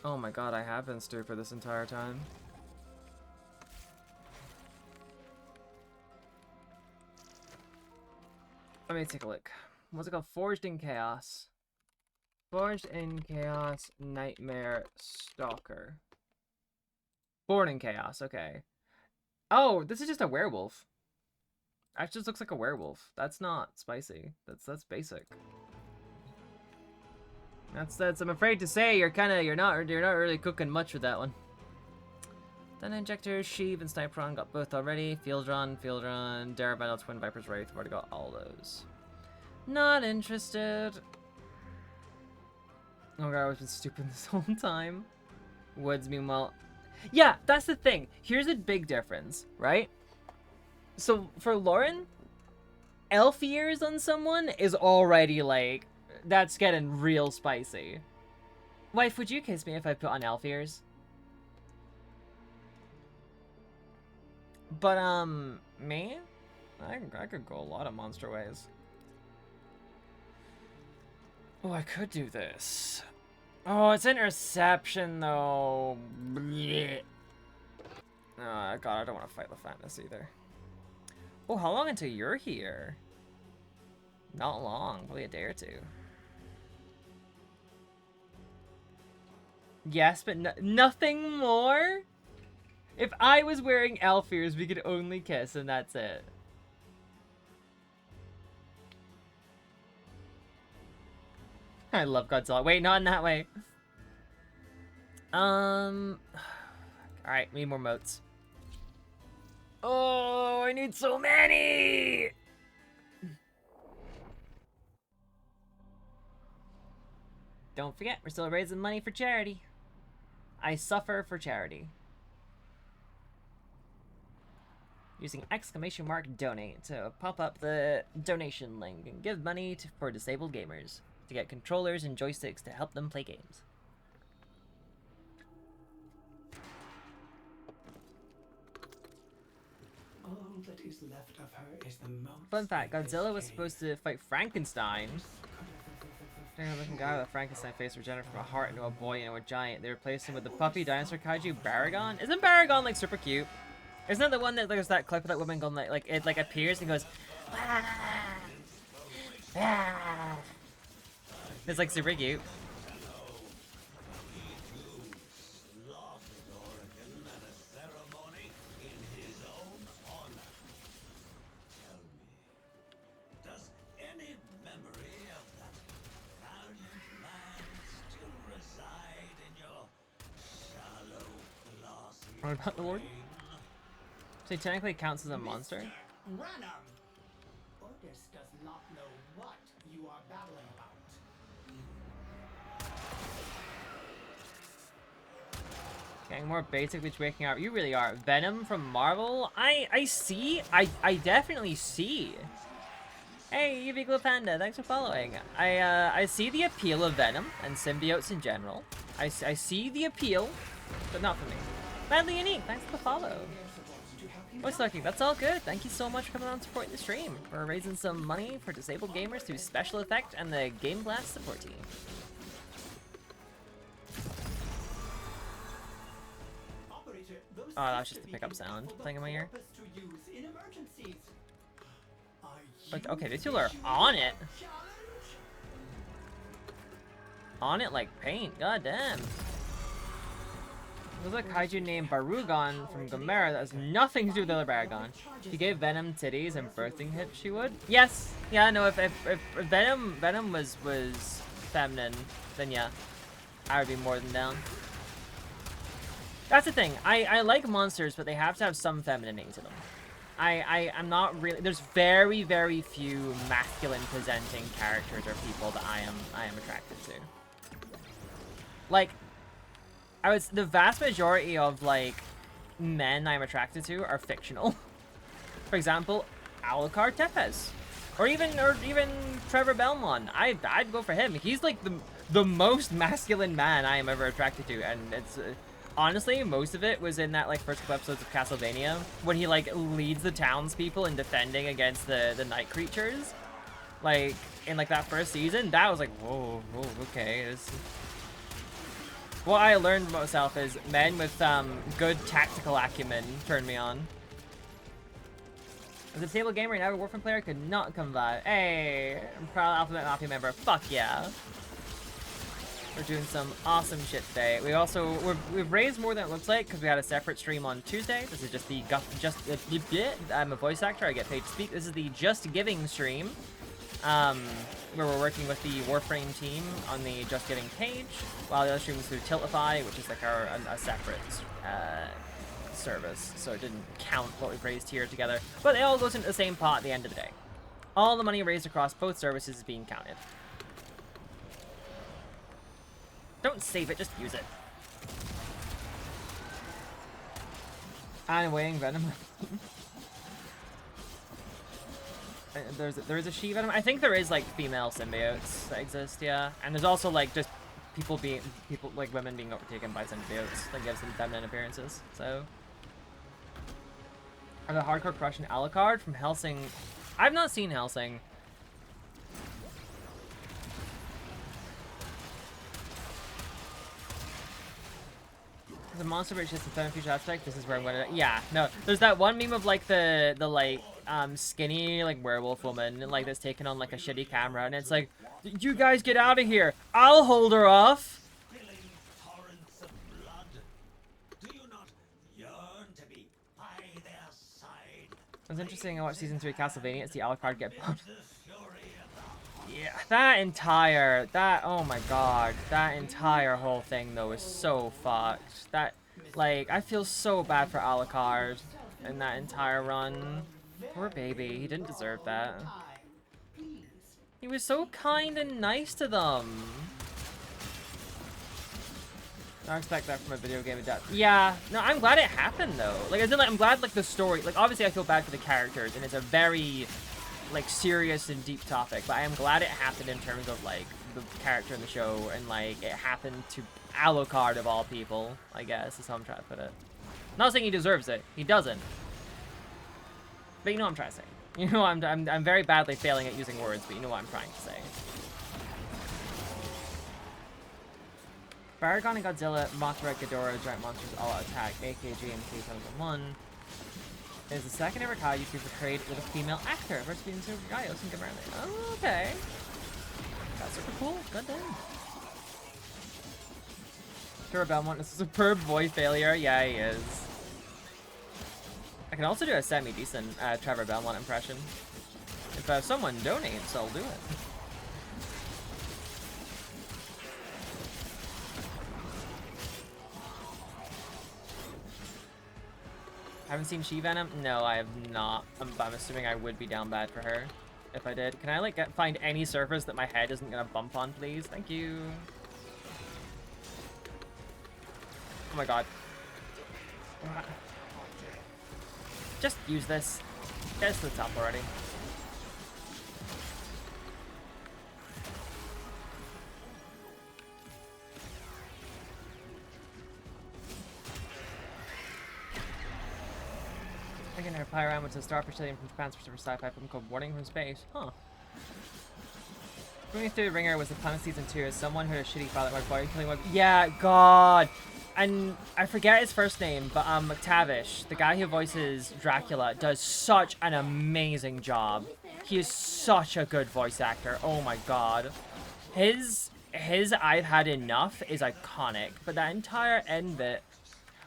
Oh my god, I have been stupid this entire time. Let me take a look. What's it called? Forged in Chaos. Forged in Chaos, Nightmare, Stalker. Born in Chaos, okay. Oh, this is just a werewolf. Actually, just looks like a werewolf. That's not spicy. That's basic. That's I'm afraid to say you're not really cooking much with that one. Then Injector, Sheev, and Sniperon got both already. Field Run, Darabelle, Twin Viper's Wraith. I've already got all those. Not interested. Oh god, I've been stupid this whole time. Woods, meanwhile. Yeah, that's the thing. Here's a big difference, right? So for Lauren, elf ears on someone is already like, that's getting real spicy. Wife, would you kiss me if I put on elf ears? But, me? I could go a lot of monster ways. Oh, I could do this. Oh, it's interception, though. Blech. Oh, God, I don't want to fight LaFantis either. Oh, how long until you're here? Not long, probably a day or two. Yes, but nothing more? If I was wearing elf ears, we could only kiss and that's it. I love Godzilla. Wait, not in that way. Alright, we need more moats. Oh, I need so many! Don't forget, we're still raising money for charity. I suffer for charity. Using !donate to pop up the donation link and give money for disabled gamers to get controllers and joysticks to help them play games. All that is left of her is the most. Fun fact, Godzilla was supposed to fight Frankenstein. Looking guy with a Frankenstein face regenerated from a heart into a boy into a giant. They replaced him with the puppy dinosaur kaiju Baragon. Isn't Baragon like super cute? Isn't that the one that there's that clip of that woman going like it like appears and goes ah, ah. It's like super cute. What about the Lord? So he technically counts as a monster? Random. Ordis does not know what you are babbling about. Getting more basic with waking up. You really are. Venom from Marvel? I see. I definitely see. Hey, Glue Panda, thanks for following. I see the appeal of Venom and symbiotes in general. I see the appeal, but not for me. Madly Unique, thanks for the follow. Voice talking, that's all good. Thank you so much for coming on and supporting the stream. We're raising some money for disabled gamers through Special Effect and the Game Blast support team. Oh, that's just the pickup sound thing in my ear. But, okay, these people are on it. On it like paint, god damn. There's a kaiju named Barugon from Gamera that has nothing to do with the other Baragon. She gave Venom titties and birthing hips, she would? Yes! Yeah, no, if Venom was feminine, then yeah. I would be more than down. That's the thing. I like monsters, but they have to have some femininity to them. I'm not really... There's very, very few masculine presenting characters or people that I am attracted to. Like... the vast majority of, like, men I'm attracted to are fictional. For example, Alucard Tepes. Or even Trevor Belmont. I'd go for him. He's, like, the most masculine man I am ever attracted to. And it's... honestly, most of it was in that like first couple episodes of Castlevania when he like leads the townspeople in defending against the night creatures. Like in like that first season, that was like, whoa, okay. What I learned about myself is men with good tactical acumen turn me on. As a table gamer and avid Warframe player, could not come by. Hey, I'm proud Alphabet Mafia member. Fuck yeah. We're doing some awesome shit today. We've raised more than it looks like because we had a separate stream on Tuesday. This is just the I'm a voice actor. I get paid to speak. This is the Just Giving stream, where we're working with the Warframe team on the Just Giving page, while the other stream is through Tiltify, which is like a separate service, so it didn't count what we've raised here together. But it all goes into the same pot at the end of the day. All the money raised across both services is being counted. Don't save it, just use it. I'm waiting Venom. There is a she Venom. I think there is like female symbiotes that exist, yeah. And there's also like just like women being overtaken by symbiotes that gives them feminine appearances. So, the hardcore crush in Alucard from Helsing. I've not seen Helsing. The monster bridge is the future aspect. This is where I'm gonna. Yeah, no. There's that one meme of like the like skinny like werewolf woman like that's taking on like a shitty camera, and it's like, you guys get out of here. I'll hold her off. Spilling torrents of blood. Do you not yearn to be by their side? It was interesting. I watched season 3 of Castlevania. It's the Alucard get bumped. The fury of the Yeah, oh my god, that entire whole thing though is so fucked. That, like, I feel so bad for Alucard in that entire run. Poor baby, he didn't deserve that. He was so kind and nice to them. I expect that from a video game adapt. Yeah, no, I'm glad it happened though. Like, I'm glad like the story. Like, obviously I feel bad for the characters, and it's a very like serious and deep topic, but I am glad it happened in terms of like the character in the show, and like it happened to Alucard of all people, I guess is how I'm trying to put it. Not saying he deserves it, he doesn't. But you know what I'm trying to say. You know, I'm very badly failing at using words, but you know what I'm trying to say. Baragon and Godzilla, Mothra, Ghidorah, giant monsters all out attack, AKG and K701. It is the second ever Kai YouTube portrayed with a female actor. First being Super Gaios and Gamerle. Oh, okay. That's super cool. Good then. Tura Belmont is a superb voice failure. Yeah, he is. I can also do a semi-decent Trevor Belmont impression. If someone donates, I'll do it. Haven't seen She-Venom? No, I have not. I'm assuming I would be down bad for her if I did. Can I like find any surface that my head isn't gonna bump on, please? Thank you. Oh my god. Just use this. Get us to the top already. I can reply around with a starfish alien from Japan's first ever sci-fi film called Warning from Space. Huh. Moving through the ringer was the plan of season 2 as someone who had a shitty father at my body killing my— Yeah, god! And I forget his first name, but McTavish, the guy who voices Dracula, does such an amazing job. He is such a good voice actor. Oh my god. His I've Had Enough is iconic, but that entire end bit—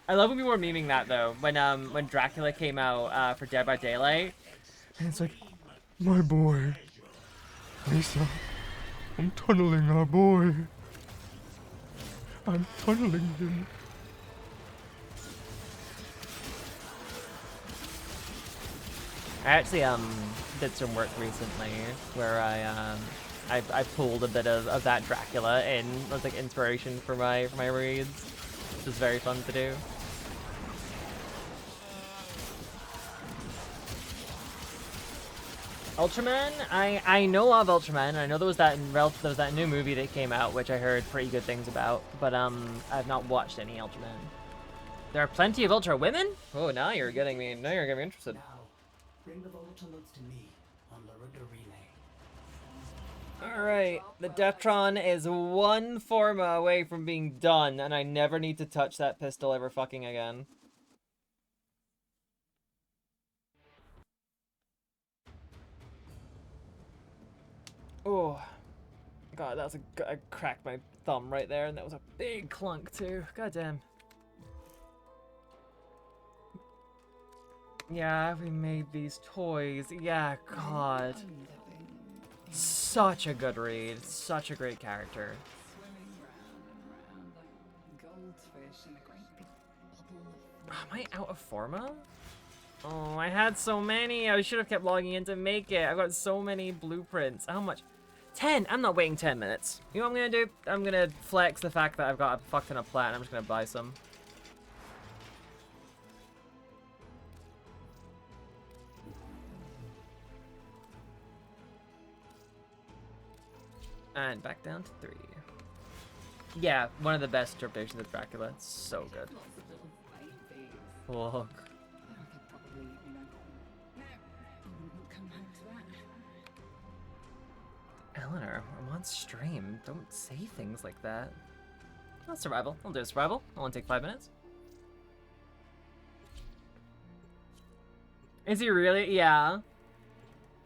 I love when people were memeing that though, when Dracula came out for Dead by Daylight, and it's like, my boy, Lisa, I'm tunneling our boy. I'm tunneling him. I actually did some work recently where I pulled a bit of that Dracula in as like inspiration for my reads, which was very fun to do. Ultraman? I know of Ultraman. I know there was that new movie that came out, which I heard pretty good things about, but I've not watched any Ultraman. There are plenty of Ultra women? Oh, now you're getting me interested. Now, bring the volatile notes to me on the Rudder Relay. Alright, the Detron is one Forma away from being done, and I never need to touch that pistol ever fucking again. Oh, God, that was I cracked my thumb right there, and that was a big clunk too. God damn. Yeah, we made these toys. Yeah, God. Such a good read. Such a great character. Swimming round and round like goldfish in a great big bubble of Am I out of Forma? Oh, I had so many. I should have kept logging in to make it. I've got so many blueprints. How much? 10! I'm not waiting 10 minutes. You know what I'm gonna do? I'm gonna flex the fact that I've got a fuck ton of plat, and I'm just gonna buy some. And back down to 3. Yeah, one of the best interpretations of Dracula. It's so good. lots of little babies. Look. I could probably, come home to that. Eleanor, I'm on stream. Don't say things like that. That's survival. I'll do a survival. I'll only take 5 minutes. Is he really? Yeah.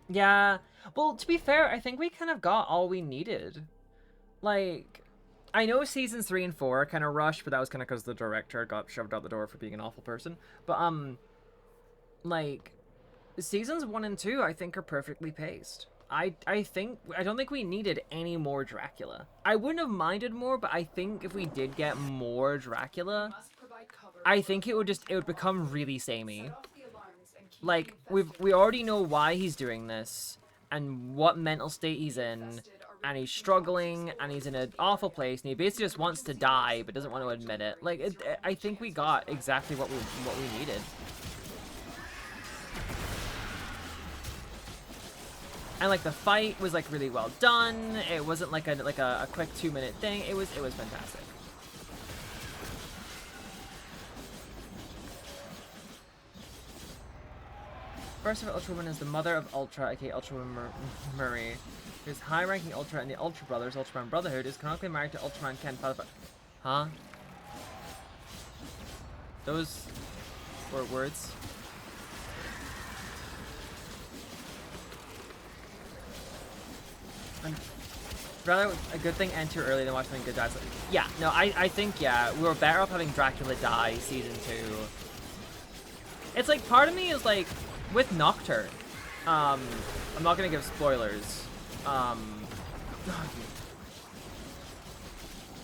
Yeah. Well, to be fair, I think we kind of got all we needed. Like, I know seasons 3 and 4 kind of rushed, but that was kind of because the director got shoved out the door for being an awful person. But, like, seasons 1 and 2, I think, are perfectly paced. I don't think we needed any more Dracula. I wouldn't have minded more, but I think if we did get more Dracula, Must provide cover. I think it would become really samey. Set off the alarms and keep Like, the infested we already know why he's doing this, and what mental state he's in, and he's struggling, and he's in an awful place, and he basically just wants to die, but doesn't want to admit it. Like, I think we got exactly what we needed. And like the fight was like really well done. It wasn't like a quick 2-minute thing. It was fantastic. First of Ultra Woman is the mother of Ultra, aka Ultra Woman Murray, who's high-ranking Ultra in the Ultra Brothers, Ultraman Brotherhood, is canonically married to Ultraman Ken. Huh? Those were words. Rather a good thing end too early than watch something good die. So, yeah, no, I think, yeah, we were better off having Dracula die season 2. It's like, part of me is like, with Nocturne, I'm not gonna give spoilers.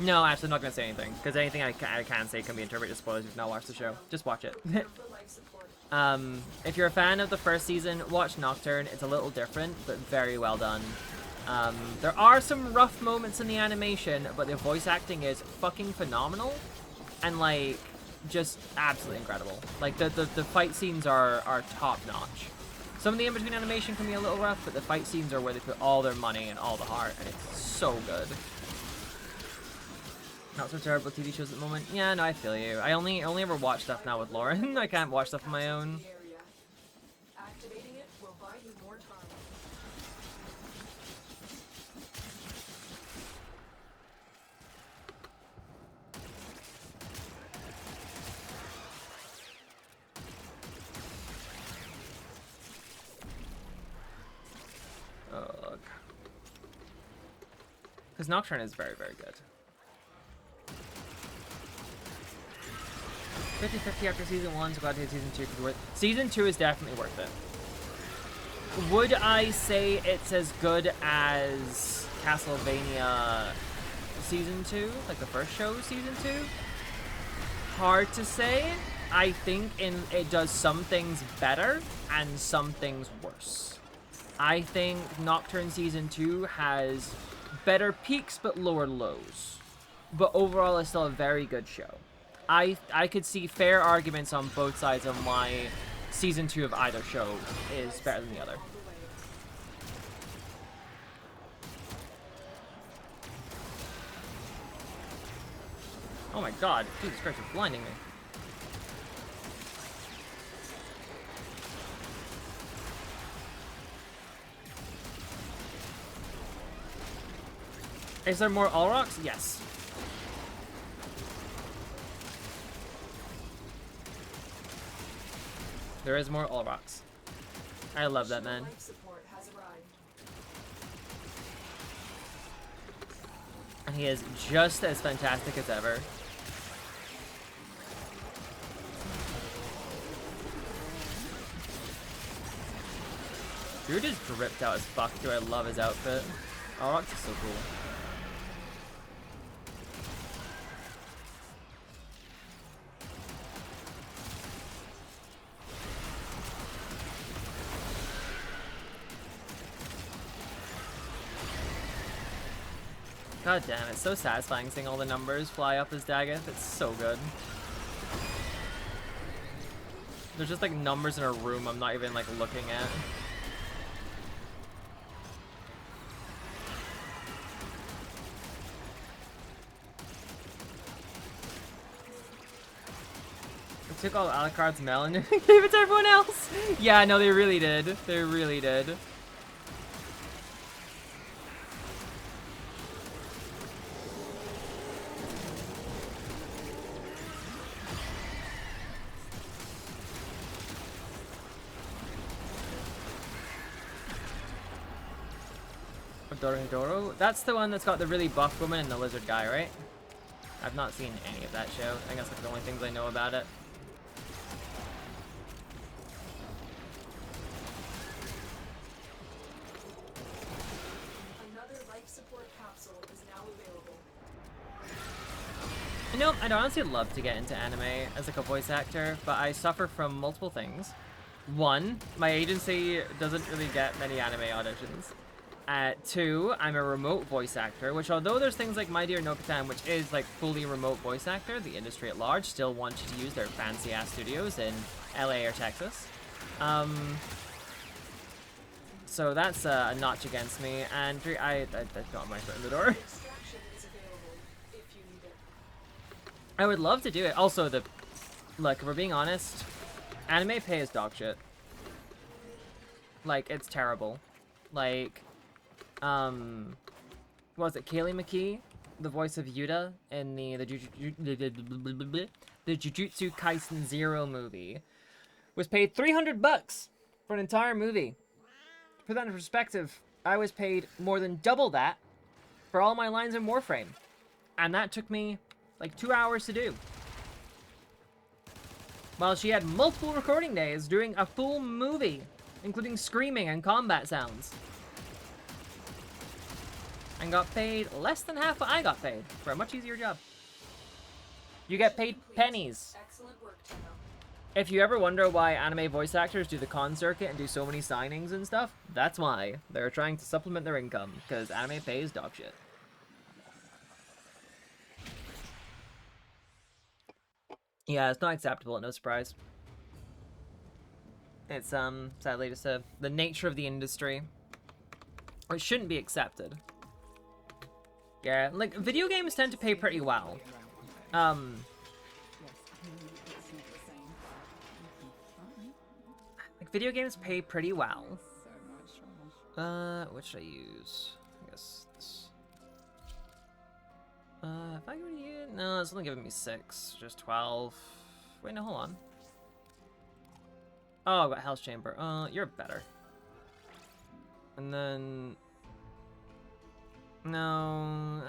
No, actually, I'm not gonna say anything, because anything I can say can be interpreted as spoilers if you've not watched the show. Just watch it. for life support. If you're a fan of the first season, watch Nocturne. It's a little different, but very well done. There are some rough moments in the animation, but the voice acting is fucking phenomenal, and like, just absolutely incredible. Like, the fight scenes are top notch. Some of the in-between animation can be a little rough, but the fight scenes are where they put all their money and all the heart, and it's so good. Not so terrible TV shows at the moment. Yeah, no, I feel you. I only ever watch stuff now with Lauren. I can't watch stuff on my own. Area. Activating it will buy you more time. Ugh. Because Nocturne is very, very good. 50-50 after season 1, so glad to hit season 2 could be worth. Season 2 is definitely worth it. Would I say it's as good as Castlevania season 2, like the first show season 2? Hard to say. I think it does some things better and some things worse. I think Nocturne season 2 has better peaks but lower lows, but overall it's still a very good show. I could see fair arguments on both sides on why season 2 of either show is better than the other. Oh my god, Jesus Christ, you're blinding me. Is there more all rocks? Yes. There is more all rocks. I love that, man. Life support has arrived. And he is just as fantastic as ever. Dude is dripped out as fuck. Do I love his outfit? All rocks is so cool. God damn, it's so satisfying seeing all the numbers fly up as Daggett. It's so good. There's just like numbers in a room I'm not even like looking at. They took all Alucard's mail and gave it to everyone else. Yeah, no, they really did. They really did. Doro? That's the one that's got the really buff woman and the lizard guy, right? I've not seen any of that show. I guess that's the only things I know about it. Another life support capsule is now available. You know, I'd honestly love to get into anime as like a voice actor, but I suffer from multiple things. One, my agency doesn't really get many anime auditions. Two, I'm a remote voice actor, which although there's things like My Dear No-Katan, which is like fully remote voice actor, the industry at large still wants you to use their fancy ass studios in LA or Texas. So that's a notch against me, and three, I got my foot in the door. Extraction is available if you need it. I would love to do it. Also, look, if we're being honest, anime pay is dog shit. Like, it's terrible. Like, what was it, Kaylee McKee, the voice of Yuta in the Jujutsu Kaisen Zero movie, was paid $300 for an entire movie. To put that in perspective, I was paid more than double that for all my lines in Warframe. And that took me like 2 hours to do. While she had multiple recording days doing a full movie, including screaming and combat sounds. And got paid less than half what I got paid for a much easier job. You get paid pennies. Excellent work, Tino. If you ever wonder why anime voice actors do the con circuit and do so many signings and stuff, that's why. They're trying to supplement their income, because anime pays dog shit. Yeah, it's not acceptable, no surprise. It's, sadly just the nature of the industry. It shouldn't be accepted. Yeah, like, video games tend to pay pretty well. Like, video games pay pretty well. What should I use? I guess this. If I go to you, no, it's only giving me 6, just 12. Wait, no, hold on. Oh, I've got Hell's Chamber. You're better. And then... No,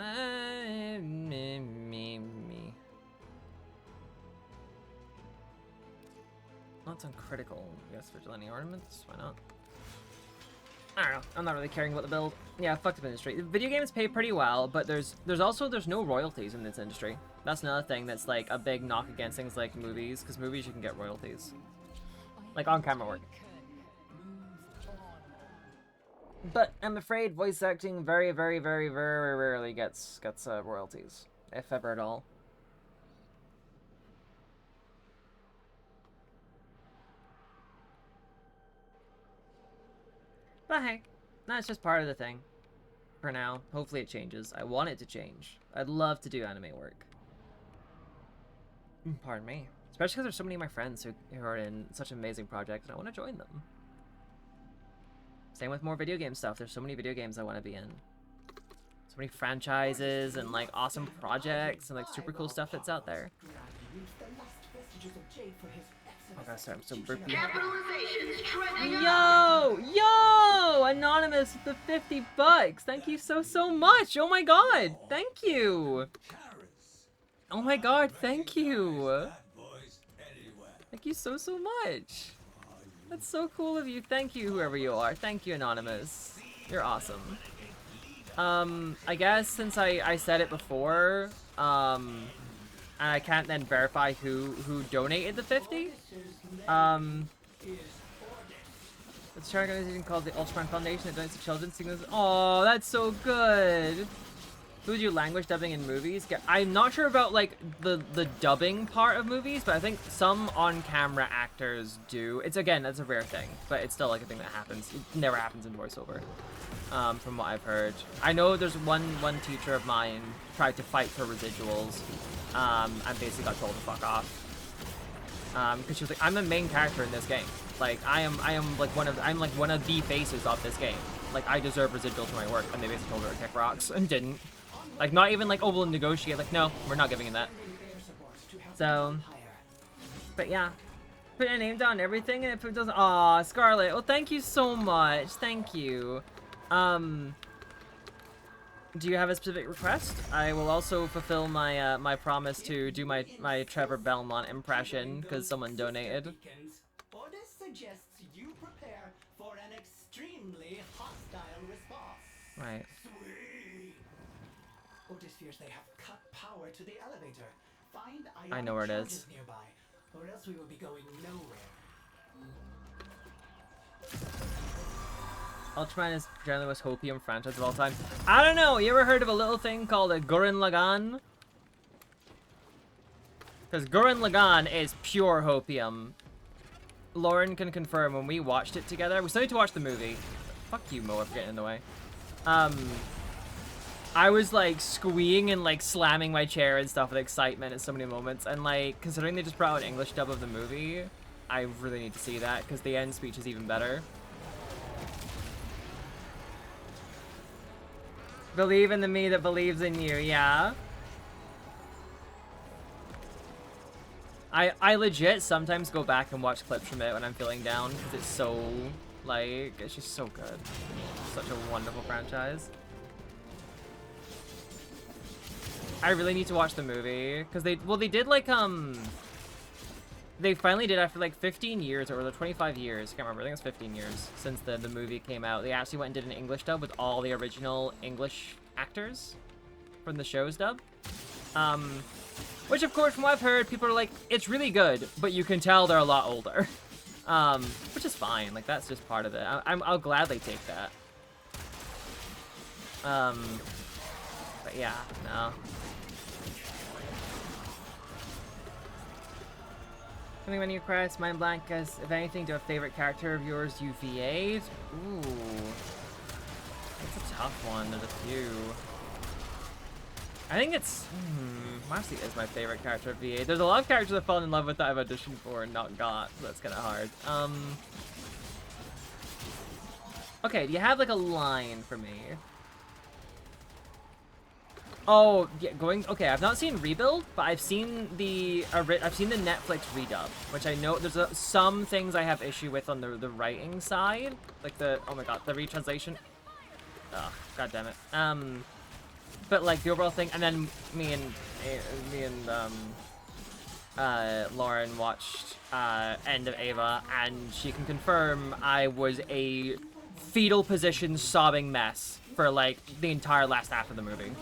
me. That's uncritical. Yes, vigilante ornaments. Why not? I don't know. I'm not really caring about the build. Yeah, fuck the industry. Video games pay pretty well, but there's no royalties in this industry. That's another thing that's like a big knock against things like movies, because movies you can get royalties, like on camera work. But I'm afraid voice acting very, very, very, very rarely gets royalties, if ever at all. But hey, that's just part of the thing. For now, hopefully it changes. I want it to change. I'd love to do anime work. Pardon me. Especially because there's so many of my friends who are in such amazing projects, and I want to join them. Same with more video game stuff. There's so many video games I want to be in. So So many franchises and like awesome projects and like super cool stuff that's out there. Oh god, sorry, I'm so burpy. Yo! Anonymous with the 50 bucks. Thank you so much. Oh my god. Thank you. Oh my god, thank you. Thank you so much. That's so cool of you. Thank you, whoever you are. Thank you, Anonymous. You're awesome. I guess since I said it before, and I can't then verify who donated the 50, it's a charity organization called the Ultraman Foundation that donates to children's signals. Oh, that's so good. Who do language dubbing in movies? I'm not sure about like the dubbing part of movies, but I think some on-camera actors do. It's again, that's a rare thing, but it's still like a thing that happens. It never happens in voiceover, from what I've heard. I know there's one teacher of mine tried to fight for residuals, and basically got told to fuck off. Because she was like, I'm the main character in this game. Like I'm like one of the faces of this game. Like I deserve residuals for my work, and they basically told her to kick rocks and didn't. Like not even like, oh, we'll negotiate. Like no, we're not giving you that. So, but yeah, put your name down, everything, and if it doesn't, aw, Scarlett. Well, thank you so much. Thank you. Do you have a specific request? I will also fulfill my my promise to do my Trevor Belmont impression because someone donated. Orders suggests you prepare for an extremely hostile response. Right. Sweet. Otis fears they have cut power to the elevator. Find I know where it ionic is. charges nearby, or else we will be going nowhere. Ultraman is generally the most hopium franchise of all time. I don't know. You ever heard of a little thing called a Gurren Lagann? Because Gurren Lagann is pure hopium. Lauren can confirm when we watched it together. We still need to watch the movie. Fuck you, Mo, for getting in the way. I was like squeeing and like slamming my chair and stuff with excitement at so many moments. And like, considering they just brought out an English dub of the movie, I really need to see that because the end speech is even better. Believe in the me that believes in you, yeah? I legit sometimes go back and watch clips from it when I'm feeling down because it's so, like, it's just so good. Such a wonderful franchise. I really need to watch the movie because they did like, they finally did after like 15 years or 25 years, I can't remember, I think it's 15 years since the movie came out. They actually went and did an English dub with all the original English actors from the show's dub. Which of course, from what I've heard, people are like, it's really good, but you can tell they're a lot older. Which is fine, like that's just part of it. I'll gladly take that. But yeah, no. Something when you press mind blank as if anything to a favorite character of yours you VA'd? Ooh. That's a tough one, there's a few. I think it's Marcy is my favorite character of VA. There's a lot of characters I've fallen in love with that I've auditioned for and not got, so that's kinda hard. Okay, do you have like a line for me? Oh, yeah, okay, I've not seen Rebuild, but I've seen the Netflix redub, which I know there's some things I have issue with on the writing side, like oh my god, the retranslation. Ugh, god damn it. But like the overall thing, and then me and Lauren watched End of Ava, and she can confirm I was a fetal position sobbing mess for like the entire last half of the movie.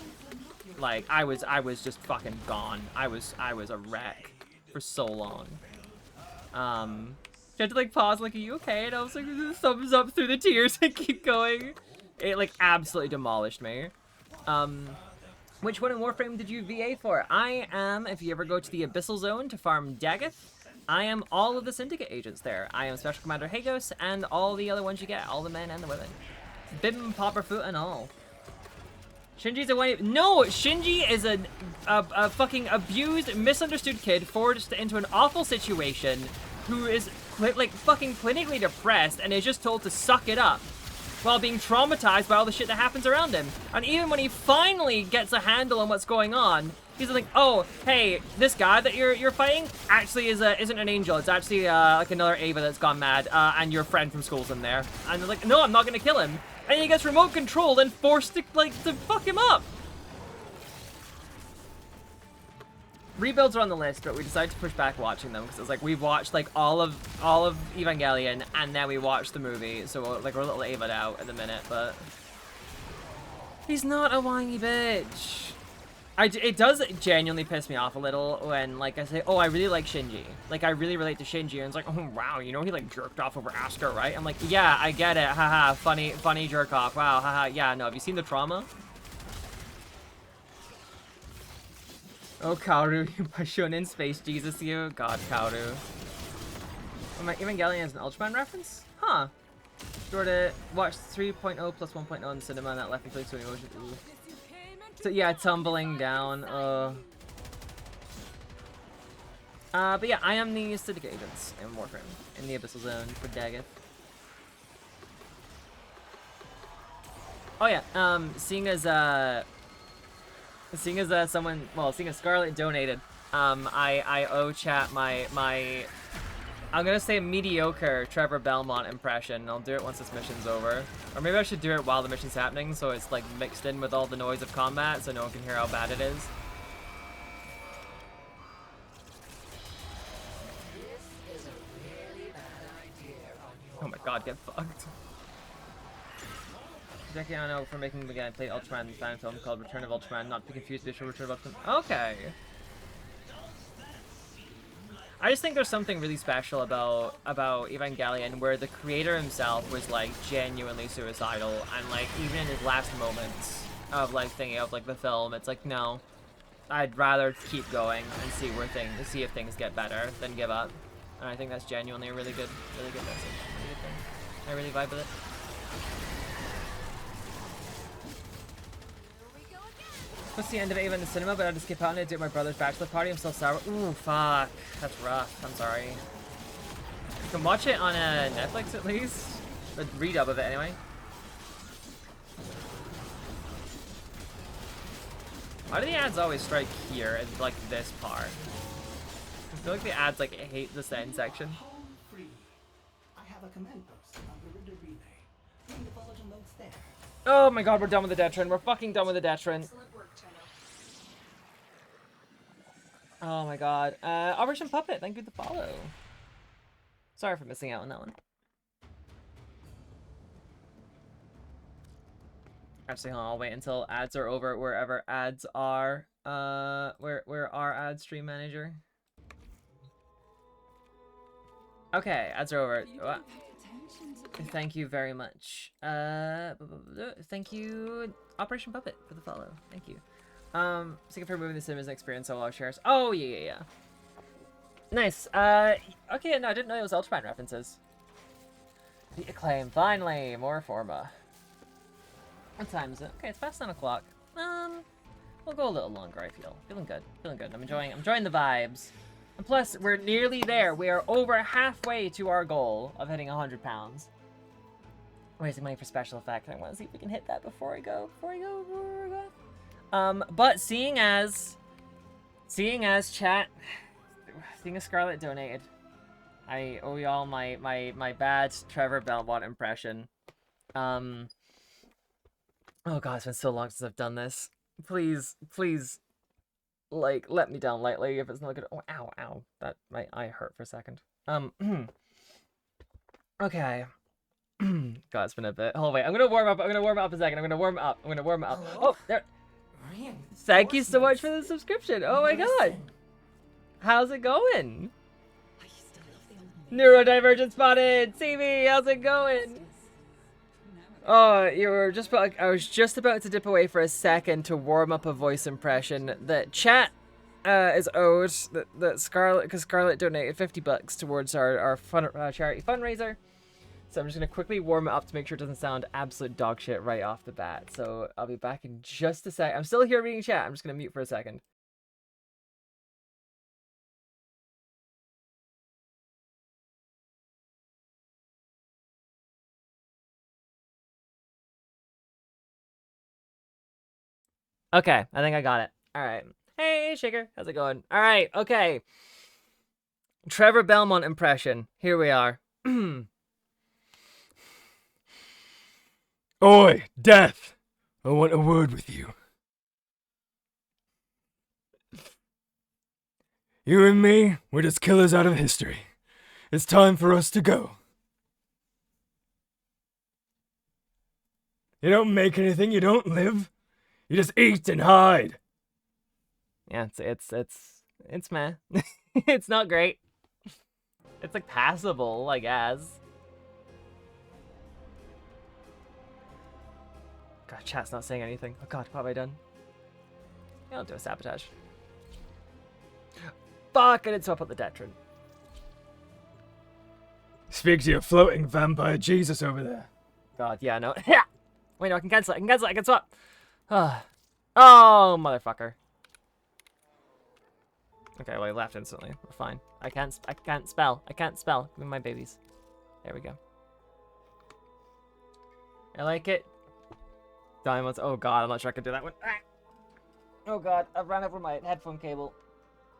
Like I was just fucking gone. I was a wreck for so long. She had to like pause, like, are you okay? And I was like, thumbs up through the tears and keep going. It like absolutely demolished me. Which one in Warframe did you VA for? I am, if you ever go to the Abyssal Zone to farm Daggett, I am all of the Syndicate agents there. I am Special Commander Hagos and all the other ones you get, all the men and the women. Bim, Popperfoot, and all. Shinji's a white. No, Shinji is a fucking abused, misunderstood kid forced into an awful situation who is like fucking clinically depressed and is just told to suck it up. while being traumatized by all the shit that happens around him. And even when he finally gets a handle on what's going on, he's like, oh, hey, this guy that you're fighting actually isn't an angel. It's actually like another Ava that's gone mad, and your friend from school's in there. And they're like, no, I'm not gonna kill him. And he gets remote controlled and forced to to fuck him up. Rebuilds are on the list, but we decided to push back watching them because it's like we've watched like all of Evangelion and then we watched the movie, so like we're a little Ava'd out at the minute. But he's not a whiny bitch. It does genuinely piss me off a little when like I say, oh, I really like Shinji, like I really relate to Shinji, and it's like, oh wow, you know he like jerked off over Asuka, right? I'm like, yeah, I get it, haha, funny jerk off, wow, haha, yeah, no, have you seen the trauma? Oh, Kaoru, by Shonen Space Jesus, you. God, Kaoru. Oh, my Evangelion is an Ultraman reference? Huh. Sort of watched 3.0 plus 1.0 in the cinema and that left me feeling so emotional. Ooh. So, yeah, tumbling down. But yeah, I am the acidic agents in Warframe in the Abyssal Zone for Daggett. Oh, yeah, seeing as Scarlett donated, I owe chat my I'm gonna say mediocre Trevor Belmont impression. I'll do it once this mission's over. Or maybe I should do it while the mission's happening so it's like mixed in with all the noise of combat so no one can hear how bad it is. Oh my god, get fucked. Jackie, I know for making the guy play Ultraman fan film called Return of Ultraman, not to be confused with Return of Ultraman. Okay. I just think there's something really special about Evangelion where the creator himself was like genuinely suicidal and like even in his last moments of like thinking of like the film, it's like no, I'd rather keep going and see if things get better than give up. And I think that's genuinely a really good message. Really good thing. I really vibe with it. What's the end of Ava in the cinema, but I had to skip out and I do my brother's bachelor party. I'm still sour. Ooh, fuck. That's rough. I'm sorry. You can watch it on Netflix at least. The redub of it anyway. Why do the ads always strike here at like this part? I feel like the ads like hate the end section. I have a command post on the Ritter Relay. Bring the bulletin notes there. Oh my god, we're done with the Detrin. We're fucking done with the Detrin. Oh my god. Operation Puppet, thank you for the follow. Sorry for missing out on that one. Actually, hold on, I'll wait until ads are over wherever ads are. Where our ad stream manager? Okay, ads are over. Thank you very much. Thank you, Operation Puppet, for the follow. Thank you. Thank you for moving the cinemas experience so well shares. Oh, yeah. Nice. Okay, no, I didn't know it was Ultraman references. The Acclaim, finally, more Forma. What time is it? Okay, it's past 9 o'clock. We'll go a little longer, I feel. Feeling good. I'm enjoying the vibes. And plus, we're nearly there. We are over halfway to our goal of hitting 100 pounds. Raising money for special effects. I want to see if we can hit that before I go. But seeing as Scarlett donated, I owe y'all my bad Trevor Belmont impression. Oh god, it's been so long since I've done this. Please, like, let me down lightly if it's not good. Oh, ow. That, my eye hurt for a second. Okay. God, it's been a bit. Oh, wait, I'm gonna warm up a second. I'm gonna warm up. Oh, there. Thank you so much for the subscription. Oh my god. How's it going? Neurodivergent spotted. CV, how's it going? Oh, I was just about to dip away for a second to warm up a voice impression that chat is owed that Scarlett donated $50 towards our charity fundraiser. So I'm just gonna quickly warm it up to make sure it doesn't sound absolute dog shit right off the bat. So I'll be back in just a sec. I'm still here reading chat. I'm just gonna mute for a second. Okay, I think I got it. All right. Hey, Shaker. How's it going? All right, okay. Trevor Belmont impression. Here we are. Oi, Death! I want a word with you. You and me, we're just killers out of history. It's time for us to go. You don't make anything, you don't live. You just eat and hide. Yeah, it's meh. It's not great. It's like passable, I guess. God, chat's not saying anything. Oh god, what have I done? Yeah, I'll do a sabotage. Fuck, I didn't swap out the Detron. Speak to your floating vampire Jesus over there. God, yeah, no. Wait, no, I can cancel it. I can swap. Oh, motherfucker. Okay, well, he left instantly. We're fine. I can't spell. Give me my babies. There we go. I like it. Diamonds. Oh god, I'm not sure I can do that one. Ah! Oh god, I've ran over my headphone cable.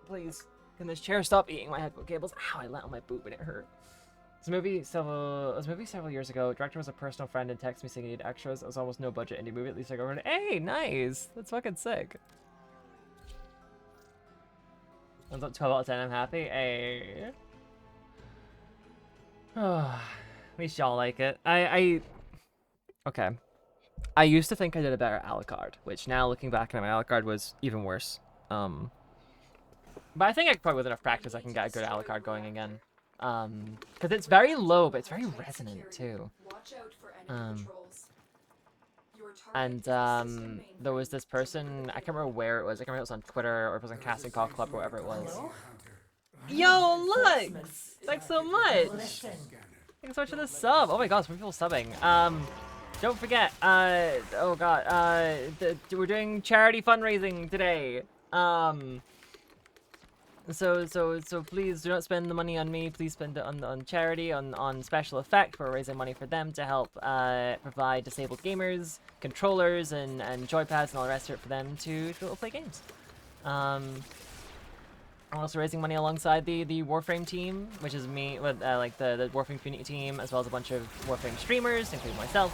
Please, can this chair stop eating my headphone cables? Ow, I landed on my boot and it hurt. It was a movie several years ago. The director was a personal friend and texted me saying he needed extras. It was almost no budget indie movie. At least I go, hey, nice. That's fucking sick. I was up 12 out of 10. I'm happy. Hey. At least y'all like it. Okay. I used to think I did a better Alucard, which now looking back at my Alucard was even worse. But I think I could probably with enough practice I can get a good Alucard going again. Because it's very low, but it's very resonant too. Watch out for enemy patrols. Your And target is a system there was this person, I can't remember where it was. I can't remember if it was on Twitter or if it was on Casting Call Club or whatever it was. Yo, look! Thanks so much! Thanks so much for the sub! Oh my god, so many people subbing. Don't forget, oh god, we're doing charity fundraising today. So please do not spend the money on me. Please spend it on charity, on Special Effect. We're raising money for them to help provide disabled gamers controllers and joypads and all the rest of it for them to be able to play games. I'm also raising money alongside the Warframe team, which is me, with like the Warframe community team, as well as a bunch of Warframe streamers, including myself,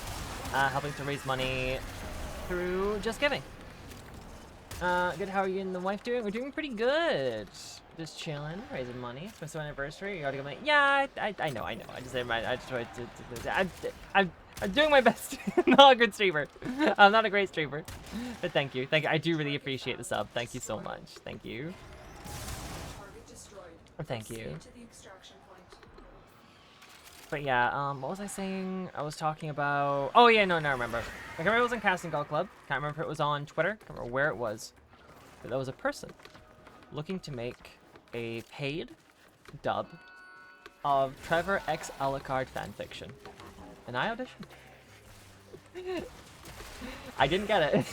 helping to raise money through Just Giving. Good. How are you and the wife doing? We're doing pretty good. Just chilling, raising money. It's my 7th anniversary. You already got my. Yeah, I know. I just tried to. I'm doing my best. I'm not a good streamer. I'm not a great streamer, but thank you. I do really appreciate the sub. Thank you so much. Thank you. Target destroyed. Thank you. Proceed to the extraction point. But yeah, what was I saying? I was talking about. Oh yeah, no, I remember. I can't remember if it was on Casting Call Club. Can't remember if it was on Twitter. Can't remember where it was. But there was a person looking to make a paid dub of Trevor X Alucard fanfiction. And I auditioned. I didn't get it.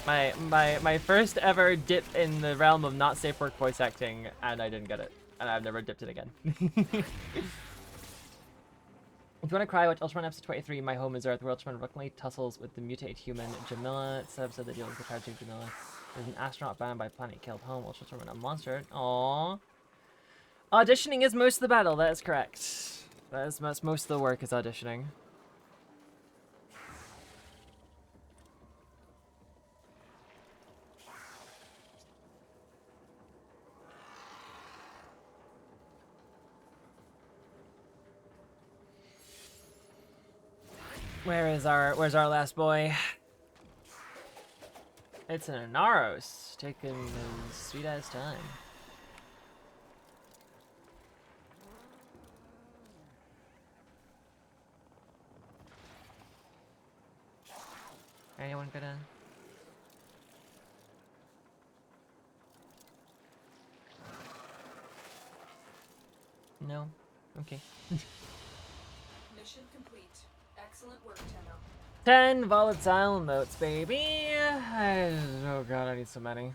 My first ever dip in the realm of not safe work voice acting, and I didn't get it. And I've never dipped it again. If you want to cry, watch Ultraman episode 23, My Home is Earth, where Ultraman reluctantly tussles with the mutated human Jamila. It's an episode that deals with the tragic Jamila. There's an astronaut bound by a planet killed home, while Ultraman a monster. Aww. Auditioning is most of the battle, that is correct. That is most of the work is auditioning. Where's our last boy? It's an Anaros, taking his sweet ass time. Anyone gonna? No? Okay. Mission complete. Excellent work, Tenno. 10 volatile emotes, baby! Oh god, I need so many.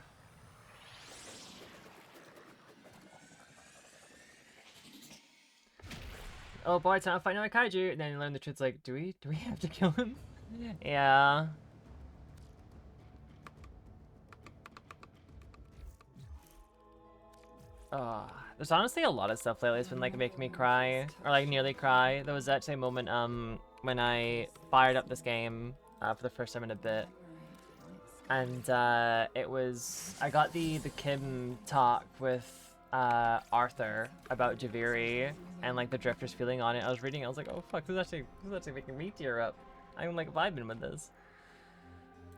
oh boy, it's time to fight another kaiju. And then you learn the truth, like, do we have to kill him? Yeah. There's honestly a lot of stuff lately that's been like making me cry, or like nearly cry. There was actually a moment when I fired up this game for the first time in a bit, and it was, I got the Kim talk with Arthur about Javiri and like the drifters feeling on it. I was reading it, I was like, oh fuck, this is actually making me tear up. I'm like vibing with this.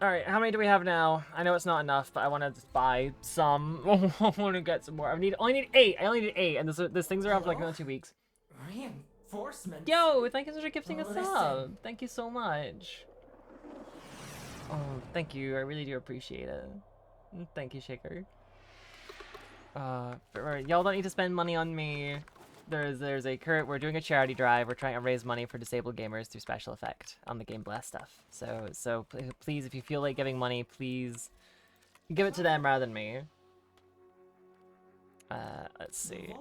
Alright, how many do we have now? I know it's not enough, but I want to just buy some. I want to get some more. I only need 8. I only need 8, and this thing's around for like another 2 weeks. Reinforcements. Yo, thank you for gifting a sub. Thank you so much. Oh, thank you. I really do appreciate it. Thank you, Shaker. Y'all don't need to spend money on me. There's a we're doing a charity drive. We're trying to raise money for disabled gamers through special effect on the Game Blast stuff. So please, if you feel like giving money, please give it to them rather than me. Let's see.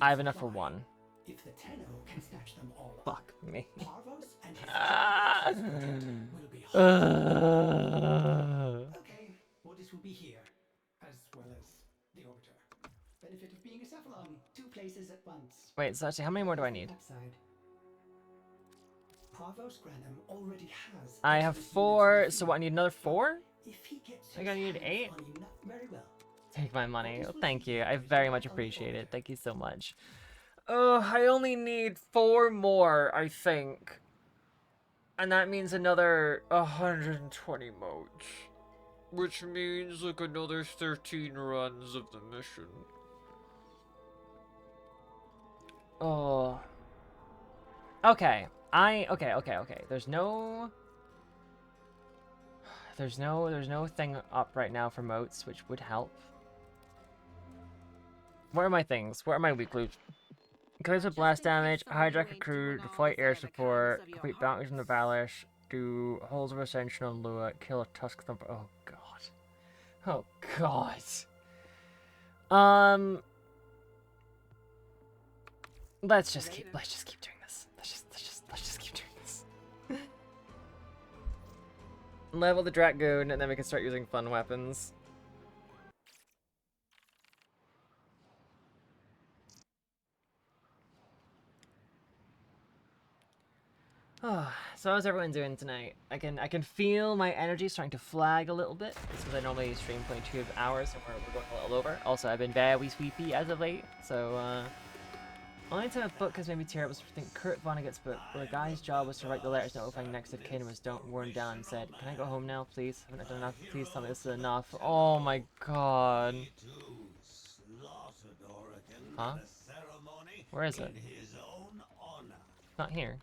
I have enough for one. If the Tenno can snatch them all up, Fuck me. Parvos and his will be okay, Ordis will be here, as well as the Orbiter. Benefit of being a Cephalon, 2 places at once. Wait, so actually, how many more do I need? Parvos Granum already has. I have 4, so what, I need another 4? If he gets I think I need 8? very well. Take my money. Oh, thank you. I very much appreciate it. Thank you so much. I only need 4 more, I think. And that means another 120 modes. Which means like another 13 runs of the mission. Oh. Okay. Okay. There's no thing up right now for moats, which would help. What are my things? What are my weak loops? Increase with blast damage, hijack a crew, deploy air support, complete bounties from the Valish, do holes of ascension on Lua, kill a tusk thumper. Oh god. Oh god. Let's just keep doing this. Let's just keep doing this. Level the Dragoon, and then we can start using fun weapons. Oh, so how's everyone doing tonight? I can feel my energy starting to flag a little bit. It's because I normally stream 22 hours, and we're going a little over. Also, I've been very sleepy as of late, so only time a book has made me tear up was I think Kurt Vonnegut's book, where the guy's job was to write the letters notifying next of kin was worn down and said, "Can I go home now, please? Haven't I done enough? Please tell me this is enough." Oh my god. Huh? Where is it? Not here.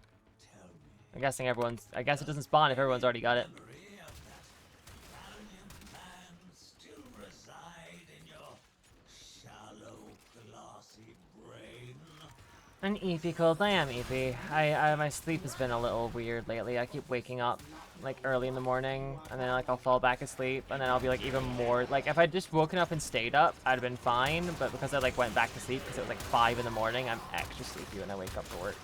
I'm guessing I guess it doesn't spawn if everyone's already got it. An Eepy cold. I am Eepy. My sleep has been a little weird lately. I keep waking up like early in the morning, and then like I'll fall back asleep, and then I'll be like even more like if I'd just woken up and stayed up, I'd have been fine. But because I like went back to sleep because it was like 5 in the morning, I'm extra sleepy when I wake up for work.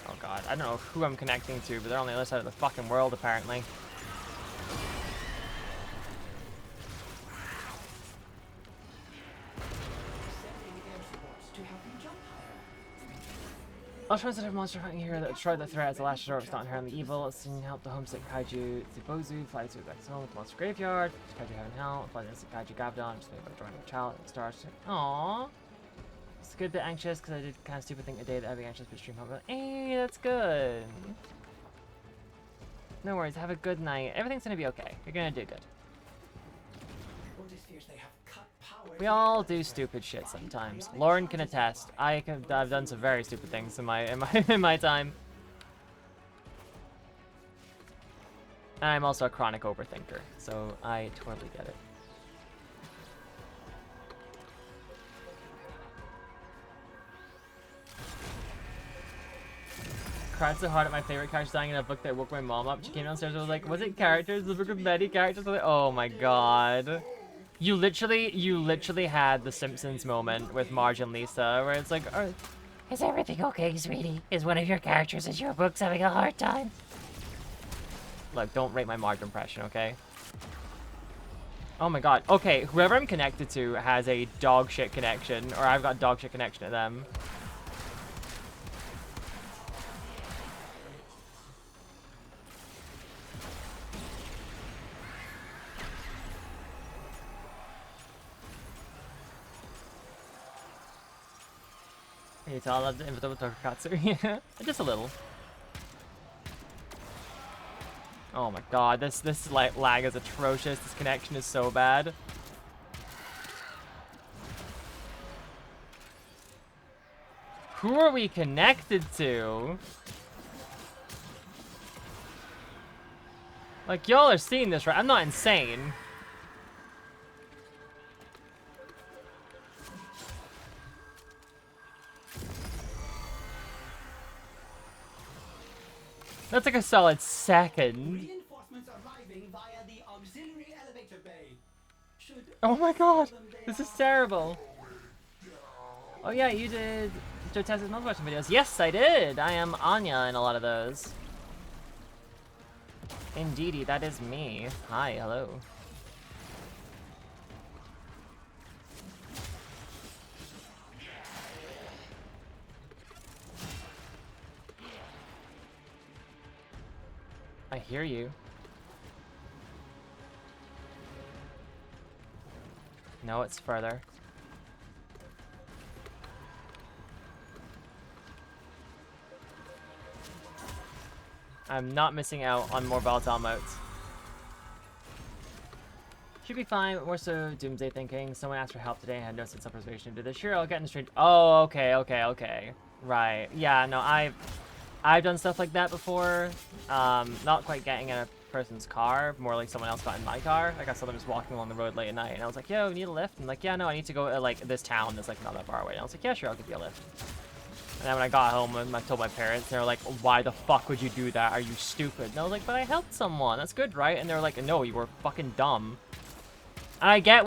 Oh god, I don't know who I'm connecting to, but they're on the other side of the fucking world apparently. I'll try to have a monster hunting hero that destroyed the threat as the last resort was not inherently evil. It's to help the homesick kaiju Tsubozu fly to its home with the monster graveyard. Kaiju heaven hell. Fly the kaiju Gabdon. Just made by joining the child and stars. Aww. It's a good bit anxious because I did kind of stupid thing today that I'd be anxious but stream home. But hey, that's good. No worries. Have a good night. Everything's gonna be okay. You're gonna do good. We all do stupid shit sometimes. Lauren can attest. I've done some very stupid things in my time. And I'm also a chronic overthinker, so I totally get it. Cried so hard at my favorite character dying in a book that woke my mom up. She came downstairs and was like, "Was it characters? The book of many characters?" I was like, oh my god. You literally had the Simpsons moment with Marge and Lisa, where it's like, Is everything okay, sweetie? Is one of your characters in your books having a hard time? look, don't rate my Marge impression, okay? Oh my god. Okay, whoever I'm connected to has a dog shit connection, or I've got dog shit connection to them. Can you tell I love the Invisible Tokatsu? Yeah, just a little. Oh my god, this like lag is atrocious. This connection is so bad. Who are we connected to? Like, y'all are seeing this, right? I'm not insane. That's like a solid second. Reinforcements arriving via the auxiliary elevator bay. Oh my god, this is terrible. Oh yeah, you did Joe Tess's mouth watching videos. Yes, I did. I am Anya in a lot of those. Indeedy, that is me. Hi, hello. I hear you. No, it's further. I'm not missing out on more volatile modes. Should be fine, but more so doomsday thinking. Someone asked for help today and had no sense of preservation to do this. Sure, I'll get in the street. Oh, okay. Right. Yeah, no, I've done stuff like that before. Not quite getting in a person's car, more like someone else got in my car. Like I saw them just walking along the road late at night, and I was like, yo, need a lift? And like, yeah, no, I need to go to like this town that's like not that far away. And I was like, yeah, sure, I'll give you a lift. And then when I got home, I told my parents, they were like, why the fuck would you do that? Are you stupid? And I was like, but I helped someone. That's good, right? And they were like, no, you were fucking dumb. And I get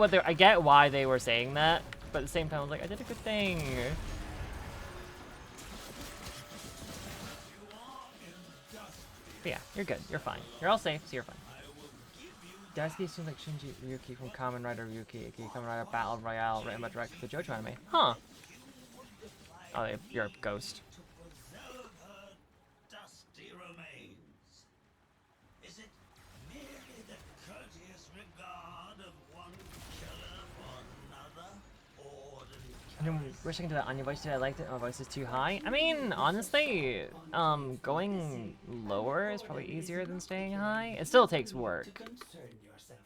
why they were saying that, but at the same time, I was like, I did a good thing. But yeah, you're good. You're fine. You're all safe, so you're fine. Daisuke seems like Shinji Ryuki from Kamen Rider Ryuki, Kamen Rider Battle Royale, written by director of the JoJo anime. Huh. Oh, you're a ghost. To preserve her dusty remains. Is it merely the courteous regard of one killer for another? Wishing to that on your voice today, I liked it. My voice is too high. I mean, honestly, going lower is probably easier than staying high. It still takes work.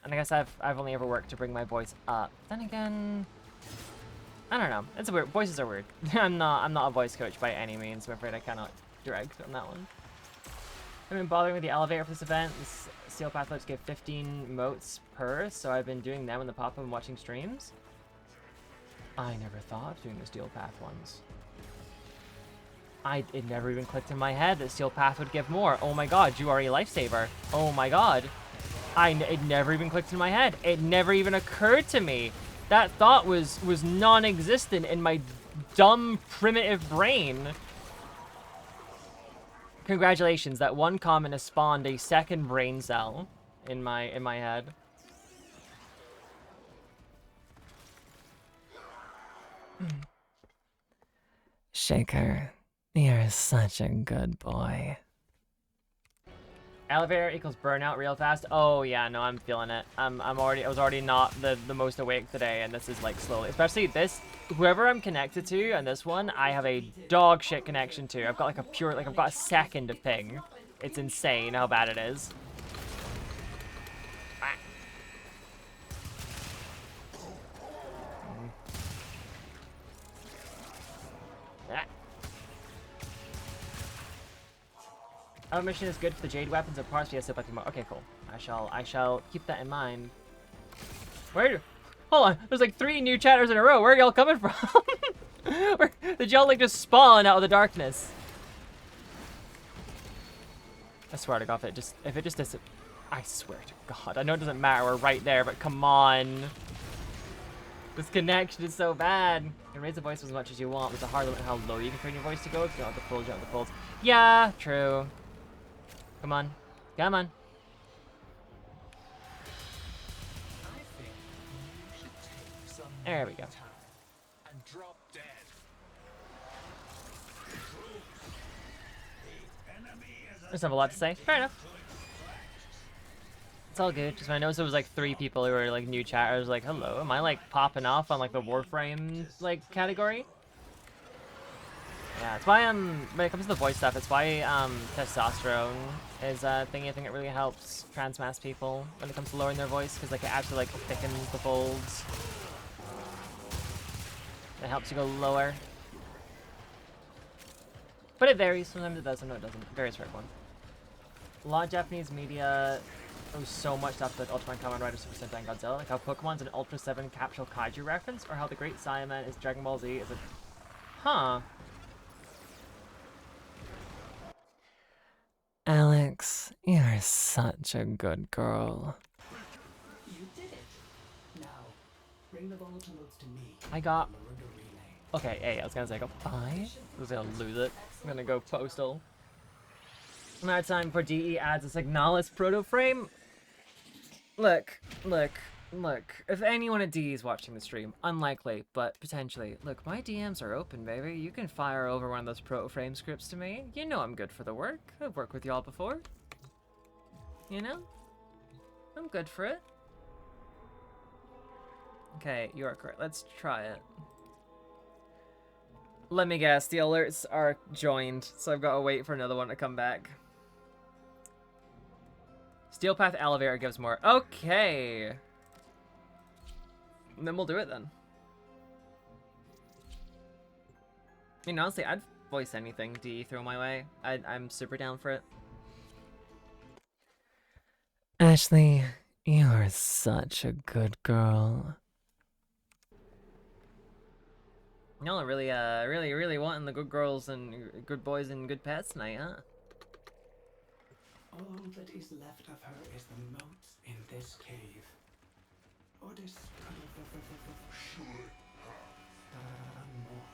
And I guess I've only ever worked to bring my voice up. Then again, I don't know. It's weird. Voices are weird. I'm not a voice coach by any means. I'm afraid I cannot direct on that one. I've been bothering with the elevator for this event. This Steel Path looks give 15 motes per, so I've been doing them in the pop-up and watching streams. I never thought of doing the Steel Path ones. It never even clicked in my head that Steel Path would give more. Oh my god, you are a lifesaver. Oh my god. It never even clicked in my head. It never even occurred to me. That thought was non-existent in my dumb, primitive brain. Congratulations, that one comment has spawned a second brain cell in my head. Shaker, you're such a good boy. Elevator equals burnout real fast. Oh yeah, no, I'm feeling it. I was already not the most awake today, and this is like slowly, especially this, whoever I'm connected to, and this one, I have a dog shit connection to. I've got like I've got a second of ping. It's insane how bad it is. Our mission is good for the jade weapons and parts. Yes, okay, cool. I shall keep that in mind. Hold on. There's like 3 new chatters in a row. Where are y'all coming from? Did y'all like just spawn out of the darkness? I swear to God, if it just I swear to God. I know it doesn't matter. We're right there, but come on. This connection is so bad. You can raise the voice as much as you want. There's a hard limit how low you can train your voice to go. If you don't have the folds, you don't have the folds. Yeah, true. Come on. Come on. I think you should take some There we go. time and drop dead. I just have a lot to say. Fair enough. It's all good. Just when I noticed there was like 3 people who were like new chatters, like, hello, am I like popping off on like the Warframe like category? Yeah, it's why when it comes to the voice stuff, it's why testosterone is a thing. I think it really helps trans mass people when it comes to lowering their voice, because like it actually like thickens the folds. It helps you go lower. But it varies. Sometimes it does, sometimes it doesn't. It varies for everyone. A lot of Japanese media owes so much stuff like Ultraman, Kamen Rider, Super Sentai, and Godzilla. Like how Pokemon's an Ultra 7 Capsule Kaiju reference, or how the Great Saiyaman is Dragon Ball Z is a... Huh. Alex, you're such a good girl. You did it. Now, bring the volatile notes to me. I got... Lower the relay. Okay, hey, I was gonna say I got 5. I was gonna lose it. I'm gonna go postal. Now it's time for DE adds a Signalis proto frame. Look. If anyone at DE is watching the stream, unlikely, but potentially. Look, my DMs are open, baby. You can fire over one of those proto frame scripts to me. You know I'm good for the work. I've worked with y'all before. You know? I'm good for it. Okay, you are correct. Let's try it. Let me guess, the alerts are joined, so I've got to wait for another one to come back. Steel Path Elevator gives more. Okay. And then we'll do it then. I mean, honestly, I'd voice anything DE throw my way. I'm super down for it. Ashley, you are such a good girl. Y'all are really wanting the good girls and good boys and good pets tonight, huh? All that is left of her is the moat in this cave. Or this sure. More.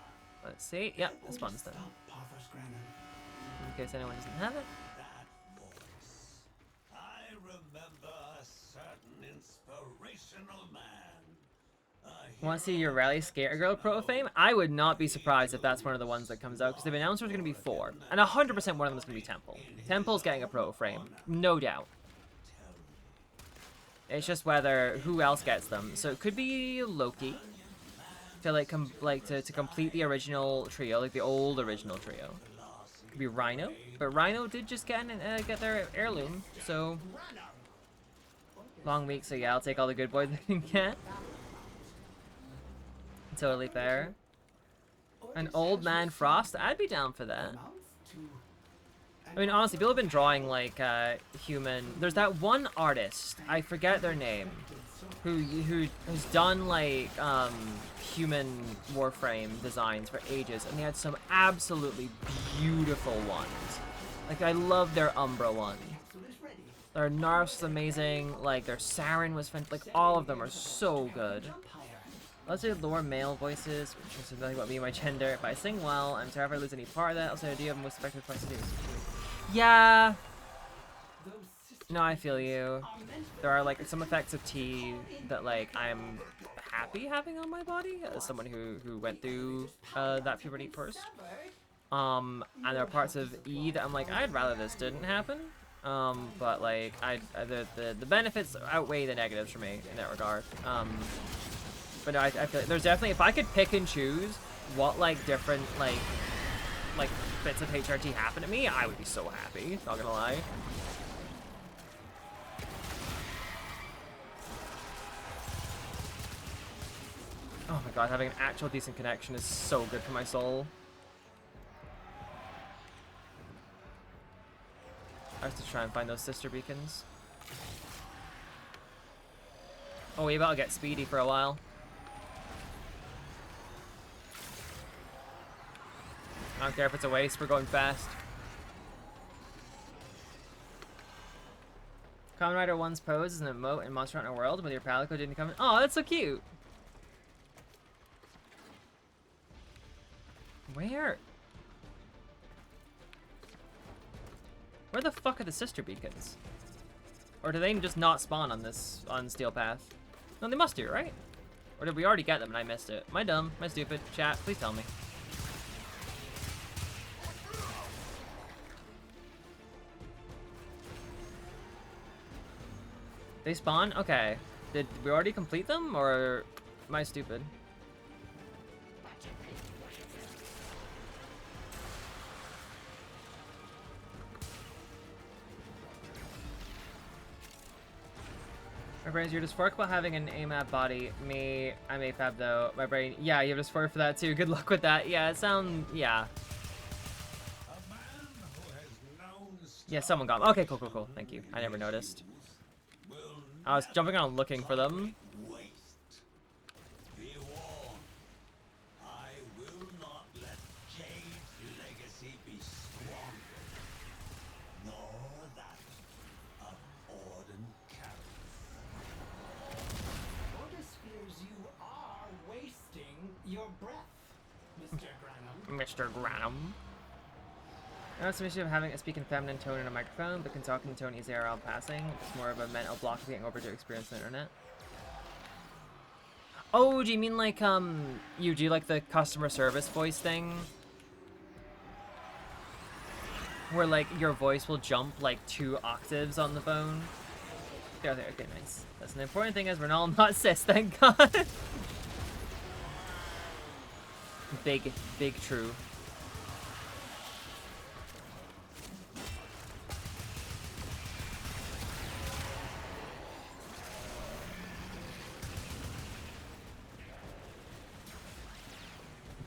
Let's see. Yep, this one's done. In case anyone doesn't have it. That voice. I remember a certain inspirational man. Want to see your Rally Skater Girl Pro Fame? I would not be surprised if that's one of the ones that comes out, because they've announced there's going to be 4. And 100% one of them is going to be Temple. Temple's getting a Pro Frame. No doubt. It's just whether who else gets them. So it could be Loki. To complete the original trio, like the old original trio. It could be Rhino. But Rhino did just get their heirloom, so... Long week, so yeah, I'll take all the good boys I can get. Totally fair. An Old Man Frost? I'd be down for that. I mean, honestly, people have been drawing, like, human... There's that one artist, I forget their name, who has done, like, human Warframe designs for ages, and they had some absolutely beautiful ones. Like, I love their Umbra one. Their Narf's amazing, like, their Saren was fantastic, like, all of them are so good. Let's do lower male voices, which is nothing about me and my gender. If I sing well, I'm sorry if I lose any part of that. Also, I do have most effective parts to do. Yeah. No, I feel you. There are like some effects of T that like I'm happy having on my body as someone who went through that puberty first. And there are parts of E that I'm like I'd rather this didn't happen. But like the benefits outweigh the negatives for me in that regard. But no, I feel like there's definitely, if I could pick and choose what, like, different, like bits of HRT happen to me, I would be so happy, not gonna lie. Oh my god, having an actual decent connection is so good for my soul. I have to try and find those sister beacons. Oh, we about to get speedy for a while. I don't care if it's a waste, we're going fast. Kamen Rider 1's pose is an emote in Monster Hunter World with your Palico didn't come in. Oh, that's so cute! Where? Where the fuck are the sister beacons? Or do they just not spawn on this, on Steel Path? No, they must do, right? Or did we already get them and I missed it? Am I dumb? Am I stupid? Chat, please tell me. They spawn? Okay. Did we already complete them, or am I stupid? My brain's, you're dysphoric about having an AMAP body. Me, I'm AFAB though. My brain, yeah, you have dysphoric for that too. Good luck with that. Yeah, yeah. Yeah, someone got them. Okay, cool, cool, cool. Thank you. I never noticed. I was jumping around looking for them. Your breath, Mr. Granum. Mr. Granum. I know it's an issue of having a speaking feminine tone in a microphone, but can talk in tone easier while passing. It's more of a mental block of getting over to experience the internet. Oh, do you mean like, you do like the customer service voice thing? Where like your voice will jump like 2 octaves on the phone? Yeah, okay, nice. That's an important thing, as we're all not cis, thank God. Big true.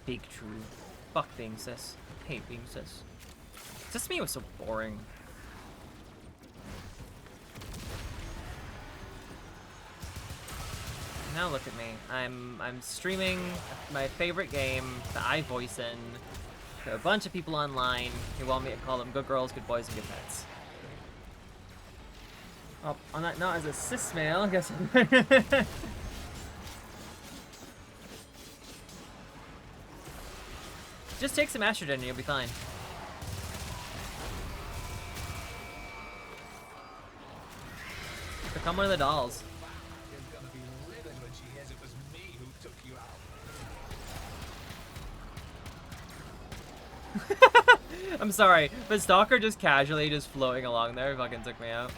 Big true. Fuck being cis. Hate being cis. Cis me was so boring. Now look at me. I'm streaming my favorite game that I voice in to a bunch of people online who want me to call them good girls, good boys, and good pets. Oh, on that note, as a cis male, I guess. Just take some estrogen and you'll be fine. Become one of the dolls. I'm sorry, but Stalker just casually just floating along there fucking took me out.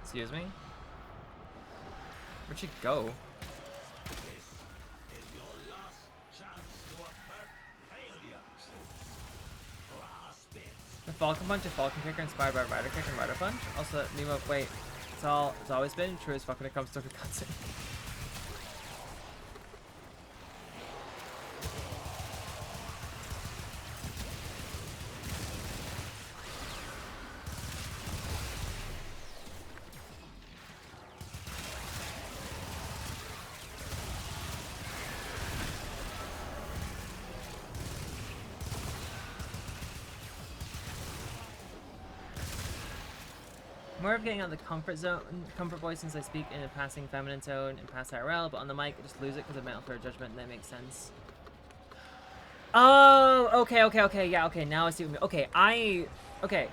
Excuse me? Where'd she go? The Falcon Punch, a Falcon kicker inspired by Rider Kick and Rider Punch. Also, Nemo, wait, it's always been true as fuck when it comes to cutscene. More of getting out of the comfort voice since I speak in a passing feminine tone and pass IRL, but on the mic I just lose it because of mental fair judgment, and that makes sense. Oh, okay, yeah, okay, now I see what you mean. Okay,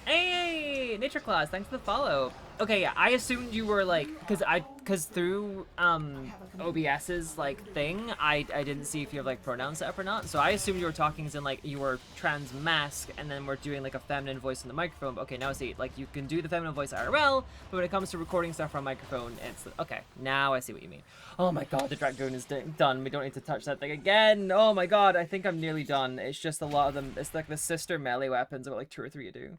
hey, Nature Class, thanks for the follow. Okay, yeah, I assumed you were like, cause through OBS's like thing, I didn't see if you have like pronouns set up or not. So I assumed you were talking as in like you were trans mask, and then we're doing like a feminine voice in the microphone. But okay, now I see, like you can do the feminine voice IRL, but when it comes to recording stuff from microphone, it's okay. Now I see what you mean. Oh my God, the Dragoon is done. We don't need to touch that thing again. Oh my God, I think I'm nearly done. It's just a lot of them. It's like the sister melee weapons, or like 2 or 3 you do.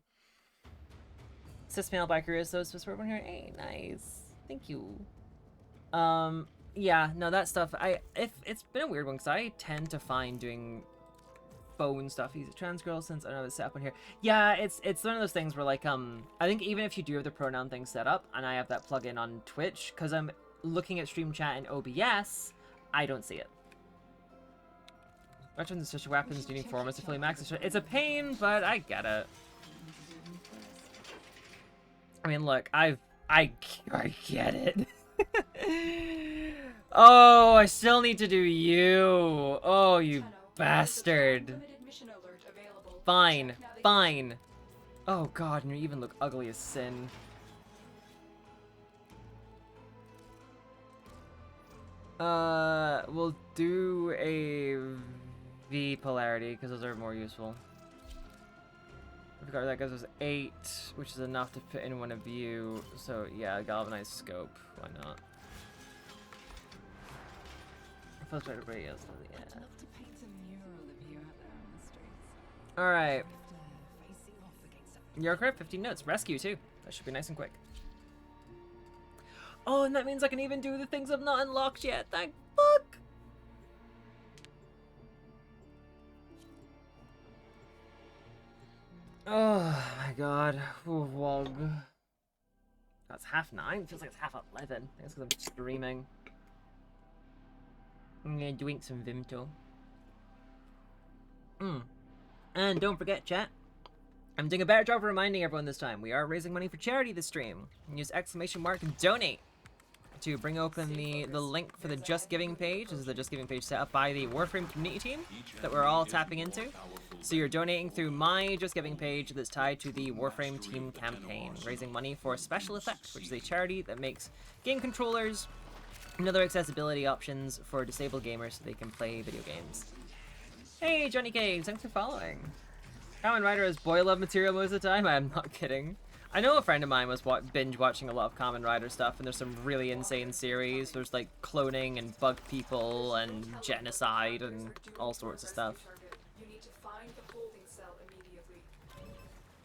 Cis male biker is those for one here. Hey, nice. Thank you. Yeah, no, that stuff. It's been a weird one because I tend to find doing phone stuff. He's a trans girl since I know it's set up on here. Yeah, it's one of those things where like I think even if you do have the pronoun thing set up, and I have that plugin on Twitch, because I'm looking at stream chat in OBS, I don't see it. Veterans and sister weapons, do you need formats to fully max? It's a pain, but I get it. I mean, look, I get it. Oh, I still need to do you. Oh, you Tenno, there's a bastard. limited mission alert available. Fine, Check navigation. fine. Oh god, and you even look ugly as sin. We'll do a V polarity because those are more useful. I forgot that gives us 8, which is enough to put in one of you. So yeah, galvanized scope. Why not? First right away, yes. Yeah. I'd love to paint a mural of you out there on the streets. All right. After facing off against a You're correct. 15 notes. Rescue too. That should be nice and quick. Oh, and that means I can even do the things I've not unlocked yet. Thank fuck. Oh my god. Ooh, wog. That's half 9. Feels like it's half 11. I think it's because I'm streaming. I'm gonna drink some Vimto. And don't forget, chat. I'm doing a better job of reminding everyone this time. We are raising money for charity this stream. Use exclamation mark donate to bring open the link for the Just Giving page. This is the Just Giving page set up by the Warframe community team that we're all tapping into. So you're donating through my Just Giving page that's tied to the Warframe team campaign, raising money for Special Effect, which is a charity that makes game controllers and other accessibility options for disabled gamers so they can play video games. Hey, Johnny K, thanks for following. Kamen Rider is boy love material most of the time. I am not kidding. I know a friend of mine was binge watching a lot of Kamen Rider stuff, and there's some really insane series. There's like cloning and bug people and genocide and all sorts of stuff. You need to find the holding cell immediately.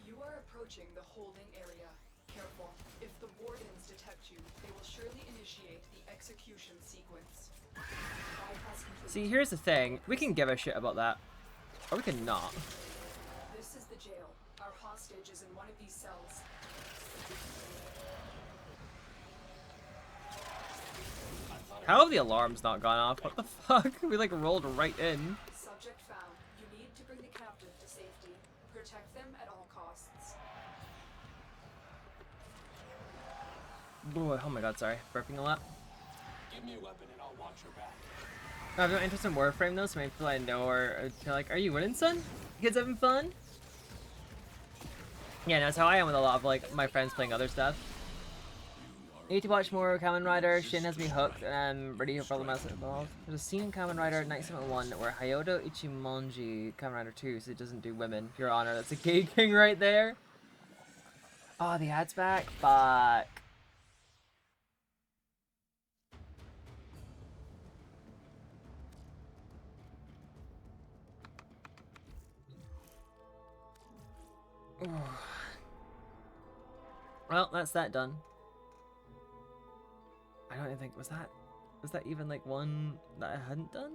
You are approaching the holding area. Careful. If the wardens detect you, they will surely initiate the execution sequence. Bypass complete. See, here's the thing. We can give a shit about that. Or we can not. This is the jail. Our hostage is in one of these cells. How have the alarms not gone off? What the fuck? We like rolled right in. Subject found. You need to bring the captive to safety. Protect them at all costs. Boy, oh my god, sorry. Burping a lot. Give me a weapon and I'll watch your back. I have no interest in Warframe though, so maybe people I know or feel like, are you winning, son? Kids having fun? Yeah, that's how I am with a lot of like my friends playing other stuff. I need to watch more Kamen Rider. Shin has me hooked, and I'm ready for all the mess involved. There's a scene in Kamen Rider 971 where Hayoto Ichimonji, Kamen Rider 2, so it doesn't do women. Your Honor, that's a gay king right there. Oh, the ad's back? Fuck. Well, that's that done. I don't even think, was that even like one that I hadn't done?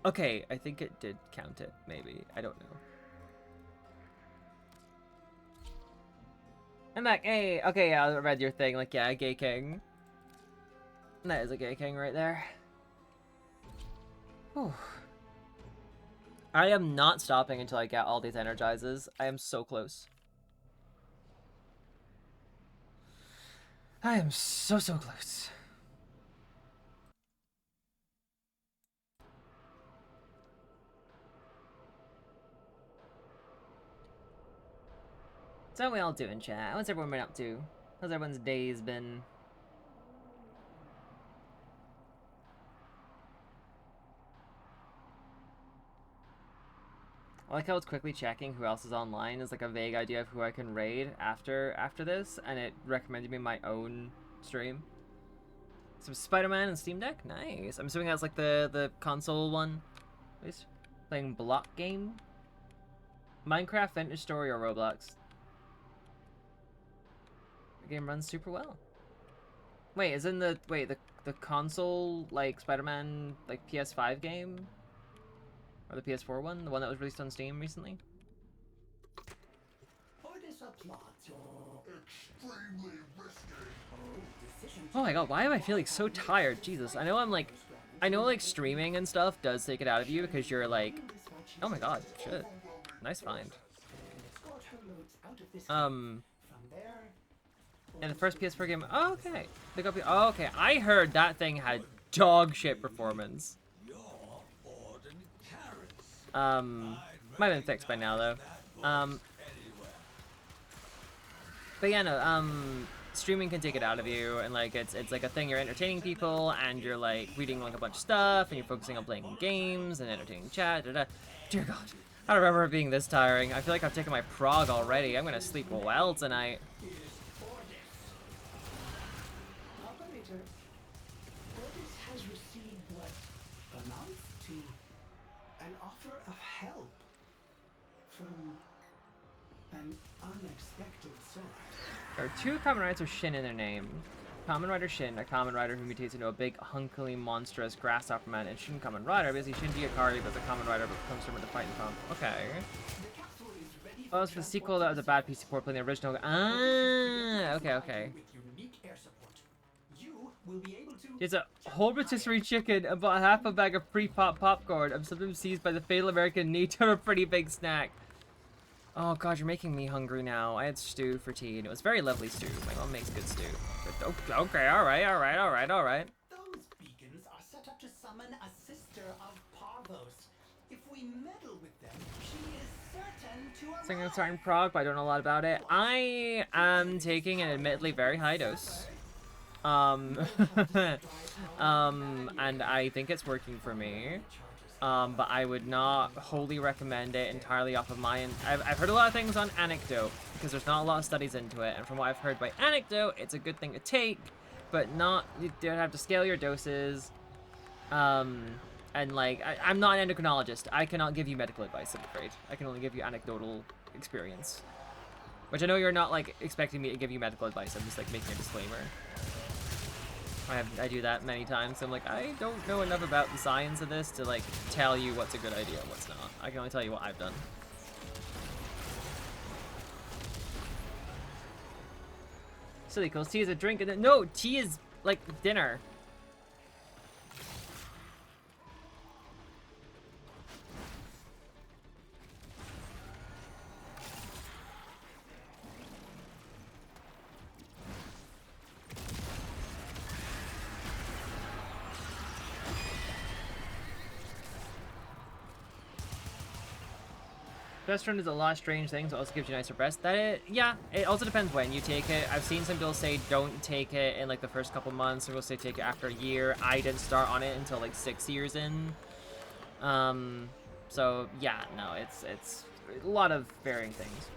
Okay, I think it did count it, maybe. I don't know. I'm back. Hey, okay, yeah, I read your thing. Like, yeah, gay king. That is a gay king right there. Whew. I am not stopping until I get all these energizes. I am so close. I am so close. So how we all doing, chat? What's everyone been up to? How's everyone's days been? I like how it's quickly checking who else is online is like a vague idea of who I can raid after this, and it recommended me my own stream. Some Spider-Man and Steam Deck? Nice. I'm assuming that's like the console one. At least playing block game? Minecraft, Vintage Story, or Roblox? The game runs super well. Wait, is in the the console like Spider-Man like PS5 game? Or the PS4 one? The one that was released on Steam recently? Oh my god, why am I feeling so tired? Jesus, I know like streaming and stuff does take it out of you because you're like, oh my god, shit. Nice find. In the first PS4 game. Oh, okay. They got. Oh, okay. I heard that thing had dog shit performance. Might have been fixed by now though. But yeah, no. Streaming can take it out of you, and like it's like a thing. You're entertaining people, and you're like reading like a bunch of stuff, and you're focusing on playing games and entertaining chat. Dear God, I don't remember it being this tiring. I feel like I've taken my prog already. I'm gonna sleep well tonight. Operator, Otis has received what amounts to an offer of help from an unexpected source. There are two common riders with Shin in their name. Common Rider Shin, a common rider who mutates into a big, hunky, monstrous grasshopper man, and Shin Common Rider, basically Shinji Ikari, but the common rider but becomes someone to fight from. Okay. Oh, it's for the sequel that was a bad piece of port playing the original. Ah, okay. It's a whole rotisserie chicken, about half a bag of pre-pop popcorn. I'm sometimes seized by the fatal American need to have a pretty big snack. Oh God, you're making me hungry now. I had stew for tea, and it was very lovely stew. My mom makes good stew. But, okay, all right. Those beacons are set up to summon a sister of Parvos. If we meddle with them, she is certain to arrive. Singing starting prog, but I don't know a lot about it. I am taking an admittedly very high dose. And I think it's working for me. But I would not wholly recommend it entirely off of my... I've heard a lot of things on anecdote, because there's not a lot of studies into it, and from what I've heard by anecdote, it's a good thing to take, but not... You don't have to scale your doses, and like, I'm not an endocrinologist. I cannot give you medical advice, I'm afraid. I can only give you anecdotal experience. Which I know you're not, like, expecting me to give you medical advice, I'm just, like, making a disclaimer. I do that many times. I'm like, I don't know enough about the science of this to like tell you what's a good idea and what's not. I can only tell you what I've done. Silly calls tea is a drink and then no, tea is like dinner. Progesterone is a lot of strange things, but also gives you nicer breasts. Yeah, it also depends when you take it. I've seen some people say don't take it in like the first couple months. Some people say take it after a year. I didn't start on it until like 6 years in. So yeah, no, it's a lot of varying things.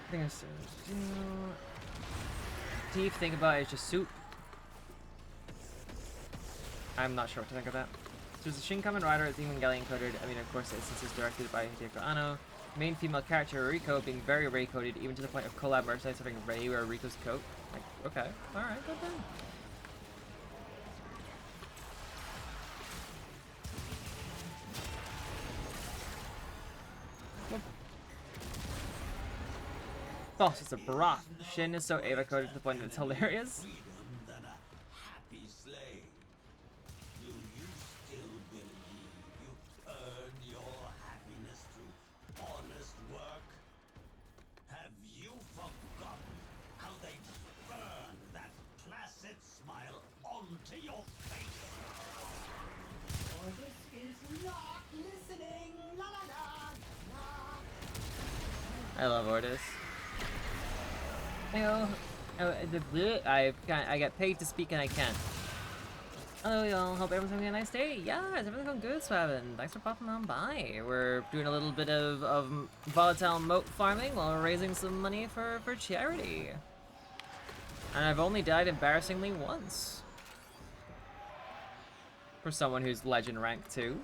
I think it's tea, if you think about it, it's just soup. I'm not sure what to think of that. There's a Shin Kamen Rider, it's Evangelion coded. I mean, of course, since it's directed by Hideko Anno. Main female character, Riko, being very Rei coded, even to the point of collab merchandise having Rei wear Riko's coat. Like, okay, alright, good then. Boss, it's a broth. Shin is so Ava coded to the point that it's hilarious. I love Ortis. I get paid to speak and I can't. Hello y'all, hope everyone's having a nice day. Yeah, is everything going good, Swabin? Thanks for popping on by. We're doing a little bit of volatile moat farming while we're raising some money for charity. And I've only died embarrassingly once. For someone who's legend rank 2.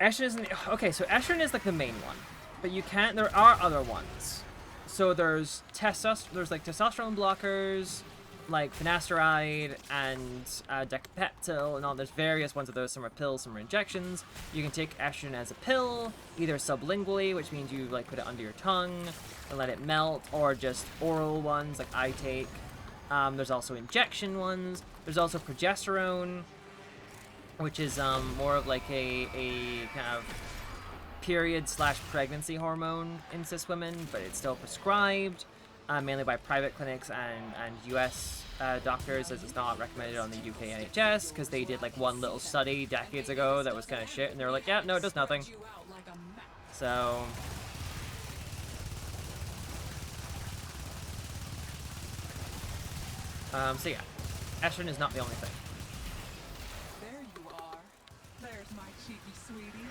Eshin isn't... Okay, so Eshin is like the main one. But you can't... There are other ones. So there's like testosterone blockers, like finasteride and decapeptyl and all. There's various ones of those. Some are pills, some are injections. You can take estrogen as a pill, either sublingually, which means you like put it under your tongue and let it melt, or just oral ones like I take. There's also injection ones. There's also progesterone, which is more of like a kind of period/pregnancy hormone in cis women, but it's still prescribed, mainly by private clinics and US doctors, as it's not recommended on the UK NHS, because they did like one little study decades ago that was kind of shit, and they were like, yeah, no, it does nothing. So... so yeah, estrogen is not the only thing. There you are. There's my cheeky sweetie.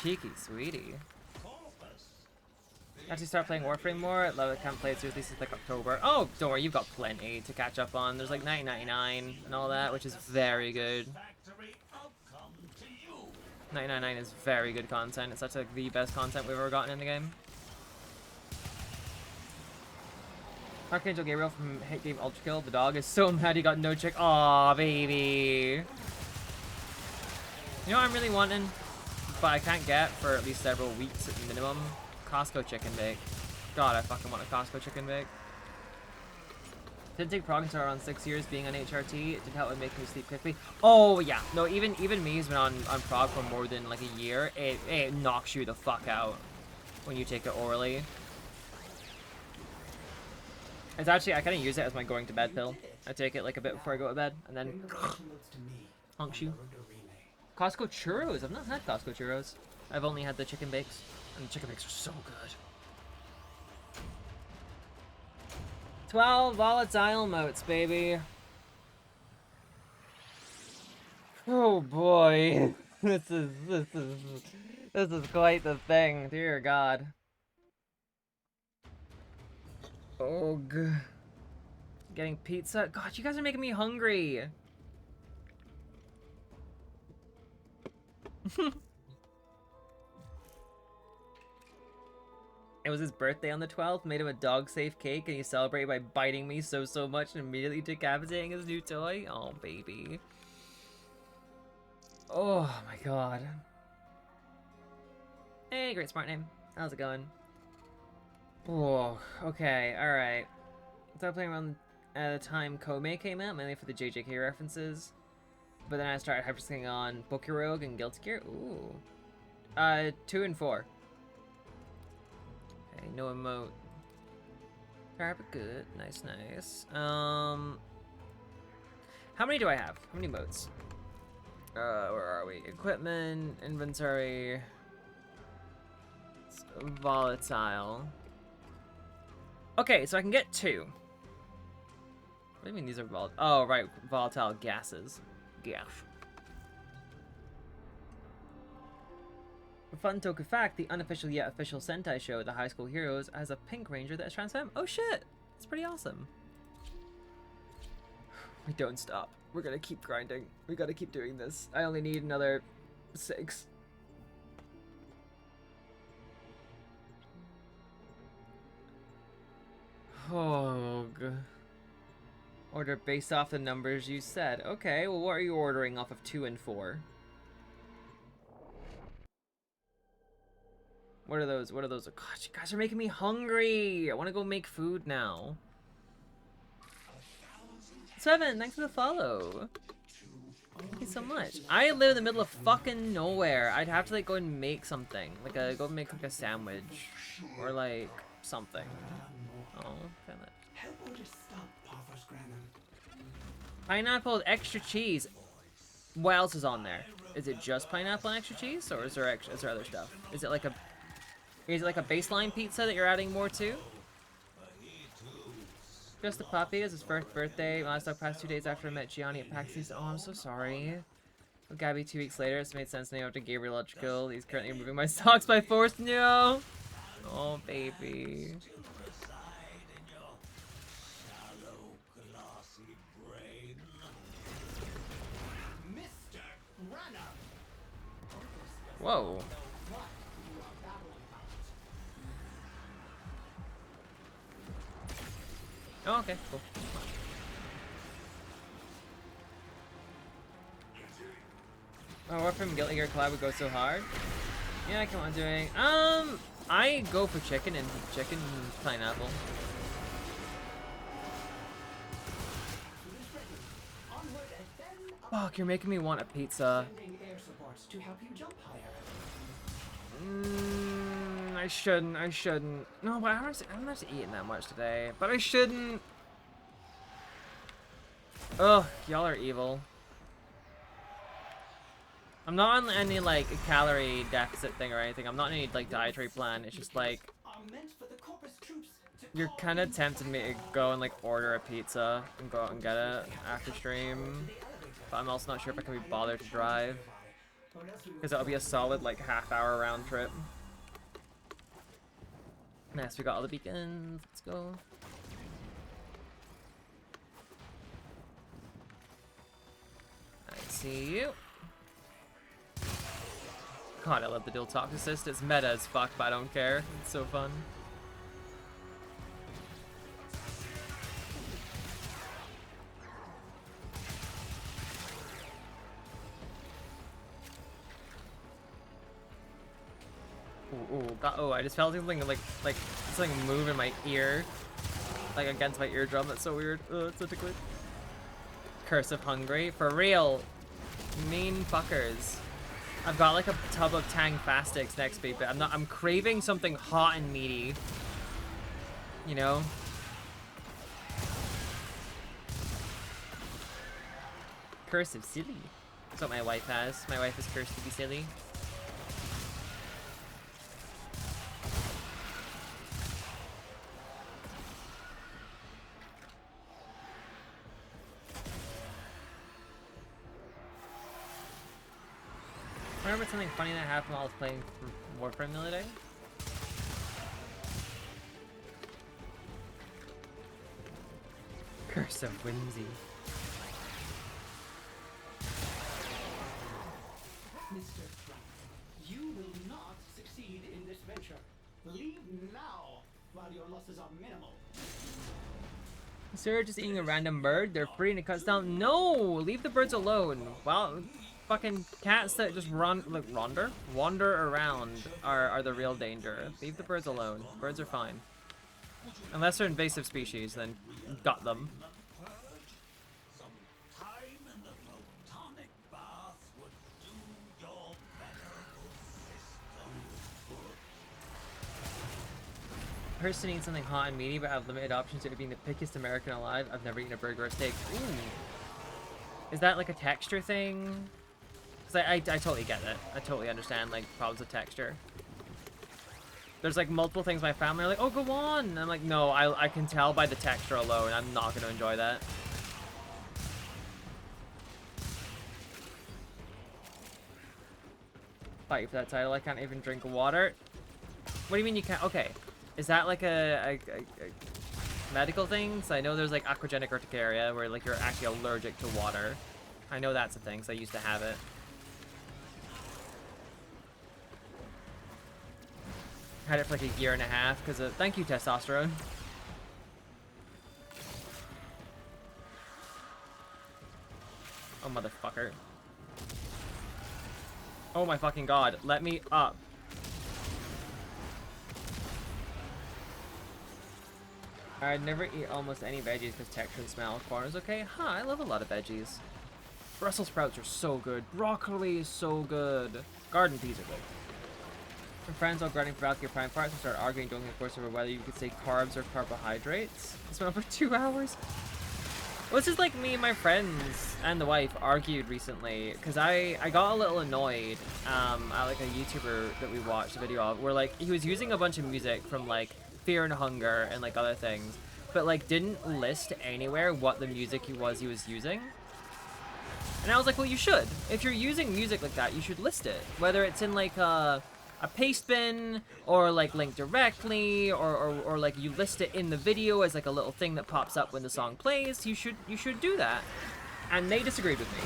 Cheeky sweetie. Actually start playing Warframe more. I love it. Can't play it seriously since like October. Oh, don't worry, you've got plenty to catch up on. There's like 9.99 and all that, which is very good. 9.99 is very good content. It's such like the best content we've ever gotten in the game. Archangel Gabriel from Hit Game Ultra Kill. The dog is so mad he got no chick. Aw, baby. You know what I'm really wanting, but I can't get for at least several weeks at minimum? Costco chicken bake. God, I fucking want a Costco chicken bake. Didn't take prog until around 6 years being on HRT. It did help with make me sleep quickly. Oh yeah, no, even me who's been on prog for more than like a year, it knocks you the fuck out when you take it orally. It's actually, I kind of use it as my going to bed pill. I take it like a bit before I go to bed, and then hunks you. Costco churros. I've not had Costco churros. I've only had the chicken bakes, and the chicken bakes are so good. 12 volatile motes, baby. Oh boy, this is quite the thing. Dear God. Ugh. Getting pizza. God, you guys are making me hungry. It was his birthday on the 12th, made him a dog-safe cake, and he celebrated by biting me so much and immediately decapitating his new toy. Oh, baby. Oh, my God. Hey, great smart name. How's it going? Oh, okay, alright. Started playing around at the time Kome came out, mainly for the JJK references. But then I started hyperscaling on Bokurogue and Guilty Gear. Ooh. 2 and 4. Okay, no emote. Carpet, good. Nice, nice. How many do I have? How many modes? Where are we? Equipment, inventory, volatile. Okay, so I can get 2. What do you mean these are volatile? Oh, right, volatile gases. Gas. A fun token fact, the unofficial yet official Sentai show, The High School Heroes, has a pink ranger that is transformed. Oh shit! It's pretty awesome. We don't stop. We're gonna keep grinding. We gotta keep doing this. I only need another 6. Oh, order based off the numbers you said. Okay, well, what are you ordering off of 2 and 4? What are those? What are those? God, you guys are making me hungry. I want to go make food now. 7, thanks for the follow. Thank you so much. I live in the middle of fucking nowhere. I'd have to like go and make something. Like go make like a sandwich. Or like something. Oh, damn it. Pineapple with extra cheese. What else is on there? Is it just pineapple and extra cheese? Or is there other stuff? Is it like a baseline pizza that you're adding more to? Just the puppy. It was his first birthday. Last dog passed 2 days after I met Gianni at PAX East. Oh, I'm so sorry. With Gabby 2 weeks later, it's made sense to name after Gabriel Electrical. He's currently removing my socks by force. No! Oh, baby. Whoa. Oh, okay, cool. Oh, Warframe Guilty Gear collab would go so hard. Yeah, come on, doing. I go for chicken and pineapple. Fuck, you're making me want a pizza. Air supports to help you jump higher. I shouldn't. No, but I'm not eating that much today. But I shouldn't. Ugh, y'all are evil. I'm not on any, like, calorie deficit thing or anything. I'm not on any, like, dietary plan. It's just, like, you're kind of tempting me to go and, like, order a pizza and go out and get it after stream. But I'm also not sure if I can be bothered to drive. Because it'll be a solid, like, half-hour round trip. Nice, we got all the beacons. Let's go. I see you. God, I love the dual talk assist. It's meta as fuck, but I don't care. It's so fun. Oh, I just felt something like something move in my ear, like against my eardrum. That's so weird. Oh, it's such a glitch. Curse of Hungry, for real. Mean fuckers. I've got like a tub of Tang Fastics next week, but I'm craving something hot and meaty. You know? Curse of Silly. That's what my wife has. My wife is cursed to be silly. Remember something funny that happened while I was playing Warframe the other day? Curse of Whimsy. Mr. Trump, you will not succeed in this venture. Leave now, while your losses are minimal. Sir, just eating a random bird? They're free and it cuts down. No! Leave the birds alone. Well, fucking cats that just wander around are the real danger. Leave the birds alone. Birds are fine. Unless they're invasive species, then gut them. Person eats something hot and meaty, but have limited options due to being the pickiest American alive. I've never eaten a burger or steak. Ooh. Is that like a texture thing? Because I totally get it. I totally understand, like, problems with texture. There's, like, multiple things my family are like, oh, go on! And I'm like, no, I can tell by the texture alone. I'm not going to enjoy that. Fight for that title. I can't even drink water. What do you mean you can't? Okay. Is that like a medical thing? So I know there's like aquagenic urticaria where like you're actually allergic to water. I know that's a thing, so I used to have it. Had it for like a year and a half because of, thank you, testosterone. Oh, motherfucker. Oh my fucking god, let me up. I'd never eat almost any veggies because texture and smell. Corn is okay. Huh, I love a lot of veggies. Brussels sprouts are so good. Broccoli is so good. Garden peas are good. My friends all grinding for Valkyrie Prime parts and start arguing during the course over whether you could say carbs or carbohydrates. It's been over 2 hours. Well, this is like me and my friends and the wife argued recently because I got a little annoyed at like a YouTuber that we watched a video of where like he was using a bunch of music from like Fear and Hunger and like other things, but like didn't list anywhere what the music he was using. And I was like, well, you should. If you're using music like that, you should list it. Whether it's in like a paste bin or like linked directly or like you list it in the video as like a little thing that pops up when the song plays. You should do that. And they disagreed with me.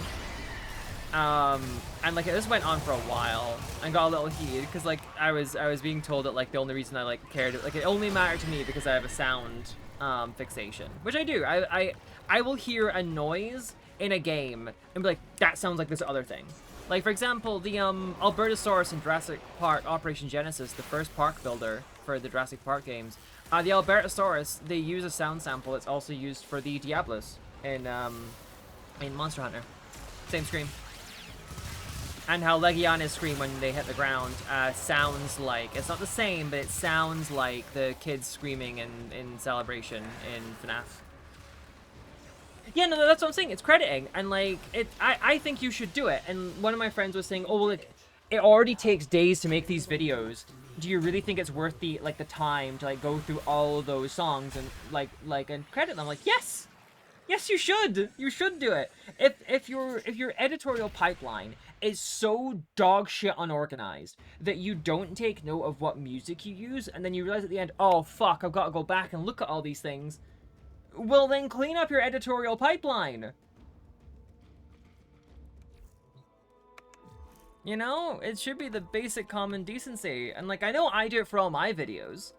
And like this went on for a while and got a little heated because like I was being told that like the only reason I like cared, like it only mattered to me because I have a sound fixation, which I do. I will hear a noise in a game and be like, that sounds like this other thing. Like for example, the Albertosaurus in Jurassic Park Operation Genesis, the first park builder for the Jurassic Park games. The Albertosaurus, they use a sound sample that's also used for the Diablos in Monster Hunter. Same scream. And how Legiana's scream when they hit the ground sounds like, it's not the same, but it sounds like the kids screaming in Celebration in FNAF. Yeah, no, that's what I'm saying. It's crediting, and like I think you should do it. And one of my friends was saying, "Oh, well, it already takes days to make these videos. Do you really think it's worth the time to like go through all of those songs and and credit them?" I'm like, yes, yes, you should. You should do it. If your editorial pipeline is so dog shit unorganized that you don't take note of what music you use, and then you realize at the end, oh fuck, I've got to go back and look at all these things. Well, then clean up your editorial pipeline. You know, it should be the basic common decency. And like, I know I do it for all my videos.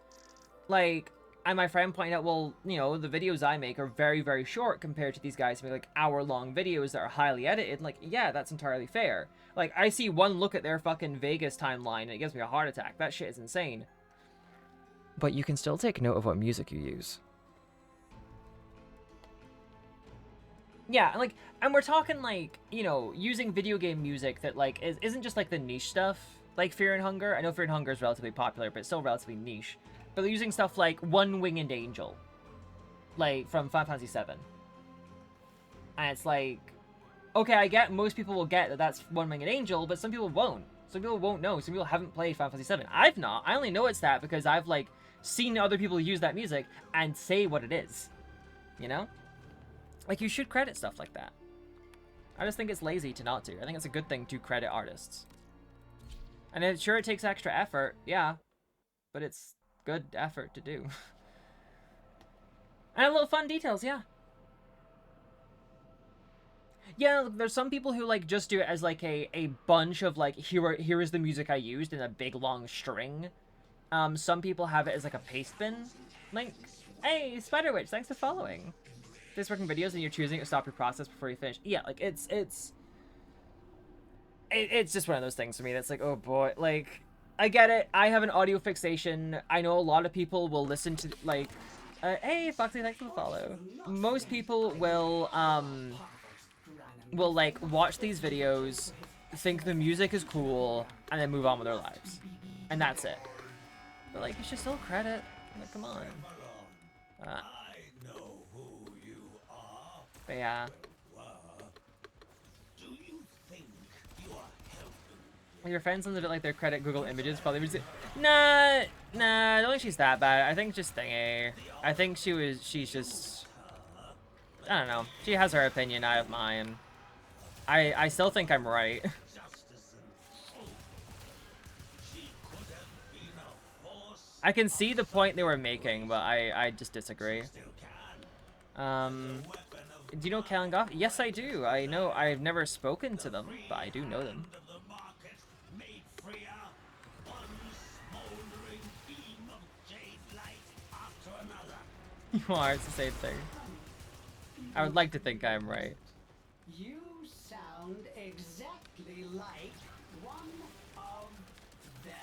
Like, and my friend pointed out, well, you know, the videos I make are very, very short compared to these guys who make like hour-long videos that are highly edited. Like, yeah, that's entirely fair. Like, I see one look at their fucking Vegas timeline and it gives me a heart attack. That shit is insane. But you can still take note of what music you use. Yeah, like, and we're talking, like, you know, using video game music that, like, isn't just, like, the niche stuff, like Fear and Hunger. I know Fear and Hunger is relatively popular, but it's still relatively niche. But they're using stuff like One Winged Angel, like, from Final Fantasy VII. And it's like, okay, I get most people will get that that's One Winged Angel, but some people won't. Some people won't know. Some people haven't played Final Fantasy VII. I've not. I only know it's that because I've, like, seen other people use that music and say what it is. You know? Like, you should credit stuff like that. I just think it's lazy to not do. I think it's a good thing to credit artists. And sure, it takes extra effort, yeah. But it's good effort to do. And little fun details, yeah. Yeah, there's some people who, like, just do it as, like, a bunch of, like, here is the music I used in a big, long string. Some people have it as, like, a paste bin link. Hey, Spider Witch, thanks for following. This working videos and you're choosing to stop your process before you finish. Yeah, like, it's just one of those things for me that's like, oh boy, like, I get it. I have an audio fixation. I know a lot of people will listen to, like, hey, Foxy, thanks for the follow. Most people will, like, watch these videos, think the music is cool, and then move on with their lives. And that's it. But, like, you should still credit. Like, come on. But yeah. Do you think you are helping? Your friend sounds a bit like their credit Google Images. Probably. Nah, I don't think she's that bad. I think just thingy. I think she's just. I don't know. She has her opinion. I have mine. I still think I'm right. I can see the point they were making, but I just disagree. Do you know Kalen Goff? Yes, I do. I know. I've never spoken to them, but I do know them. You are. It's the same thing. I would like to think I'm right. You sound exactly like one of them.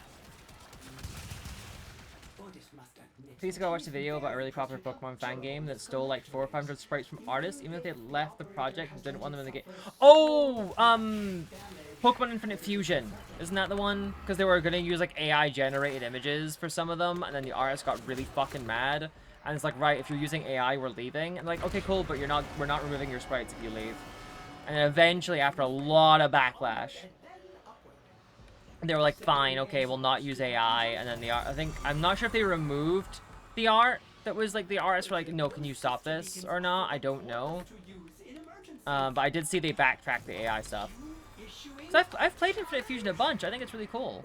Otis must admit. Please go watch the video about a really popular Pokemon fan game that stole like 400 or 500 sprites from artists, even if they left the project and didn't want them in the game. Oh, Pokemon Infinite Fusion. Isn't that the one? Because they were gonna use like AI generated images for some of them, and then the artist got really fucking mad. And it's like, right, if you're using AI, we're leaving. And like, okay, cool, but we're not removing your sprites if you leave. And then eventually, after a lot of backlash, they were like, fine, okay, we'll not use AI. And then the art, I'm not sure if they removed the art that was like the artists were like, no, can you stop this or not? I don't know. But I did see they backtracked the AI stuff. So I've played Infinite Fusion a bunch. I think it's really cool.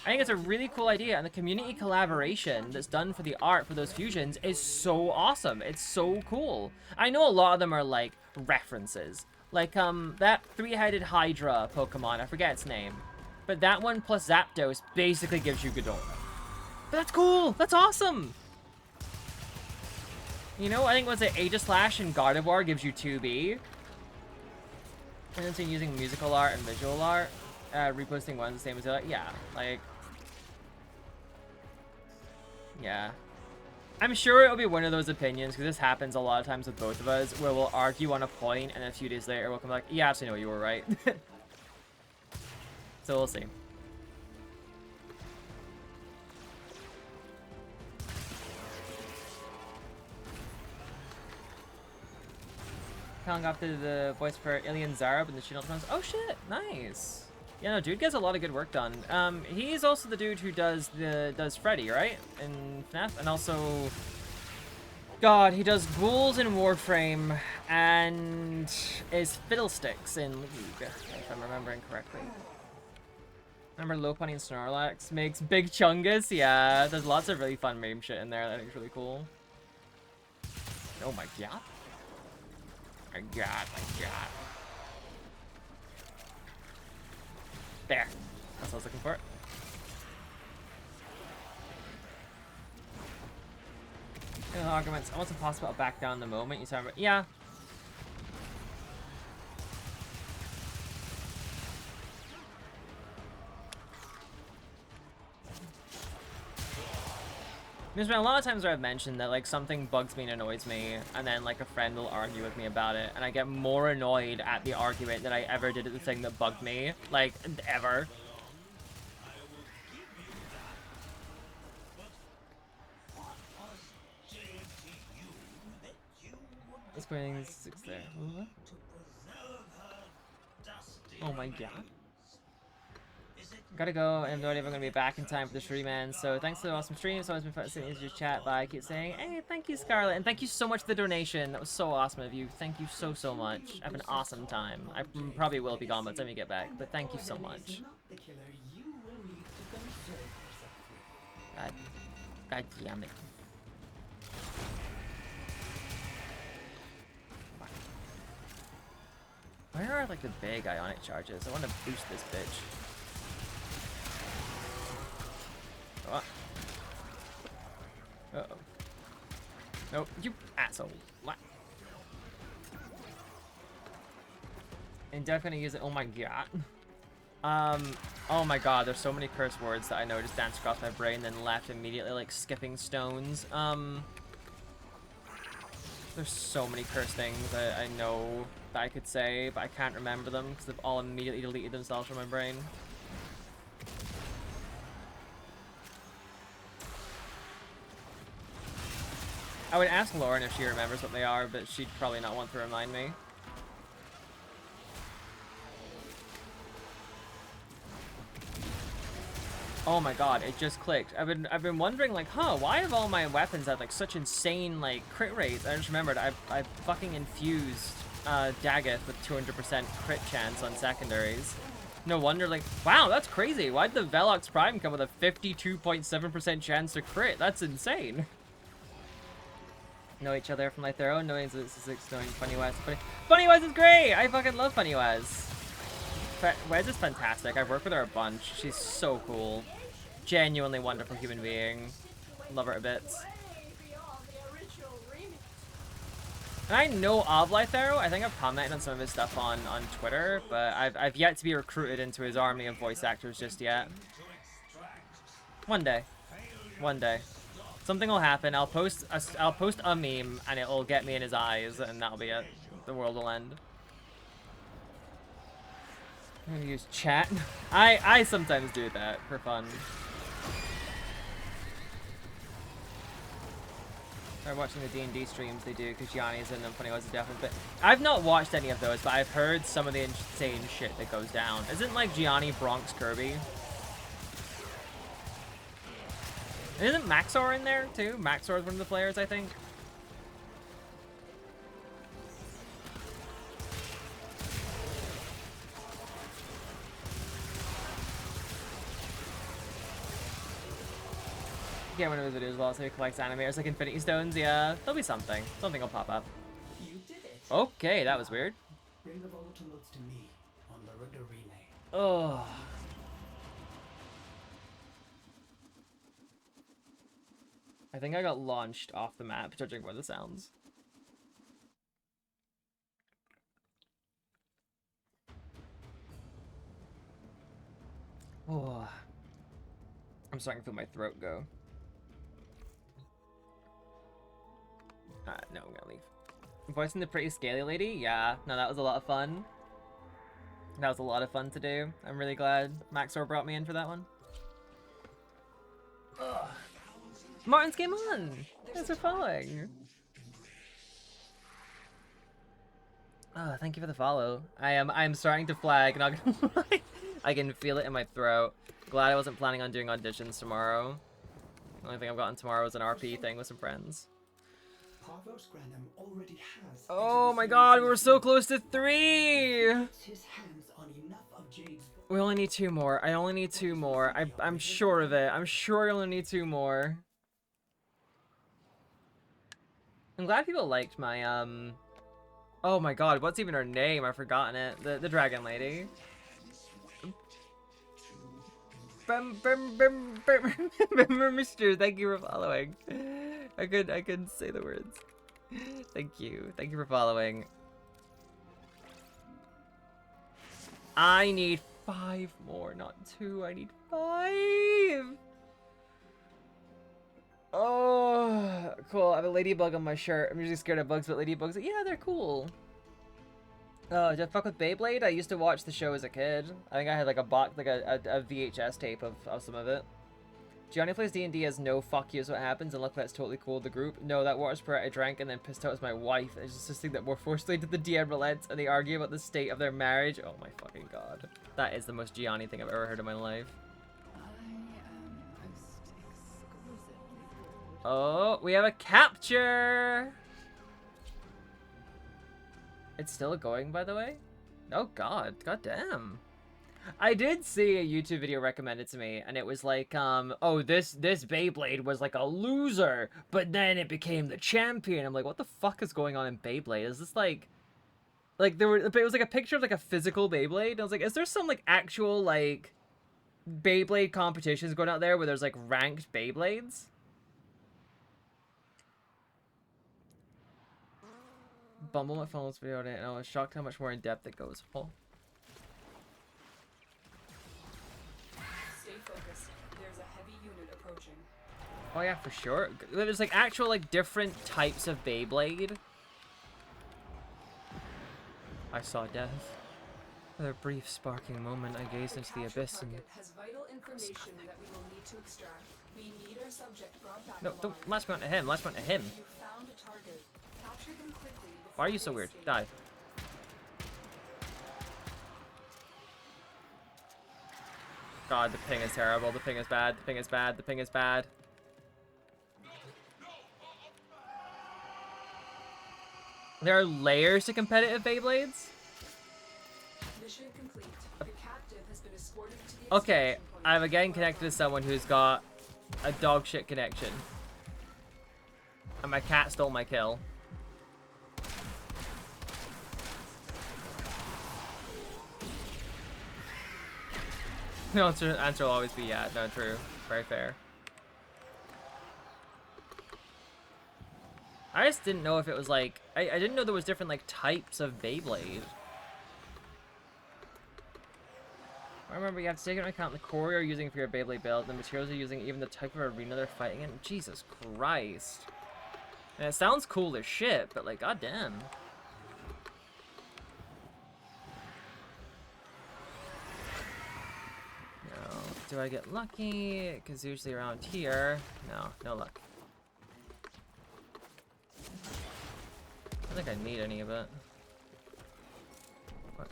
I think it's a really cool idea, and the community collaboration that's done for the art for those fusions is so awesome. It's so cool. I know a lot of them are like references. Like that three-headed Hydra Pokemon, I forget its name. But that one plus Zapdos basically gives you Ghidorah. But that's cool! That's awesome! You know, I think what's it, Aegislash and Gardevoir gives you 2B. And then so using musical art and visual art, reposting one's the same as the other. Yeah, like... Yeah. I'm sure it'll be one of those opinions, because this happens a lot of times with both of us, where we'll argue on a point, and a few days later we'll come back, yeah, actually, no, you were right. So we'll see. Calling off the voice for Alien Zarb and the Shield Tones. Oh shit, nice. Yeah, no, dude gets a lot of good work done. He's also the dude who does Freddy, right? In FNAF, and also, God, he does Ghouls in Warframe and is Fiddlesticks in League, if I'm remembering correctly. Remember Low Bunny and Snorlax makes Big Chungus? Yeah, there's lots of really fun meme shit in there that I think is really cool. Oh my god. My god, my god. There. That's what I was looking for. In the arguments, almost impossible to back down the moment you sound. Yeah. There's been a lot of times where I've mentioned that like something bugs me and annoys me, and then like a friend will argue with me about it, and I get more annoyed at the argument than I ever did at the thing that bugged me, like ever. It's going 6 there. What? Oh my god. Gotta go, and I'm not even gonna be back in time for the stream, man. So thanks for the awesome stream. It's always been fun sitting in your chat. Bye. I keep saying, hey, thank you, Scarlett, and thank you so much for the donation. That was so awesome of you. Thank you so much. Have an awesome time. I probably will be gone by the time you get back, but thank you so much. God damn it. Where are like the big ionic charges? I want to boost this bitch. Oh. Uh-oh. Nope, you asshole. What? And definitely use it. Oh my god. Oh my god, there's so many curse words that I know just danced across my brain, then left immediately, like skipping stones. There's so many curse things that I know that I could say, but I can't remember them because they've all immediately deleted themselves from my brain. I would ask Lauren if she remembers what they are, but she'd probably not want to remind me. Oh my god, it just clicked. I've been wondering like, why have all my weapons had like such insane like crit rates? I just remembered I fucking infused Daggett with 200% crit chance on secondaries. No wonder, like, wow, that's crazy. Why'd the Velox Prime come with a 52.7% chance to crit? That's insane. Know each other from Lythero, knowing Zix, knowing Funny Wes. Funny Wes is great! I fucking love Funny Wes. Wes is fantastic. I've worked with her a bunch. She's so cool. Genuinely wonderful human being. Love her a bit. And I know of Lythero. I think I've commented on some of his stuff on Twitter, but I've yet to be recruited into his army of voice actors just yet. One day. One day. Something will happen. I'll post a meme and it'll get me in his eyes, and that'll be it. The world will end. I'm gonna use chat. I sometimes do that for fun. I'm watching the D&D streams they do because Gianni's in them. Funny was definitely. But I've not watched any of those, but I've heard some of the insane shit that goes down. Isn't like Gianni Bronx Kirby? Isn't Maxor in there too? Maxor is one of the players, I think. Yeah, one of his videos well, so he collects animators like Infinity Stones. Yeah, there'll be something. Something will pop up. You did it. Okay, that was weird. Bring the volatile notes to me on the rudder relay. Oh. I think I got launched off the map, judging by the sounds. Oh. I'm starting to feel my throat go. No, I'm gonna leave. Voicing the pretty scaly lady? Yeah, no, that was a lot of fun. That was a lot of fun to do. I'm really glad Maxor brought me in for that one. Ugh. Martin's game on! Thanks for following! Oh, thank you for the follow. I'm starting to flag, not gonna lie. I can feel it in my throat. Glad I wasn't planning on doing auditions tomorrow. The only thing I've gotten tomorrow is an RP thing with some friends. Parvos Granum already has. Oh my god, we were so close to 3! His hands on enough of Jade's. We only need 2 more. I only need 2 more. I'm sure of it. I'm sure I only need 2 more. I'm glad people liked my, oh my god, what's even her name? I've forgotten it. The dragon lady. Mister, thank you for following. I couldn't say the words. Thank you. Thank you for following. I need 5 more, not 2. I need 5. Oh, cool. I have a ladybug on my shirt. I'm usually scared of bugs, but ladybugs, yeah, they're cool. Did I fuck with Beyblade? I used to watch the show as a kid. I think I had like a box, like a VHS tape of some of it. Gianni plays D&D as no fuck you is what happens, and look, that's totally cool with the group. No, that water sprite I drank and then pissed out as my wife. It's just this thing that more forcefully did the DM relents, and they argue about the state of their marriage. Oh my fucking god. That is the most Gianni thing I've ever heard in my life. Oh, we have a capture! It's still going, by the way? Oh god, god damn. I did see a YouTube video recommended to me, and it was like, oh, this Beyblade was like a loser, but then it became the champion. I'm like, what the fuck is going on in Beyblade? Is this like it was like a picture of like a physical Beyblade, and I was like, is there some like actual like Beyblade competitions going out there where there's like ranked Beyblades? Bumble my phone this video and I was shocked how much more in depth it goes. Oh. Stay focused. There's a heavy unit approaching. Oh yeah, for sure. There's like actual like different types of Beyblade. I saw death. For a brief sparking moment, I gazed into the abyss and... Has vital information that we will need to extract. We need our subject brought back No, don't latch me onto him. Latch me onto him. You found a target. Capture them quickly. Why are you so weird? Die. God, the ping is terrible. The ping is bad. The ping is bad. The ping is bad. There are layers to competitive Beyblades? Mission complete. Your captive has been escorted to the Okay, extraction point. I'm again connected to someone who's got a dog shit connection. And my cat stole my kill. No, answer will always be yeah. No, true. Very fair. I just didn't know if it was like... I didn't know there was different like types of Beyblade. I remember you have to take into account the core you're using for your Beyblade build, the materials you're using, even the type of arena they're fighting in. Jesus Christ. And it sounds cool as shit, but like, goddamn. No. Do I get lucky? Because usually around here... No, no luck. I don't think I need any of it. What?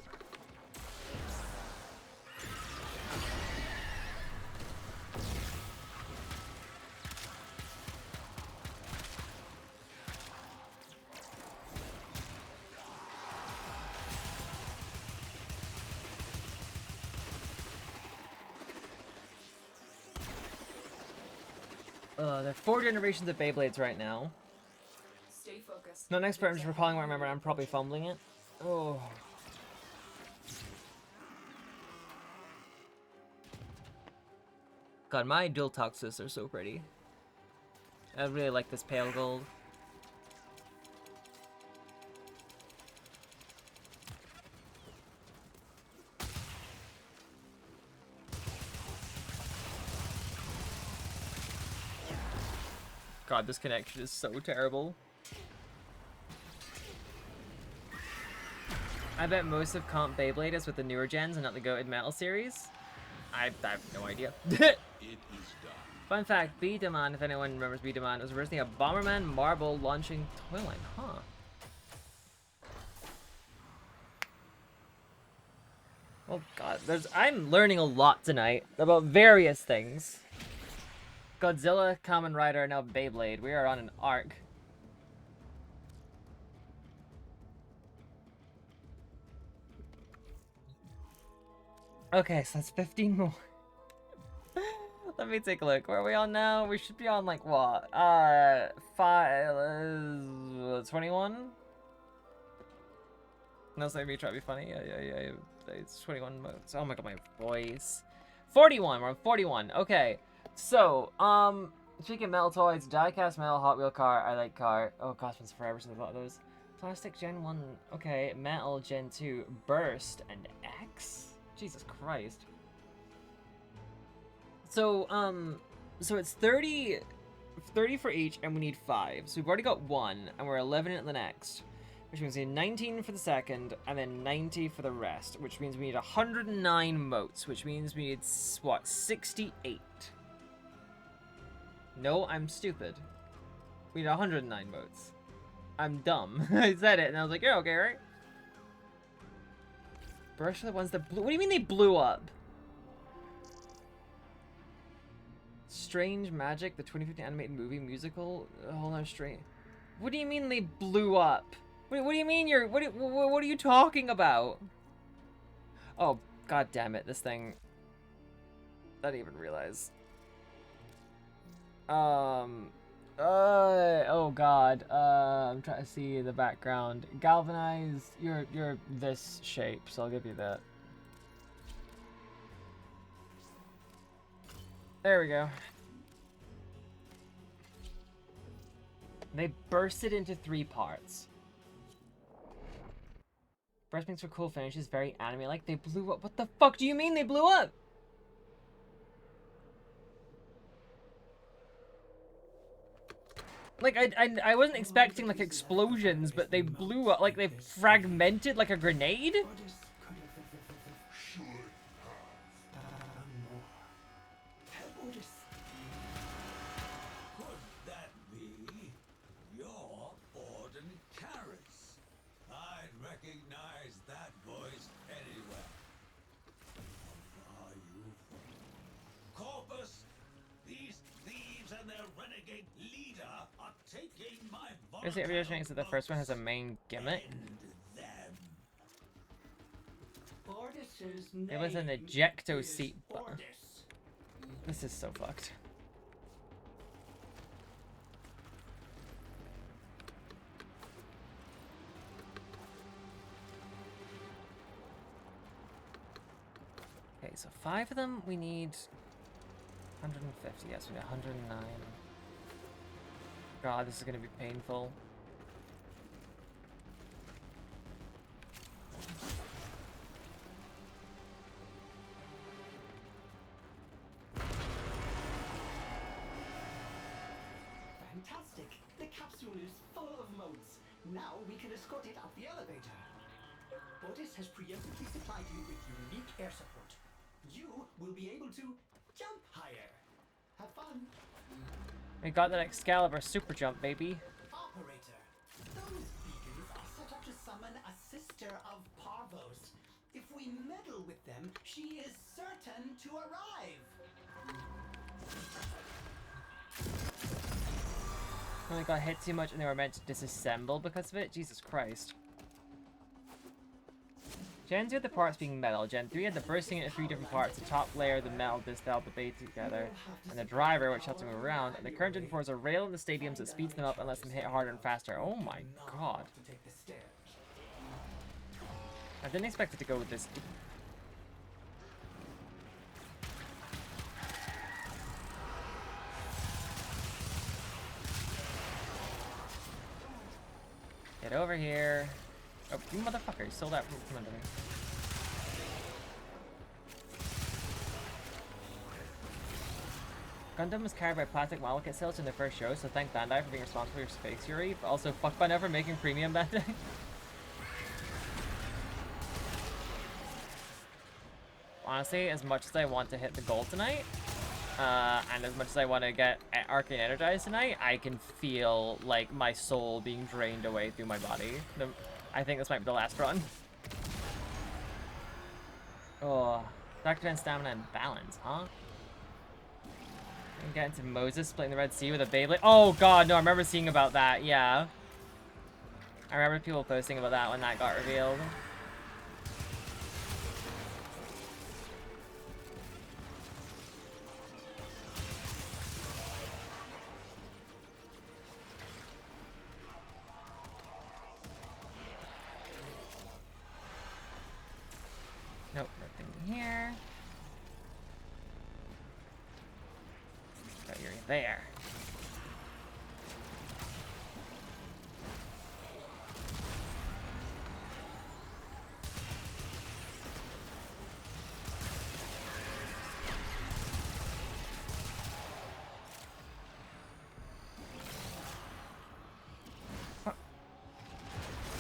There are 4 generations of Beyblades right now. Stay focused. Not an expert, I'm just recalling what I remember. I'm probably fumbling it. Oh. God, my dual toxes are so pretty. I really like this pale gold. God, this connection is so terrible. I bet most of Comp Beyblade is with the newer gens and not the Goated Metal series. I have no idea. Fun fact, Beatman, if anyone remembers Beatman, was originally a Bomberman marble launching toy line. Huh. Oh god, I'm learning a lot tonight about various things. Godzilla, Kamen Rider, now Beyblade. We are on an arc. Okay, so that's 15 more. Let me take a look. Where are we on now? We should be on like what? 21? No, so me try to be funny. Yeah. It's 21 modes. Oh my god, my voice. 41. We're on 41. Okay. So, speaking of metal toys, diecast metal Hot Wheel car. I like car. Oh, cost me forever since I thought of those. Plastic Gen 1. Okay. Metal Gen 2. Burst and X. Jesus Christ. So, so it's 30 for each, and we need 5. So we've already got 1, and we're 11 at the next. Which means we need 19 for the second, and then 90 for the rest. Which means we need 109 motes, which means we need, what, 68? No, I'm stupid. We need 109 motes. I'm dumb. I said it, and I was like, yeah, okay, right? Burst are the ones that blew. What do you mean they blew up? Strange Magic, the 2015 animated movie musical. Hold on, strange. What do you mean they blew up? What do you mean you're? What are you talking about? Oh, god damn it! This thing. I didn't even realize. Oh god. I'm trying to see the background. Galvanize. You're this shape, so I'll give you that. There we go. They bursted into 3 parts. Burst makes for cool finishes, very anime-like. They blew up. What the fuck do you mean they blew up? Like, I wasn't expecting, like, explosions, but they blew up. Like, they fragmented like a grenade? Is it reassuring that the first one has a main gimmick? It was an ejecto seat button. This is so fucked. Okay, so 5 of them, we need 150. Yes, we need 109. God, this is gonna be painful. Fantastic! The capsule is full of motes. Now we can escort it up the elevator. Otis has preemptively supplied you with unique air support. You will be able to jump higher. Have fun. We got that Excalibur super jump, baby. Operator, those beacons are set up to summon a sister of Parvos. If we meddle with them, she is certain to arrive. Oh my god, hit too much and they were meant to disassemble because of it? Jesus Christ. Gen 2 had the parts being metal. Gen 3 had the bursting into 3 different parts. The top layer, the metal disc held the bait together, and the driver, which helps them move around. And the current Gen 4 is a rail in the stadiums that speeds them up and lets them hit harder and faster. Oh my god. I didn't expect it to go with this. Get over here. Oh, you motherfucker, you stole that from under me. Gundam was carried by plastic model kit sales in their first show, so thank Bandai for being responsible for your Space Fury, but also fuck Bandai for making premium Bandai. honestly, as much as I want to hit the goal tonight, and as much as I want to get Arcane Energized tonight, I can feel, like, my soul being drained away through my body. I think this might be the last run. Oh, Dr. Defense, Stamina, and Balance, huh? And get into Moses splitting the Red Sea with a Beyblade. Oh god, no, I remember seeing about that, yeah. I remember people posting about that when that got revealed. Nope, nothing here. But you're there.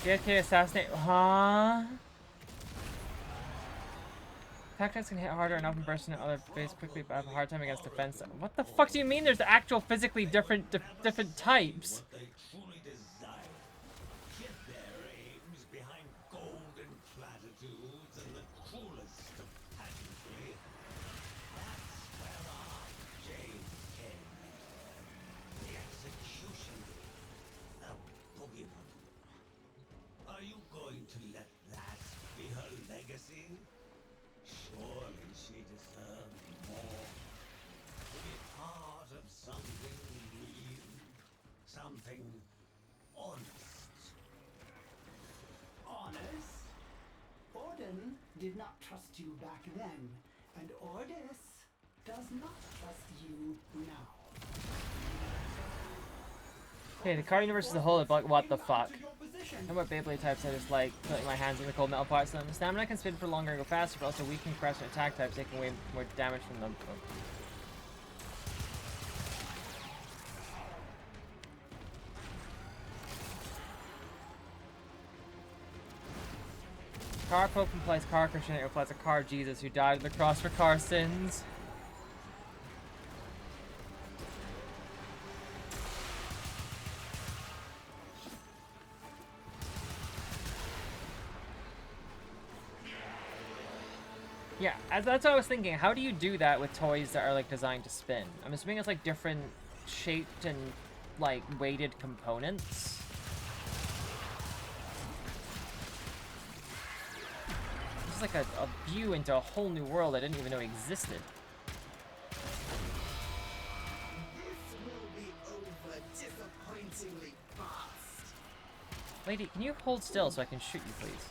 JFK assassinate, huh? Tactics can hit harder and often burst into other base quickly, but have a hard time against defense. What the fuck do you mean there's actual physically different different types? What they truly desire. Hid their aims behind golden platitudes and the cruelest of pageantry. That's where our James came in. The execution. The boogeyman. Are you going to let that be her legacy? Surely she deserves more. To be part of something real. Something honest. Honest? Orden did not trust you back then, and Ordis does not trust you now. Okay, the card universe as a whole is like, what the fuck? How about Beyblade types? I just like putting my hands in the cold metal parts of them. Stamina can spin for longer and go faster, but also weaken crush and attack types, taking away more damage from them. Car Pope implies car Christian, it implies a car Jesus who died on the cross for car sins. Yeah, that's what I was thinking. How do you do that with toys that are like designed to spin? I'm assuming it's like different shaped and like weighted components. This is like a view into a whole new world I didn't even know existed. This will be over disappointingly fast. Lady, can you hold still so I can shoot you, please?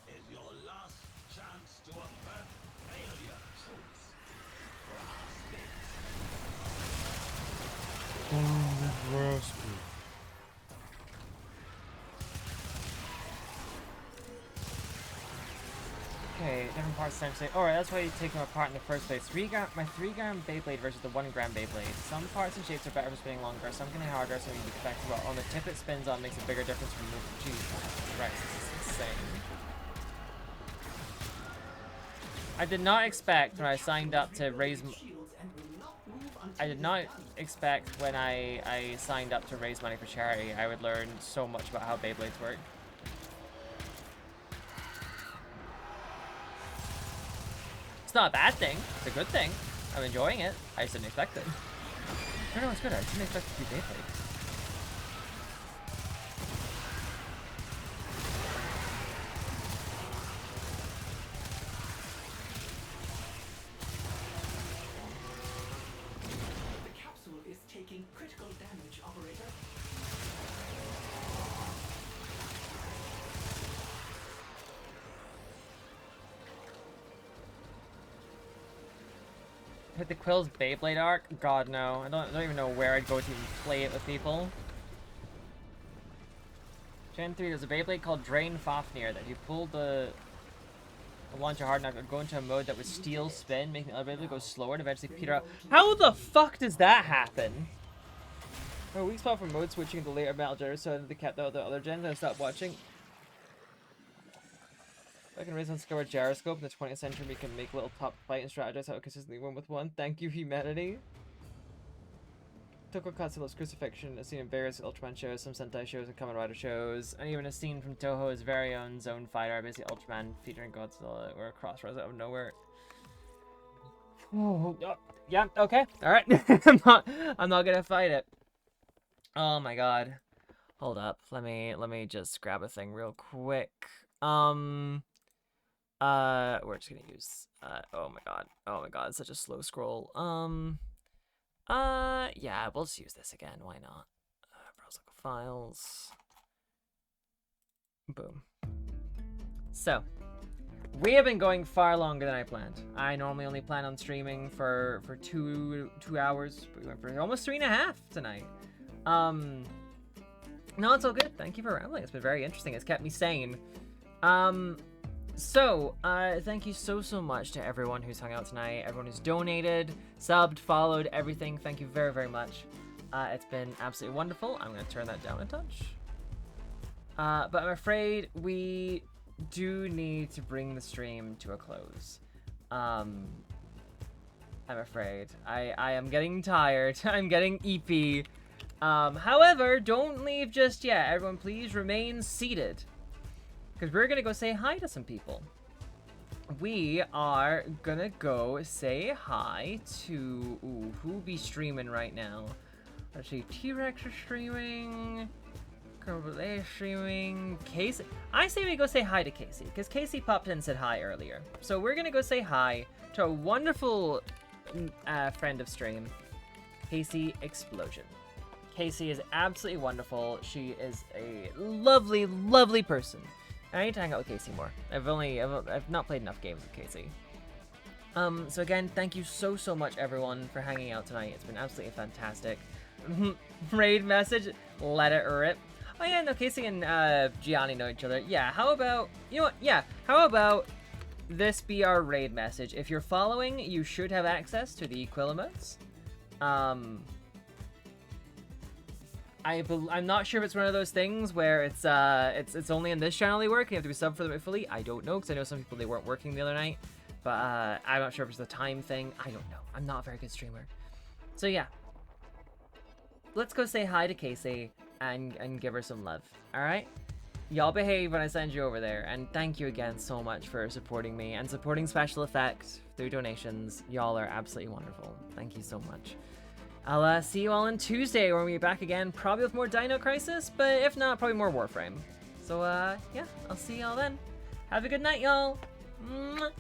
Is your last chance to avert failure, troops. Okay, different parts essentially. Alright, that's why you take them apart in the first place. My 3-gram Beyblade versus the 1-gram Beyblade. Some parts and shapes are better for spinning longer, some can hit harder, so you can affect well. On the tip it spins on makes a bigger difference from move. Jeez. Right, this is insane. I did not expect when I signed up to raise... I did not expect when I signed up to raise money for charity, I would learn so much about how Beyblades work. It's not a bad thing. It's a good thing. I'm enjoying it. I just didn't expect it. No, it's good. I didn't expect it to be Beyblade. The capsule is taking critical damage, operator. Hit the Quill's Beyblade arc? God, no. I don't even know where I'd go to even play it with people. Gen 3, there's a Beyblade called Drain Fafnir that if you pull the launcher hard enough, I'd go into a mode that would steal spin, making the elevator go slower and eventually peter out. How the fuck does that happen? A weak spot for mode switching the later metal generators, so they kept out the other gens and I stopped watching. I can raise undiscovered gyroscope in the 20th century. We can make little top fight and strategize how to consistently win with one. Thank you, humanity. Toko Katsulo's Crucifixion is seen in various Ultraman shows, some Sentai shows, and Kamen Rider shows, and even a scene from Toho's very own Zone Fighter, basically Ultraman featuring Godzilla, or a crossroads out of nowhere. Oh, yeah, okay, all right. I'm not gonna fight it. Oh my god. Hold up. Let me just grab a thing real quick. We're just gonna use oh my god, such a slow scroll. Yeah, we'll just use this again, why not? Browse local files. Boom. So, we have been going far longer than I planned. I normally only plan on streaming for two hours, but we went for almost 3.5 tonight. No, it's all good. Thank you for rambling. It's been very interesting. It's kept me sane. Thank you so much to everyone who's hung out tonight, everyone who's donated, subbed, followed, everything. Thank you very, very much. It's been absolutely wonderful. I'm going to turn that down a touch. But I'm afraid we do need to bring the stream to a close. I'm afraid. I am getting tired. I'm getting EP. However, don't leave just yet. Everyone, please remain seated. Because we're going to go say hi to some people. We are going to go say hi to... Ooh, who be streaming right now? Let's see. T-Rex is streaming. Kerbal is streaming. Casey. I say we go say hi to Casey. Because Casey popped in and said hi earlier. So we're going to go say hi to a wonderful friend of stream. Casey Explosion. Casey is absolutely wonderful. She is a lovely, lovely person. I need to hang out with Casey more. I've not played enough games with Casey. So again, thank you so much everyone for hanging out tonight. It's been absolutely fantastic. Raid message, let it rip. Oh yeah, no, Casey and Gianni know each other. Yeah, how about, you know what, yeah, how about this be our raid message? If you're following, you should have access to the Quill emotes. I'm not sure if it's one of those things where it's only in this channel they work. You have to be subbed for them fully. I don't know, because I know some people they weren't working the other night. But I'm not sure if it's a time thing. I don't know. I'm not a very good streamer. So yeah. Let's go say hi to Casey and give her some love. Alright? Y'all behave when I send you over there. And thank you again so much for supporting me and supporting Special Effects through donations. Y'all are absolutely wonderful. Thank you so much. I'll see you all on Tuesday when we'll be back again, probably with more Dino Crisis, but if not, probably more Warframe. So, yeah, I'll see y'all then. Have a good night, y'all. Mwah.